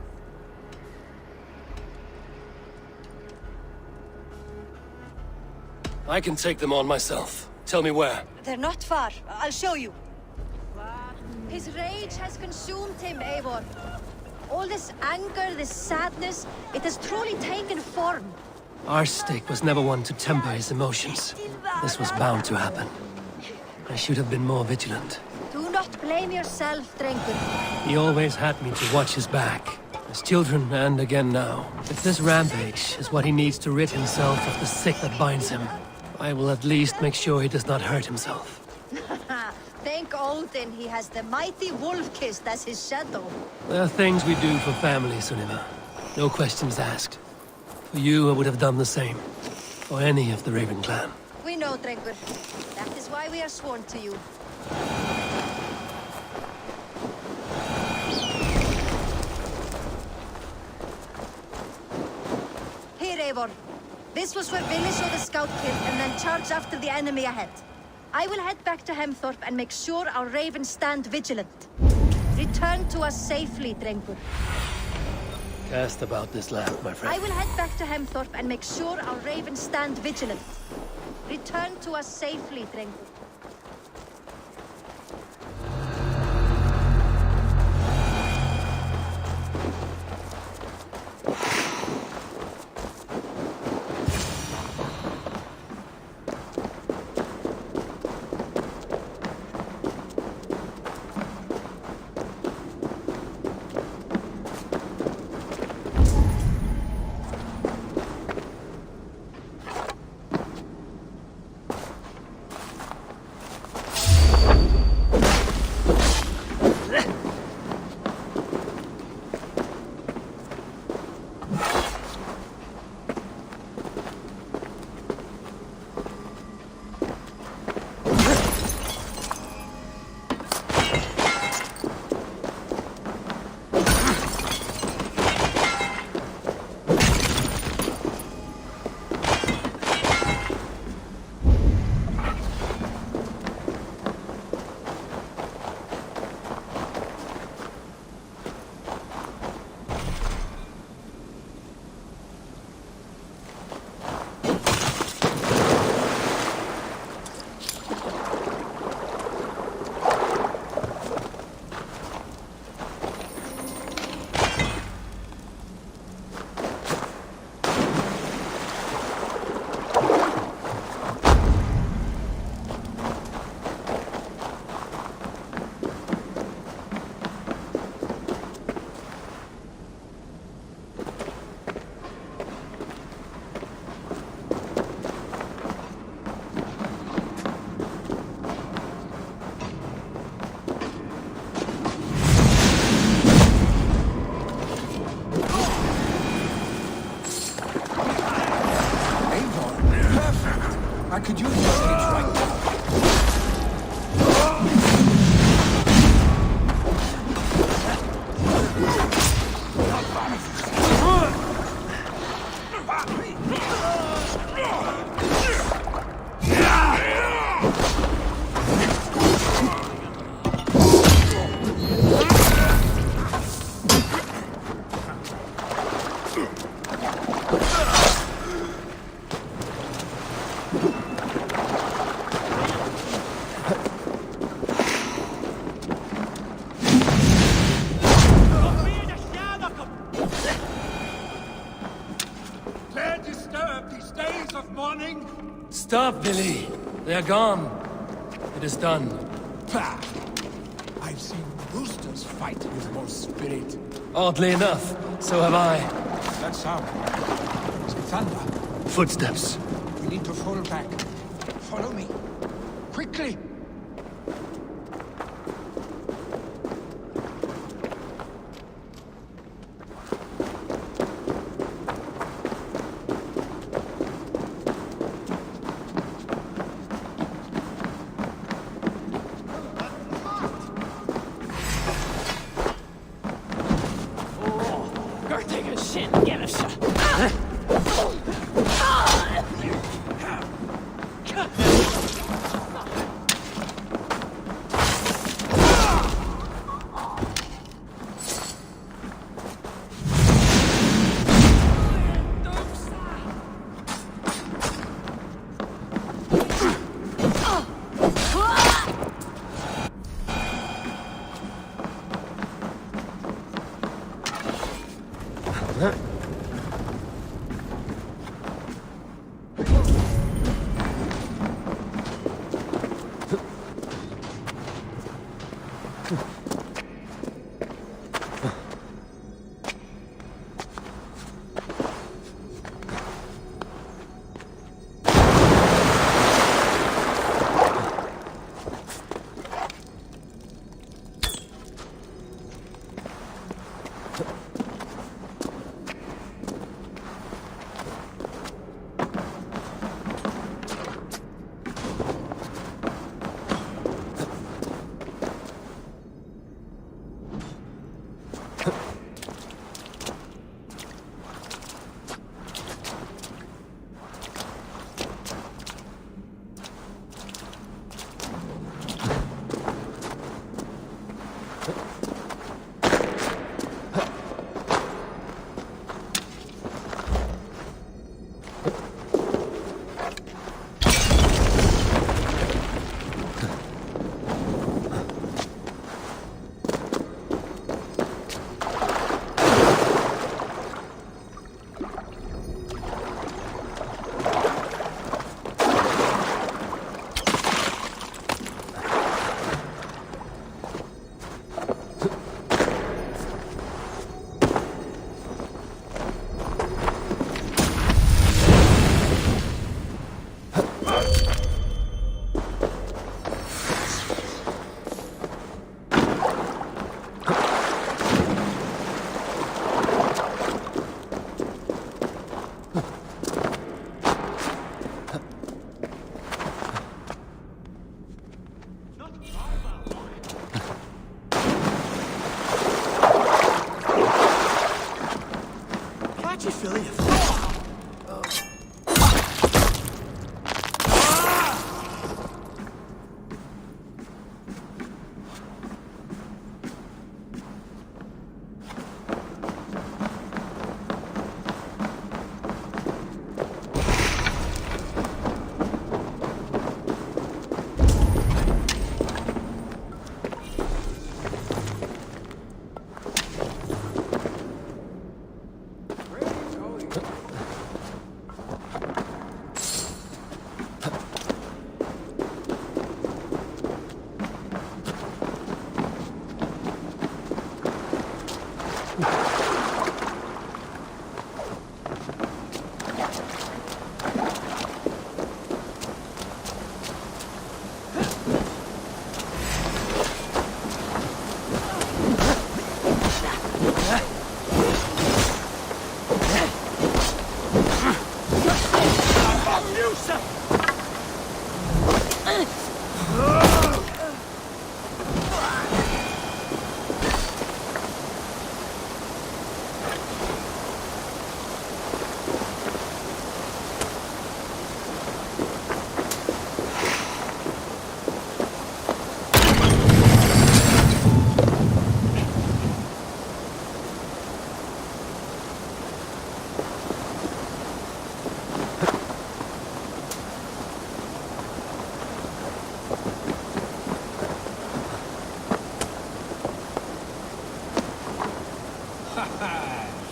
I can take them on myself. Tell me where. They're not far. I'll show you. His rage has consumed him, Eivor. All this anger, this sadness, it has truly taken form. Arstic was never one to temper his emotions. This was bound to happen. I should have been more vigilant. Do not blame yourself, Drengur. He always had me to watch his back. As children, and again now. If this rampage is what he needs to rid himself of the sick that binds him, I will at least make sure he does not hurt himself. Thank Odin he has the mighty Wolf-Kissed as his shadow. There are things we do for family, Sunniva. No questions asked. For you, I would have done the same. For any of the Raven clan. We know, Drengur. That is why we are sworn to you. Here, Eivor. This was where Vili saw the scout kid and then charged after the enemy ahead. I will head back to Hemthorpe and make sure our ravens stand vigilant. Return to us safely, Drengur. Cast about this land, my friend. I will head back to Hemthorpe and make sure our ravens stand vigilant. Return to us safely, Drengur. coming? Stop, Billy. They're gone. It is done. Pah! I've seen roosters fight with more spirit. Oddly enough, so have I. That sound. It's thunder. Footsteps. We need to fall back. Follow me. Quickly!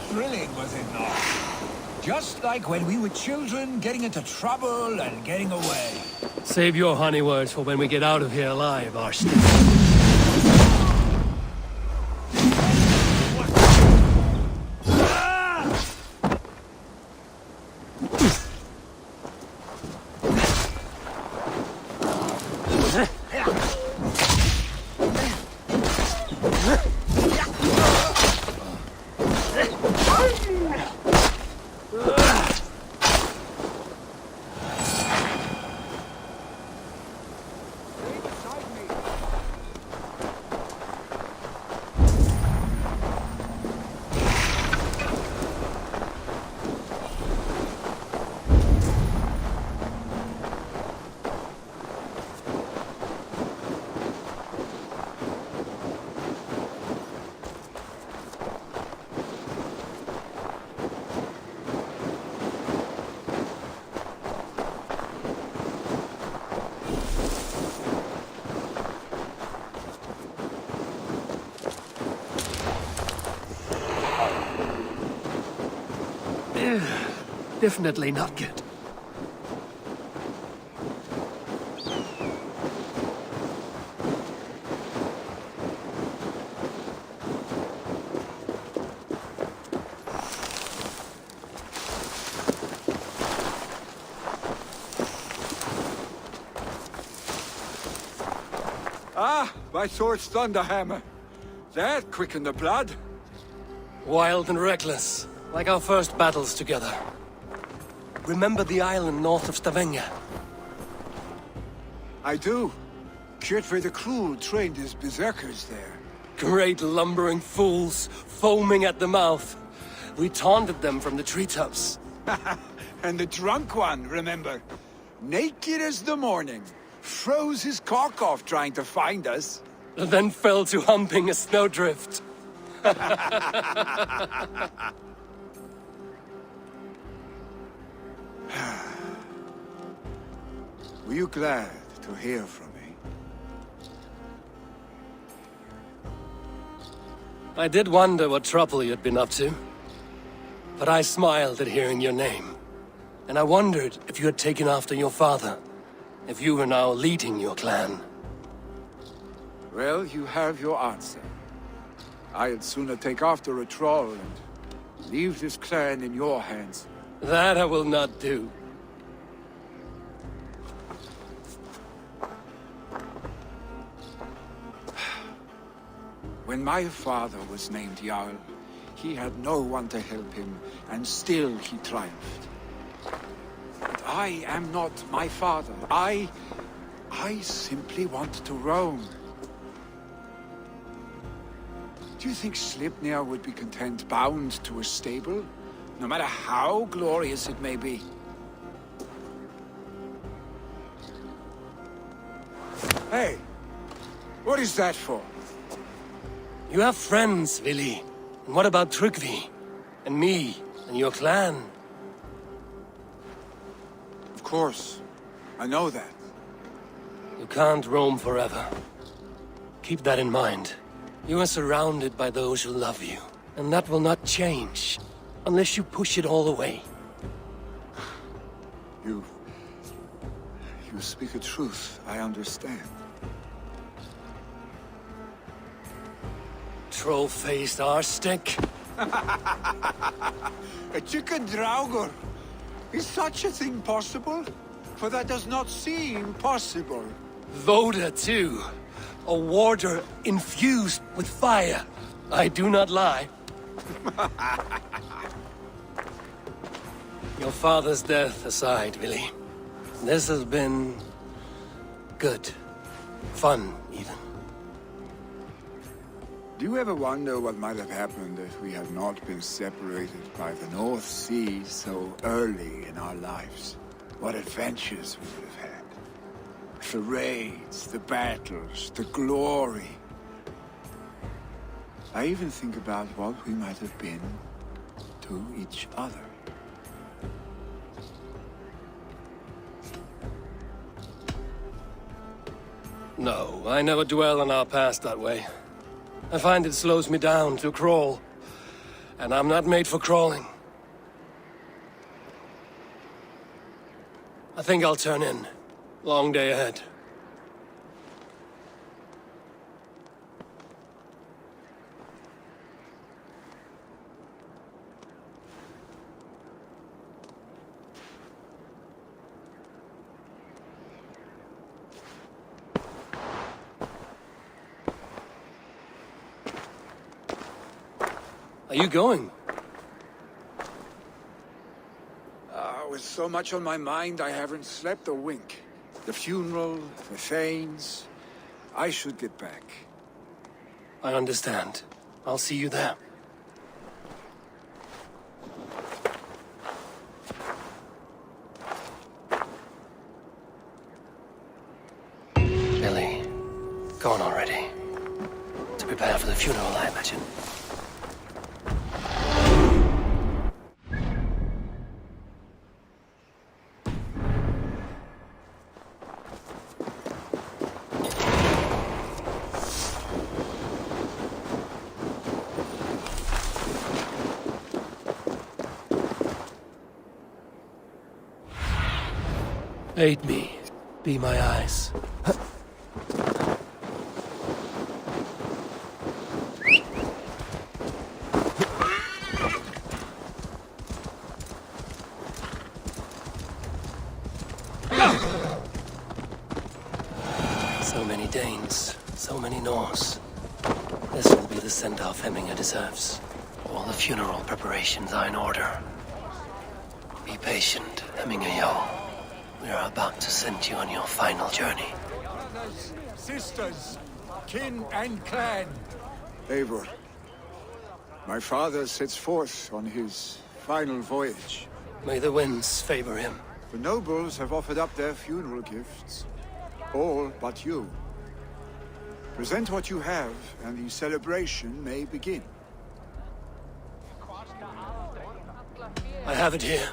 Thrilling, was it not? Just like when we were children, getting into trouble and getting away. Save your honey words for when we get out of here alive, Arston. Definitely not good. Ah, my sword's thunderhammer. That quickened the blood. Wild and reckless, like our first battles together. Remember the island north of Stavanger? I do. Kjotve the Cruel trained his berserkers there. Great lumbering fools, foaming at the mouth. We taunted them from the treetops. And the drunk one, remember? Naked as the morning. Froze his cock off trying to find us. And then fell to humping a snowdrift. Were you glad to hear from me? I did wonder what trouble you'd been up to. But I smiled at hearing your name. And I wondered if you had taken after your father. If you were now leading your clan. Well, you have your answer. I'd sooner take after a troll and leave this clan in your hands. That I will not do. When my father was named Jarl, he had no one to help him, and still he triumphed. But I am not my father. I simply want to roam. Do you think Sleipnir would be content bound to a stable, no matter how glorious it may be? Hey, what is that for? You have friends, Vili. And what about Tryggvi? And me? And your clan? Of course. I know that. You can't roam forever. Keep that in mind. You are surrounded by those who love you. And that will not change. Unless you push it all away. You speak a truth. I understand. Troll-faced arstick. A chicken draugur. Is such a thing possible? For that does not seem possible. Voda, too. A warder infused with fire. I do not lie. Your father's death aside, Vili. This has been... good. Fun, even. Do you ever wonder what might have happened if we had not been separated by the North Sea so early in our lives? What adventures we would have had. The raids, the battles, the glory. I even think about what we might have been to each other. No, I never dwell on our past that way. I find it slows me down to crawl. And I'm not made for crawling. I think I'll turn in. Long day ahead. Are you going? With so much on my mind, I haven't slept a wink. The funeral, the Thanes. I should get back. I understand. I'll see you there. Billy, gone already. To prepare for the funeral, I imagine. Aid me. Be my eyes. So many Danes, so many Norse. This will be the send-off Hemminger deserves. All the funeral preparations are in order. Be patient, Hemminger Jarl. We are about to send you on your final journey. Brothers, sisters, kin and clan. Eivor, my father sets forth on his final voyage. May the winds favor him. The nobles have offered up their funeral gifts. All but you. Present what you have, and the celebration may begin. I have it here.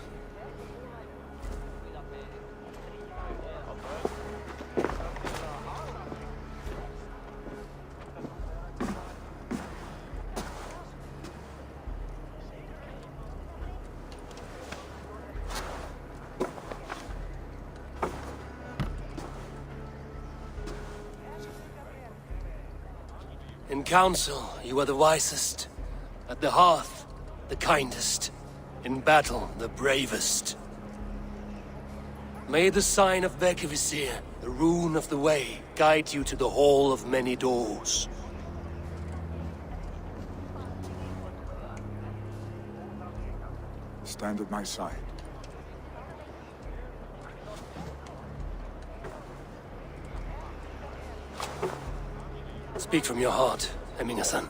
In council, you are the wisest. At the hearth, the kindest. In battle, the bravest. May the sign of Bekivisir, the rune of the way, guide you to the Hall of Many Doors. Stand at my side. Speak from your heart, Hemminger-san.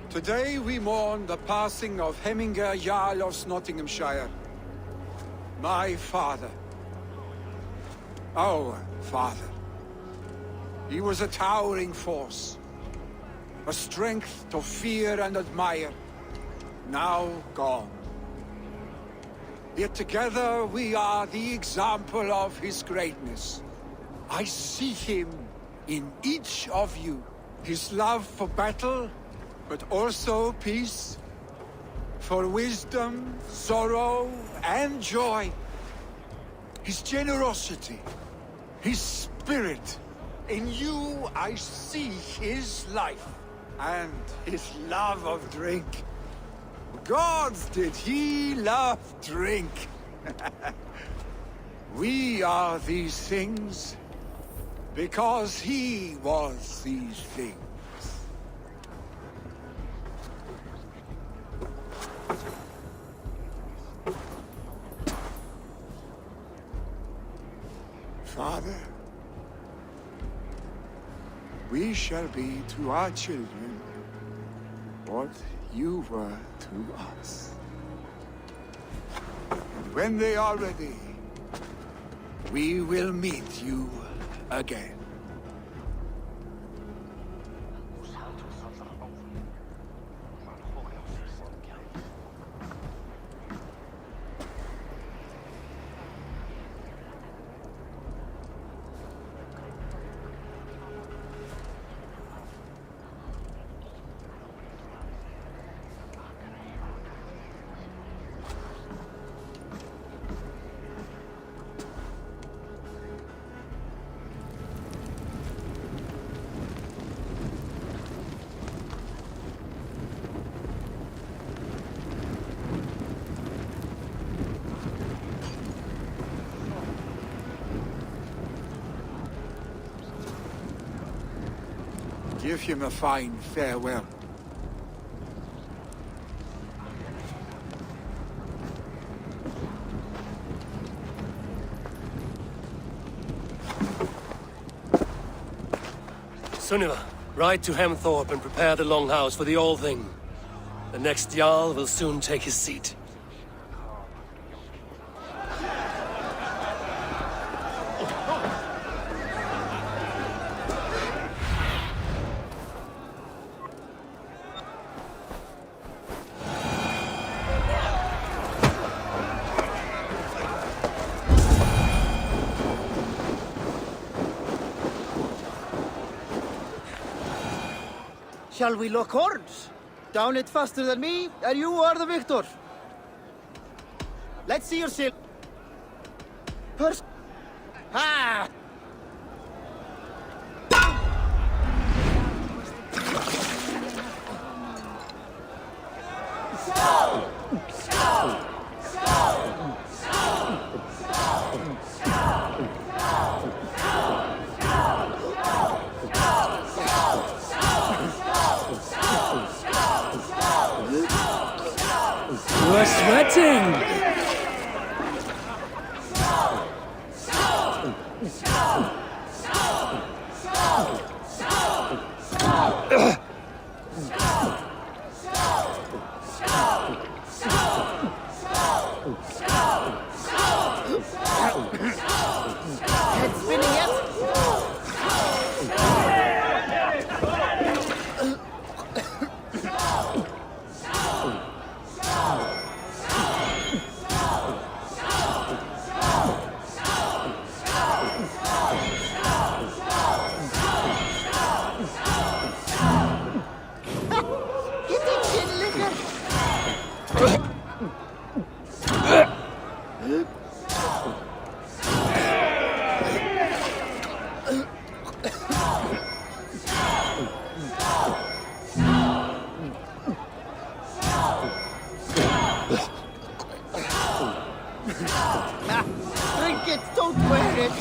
Today we mourn the passing of Hemminger Jarl of Nottinghamshire. My father. Our father. He was a towering force. A strength to fear and admire. Now gone. Yet together we are the example of his greatness. I see him in each of you. His love for battle, but also peace. For wisdom, sorrow, and joy. His generosity, his spirit. In you I see his life, and his love of drink. Gods, did he love drink! We are these things because he was these things. Father, we shall be to our children what you were to us. And when they are ready, we will meet you again. Give him a fine farewell. Sunniva, ride to Hemthorpe and prepare the Longhouse for the Allthing. The next Jarl will soon take his seat. Shall we lock horns? Down it faster than me, and you are the victor. Let's see your sail. Ha! We're sweating! Head spinning yet? Drink it, don't wear it!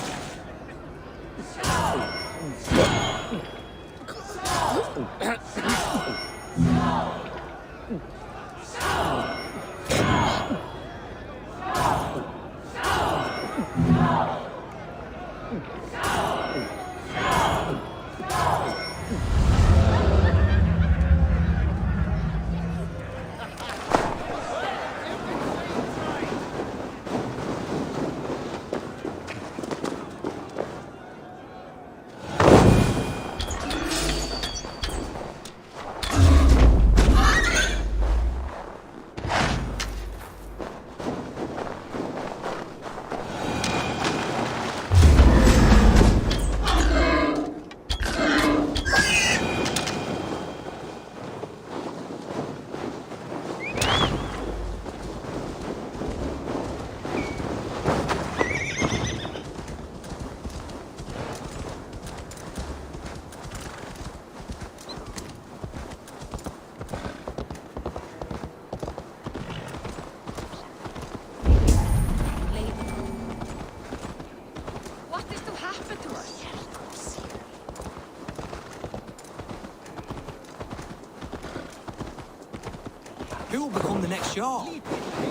Who will become the next Jarl?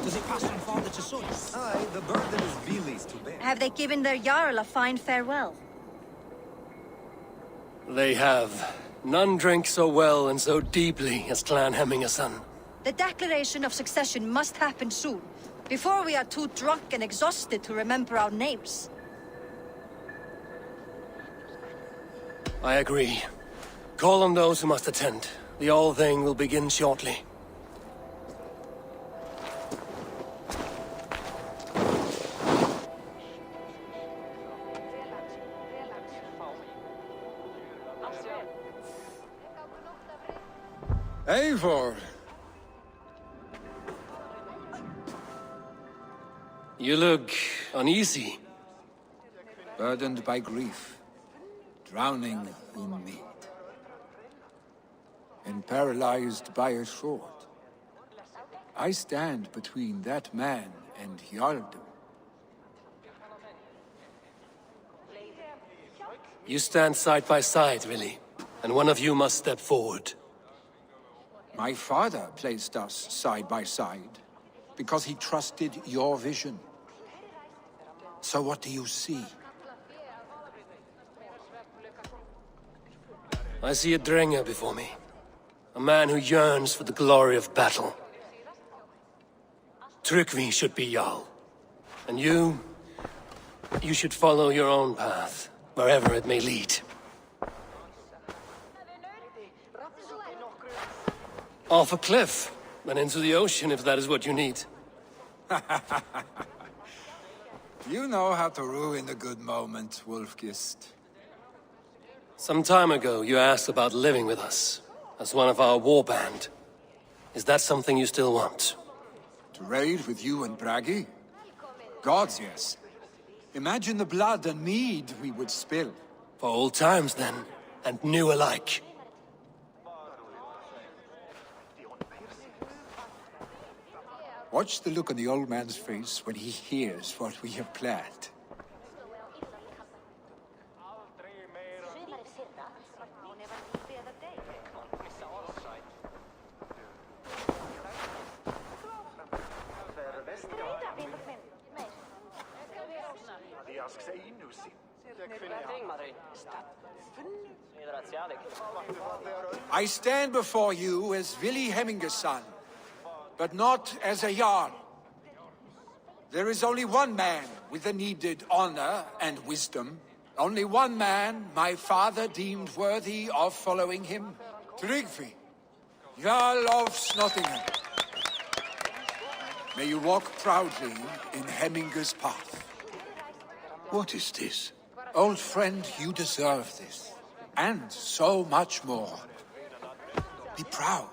Does it pass from father to son? Aye, the burden is Vili's to bear. Have they given their Jarl a fine farewell? They have. None drank so well and so deeply as Clan Hemmingerson. The declaration of succession must happen soon, before we are too drunk and exhausted to remember our names. I agree. Call on those who must attend. The Allthing will begin shortly. Eivor! You look uneasy. Burdened by grief, drowning in mead, and paralyzed by a sword. I stand between that man and Hjarldum. You stand side by side, really. and one of you must step forward. My father placed us side by side because he trusted your vision. So what do you see? I see a Drenger before me. A man who yearns for the glory of battle. Tryggvi should be Jarl. And you should follow your own path, wherever it may lead. Off a cliff, and into the ocean if that is what you need. You know how to ruin a good moment, Wolfgist. Some time ago, you asked about living with us, as one of our warband. Is that something you still want? To raid with you and Bragi? Gods, yes. Imagine the blood and mead we would spill. For old times, then, and new alike. Watch the look on the old man's face when he hears what we have planned. I stand before you as Vili Hemminger's son, but not as a Jarl. There is only one man with the needed honor and wisdom. Only one man my father deemed worthy of following him. Tryggvi, Jarl of Snottingham. May you walk proudly in Hemminger's path. What is this? Old friend, you deserve this. And so much more. Be proud.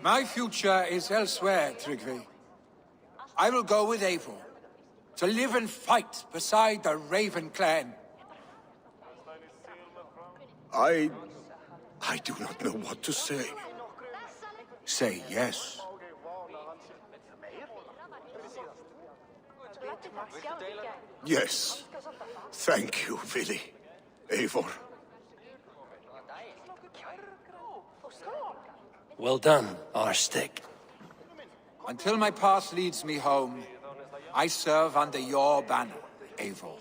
My future is elsewhere, Tryggvi. I will go with Eivor, to live and fight beside the Raven clan. I do not know what to say. Say yes. Yes. Thank you, Vili. Eivor. Well done, Arstig. Until my path leads me home, I serve under your banner, Eivor.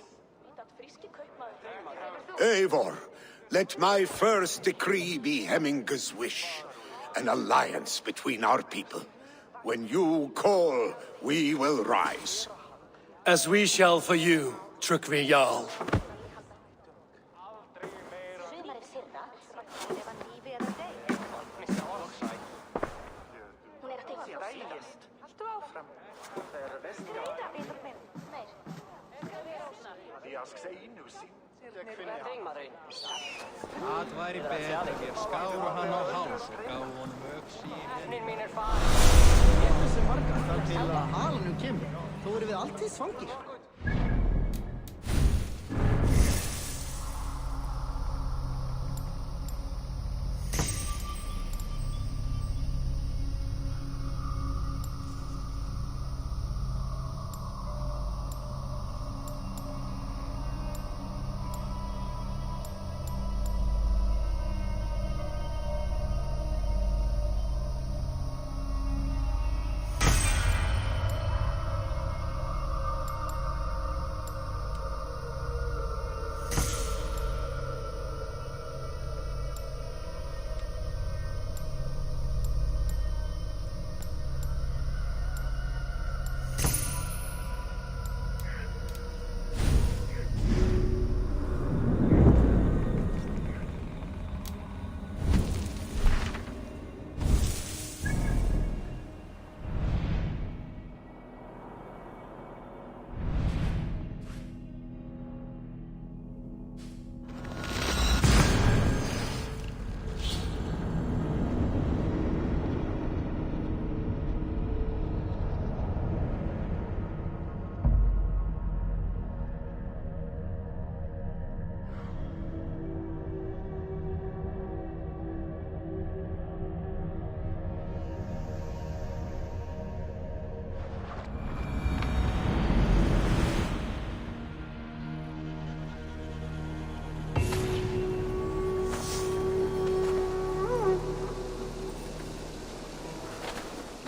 Eivor, let my first decree be Hemminger's wish. An alliance between our people. When you call, we will rise. As we shall for you, Tryggvi Jarl. Það væri betur, ég skáru hann á háls og gá honum öxi í henni. Ég er þessi margar þar til að halanum kemur. Þó erum við alltið svangir.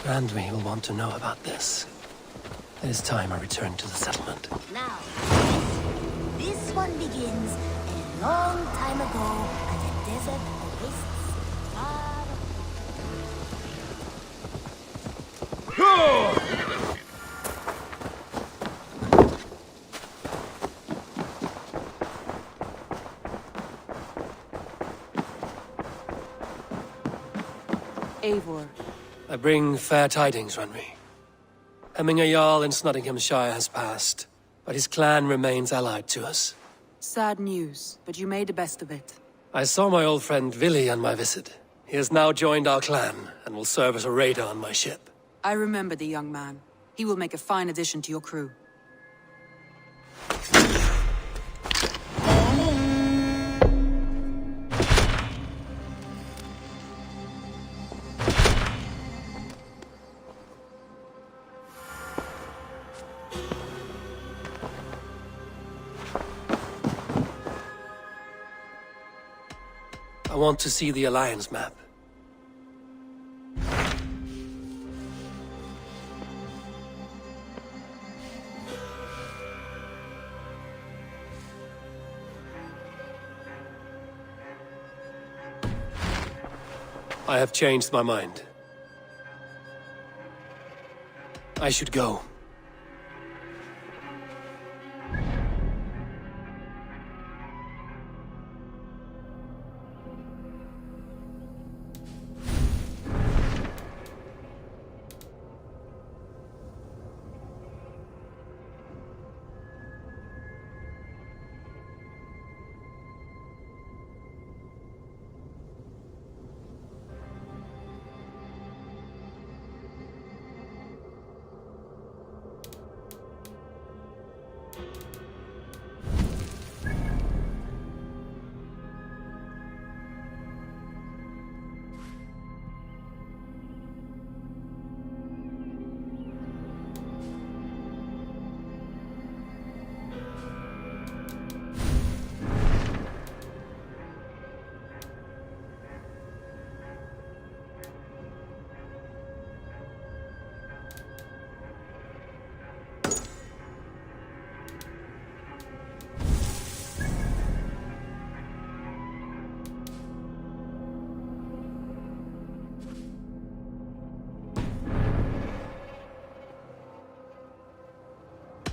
Randvi will want to know about this. It is time I return to the settlement. Now, this one begins a long time ago at a desert oasis far. Eivor. I bring fair tidings, Randvi. Hemminger Jarl in Snottinghamshire has passed, but his clan remains allied to us. Sad news, but you made the best of it. I saw my old friend Vili on my visit. He has now joined our clan, and will serve as a raider on my ship. I remember the young man. He will make a fine addition to your crew. I want to see the Alliance map. I have changed my mind. I should go.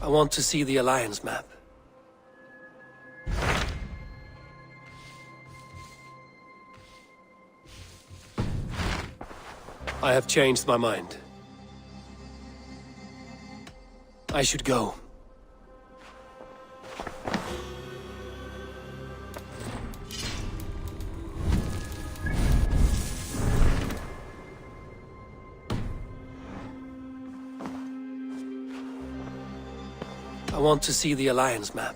I want to see the Alliance map. I have changed my mind. I should go. I want to see the Alliance map.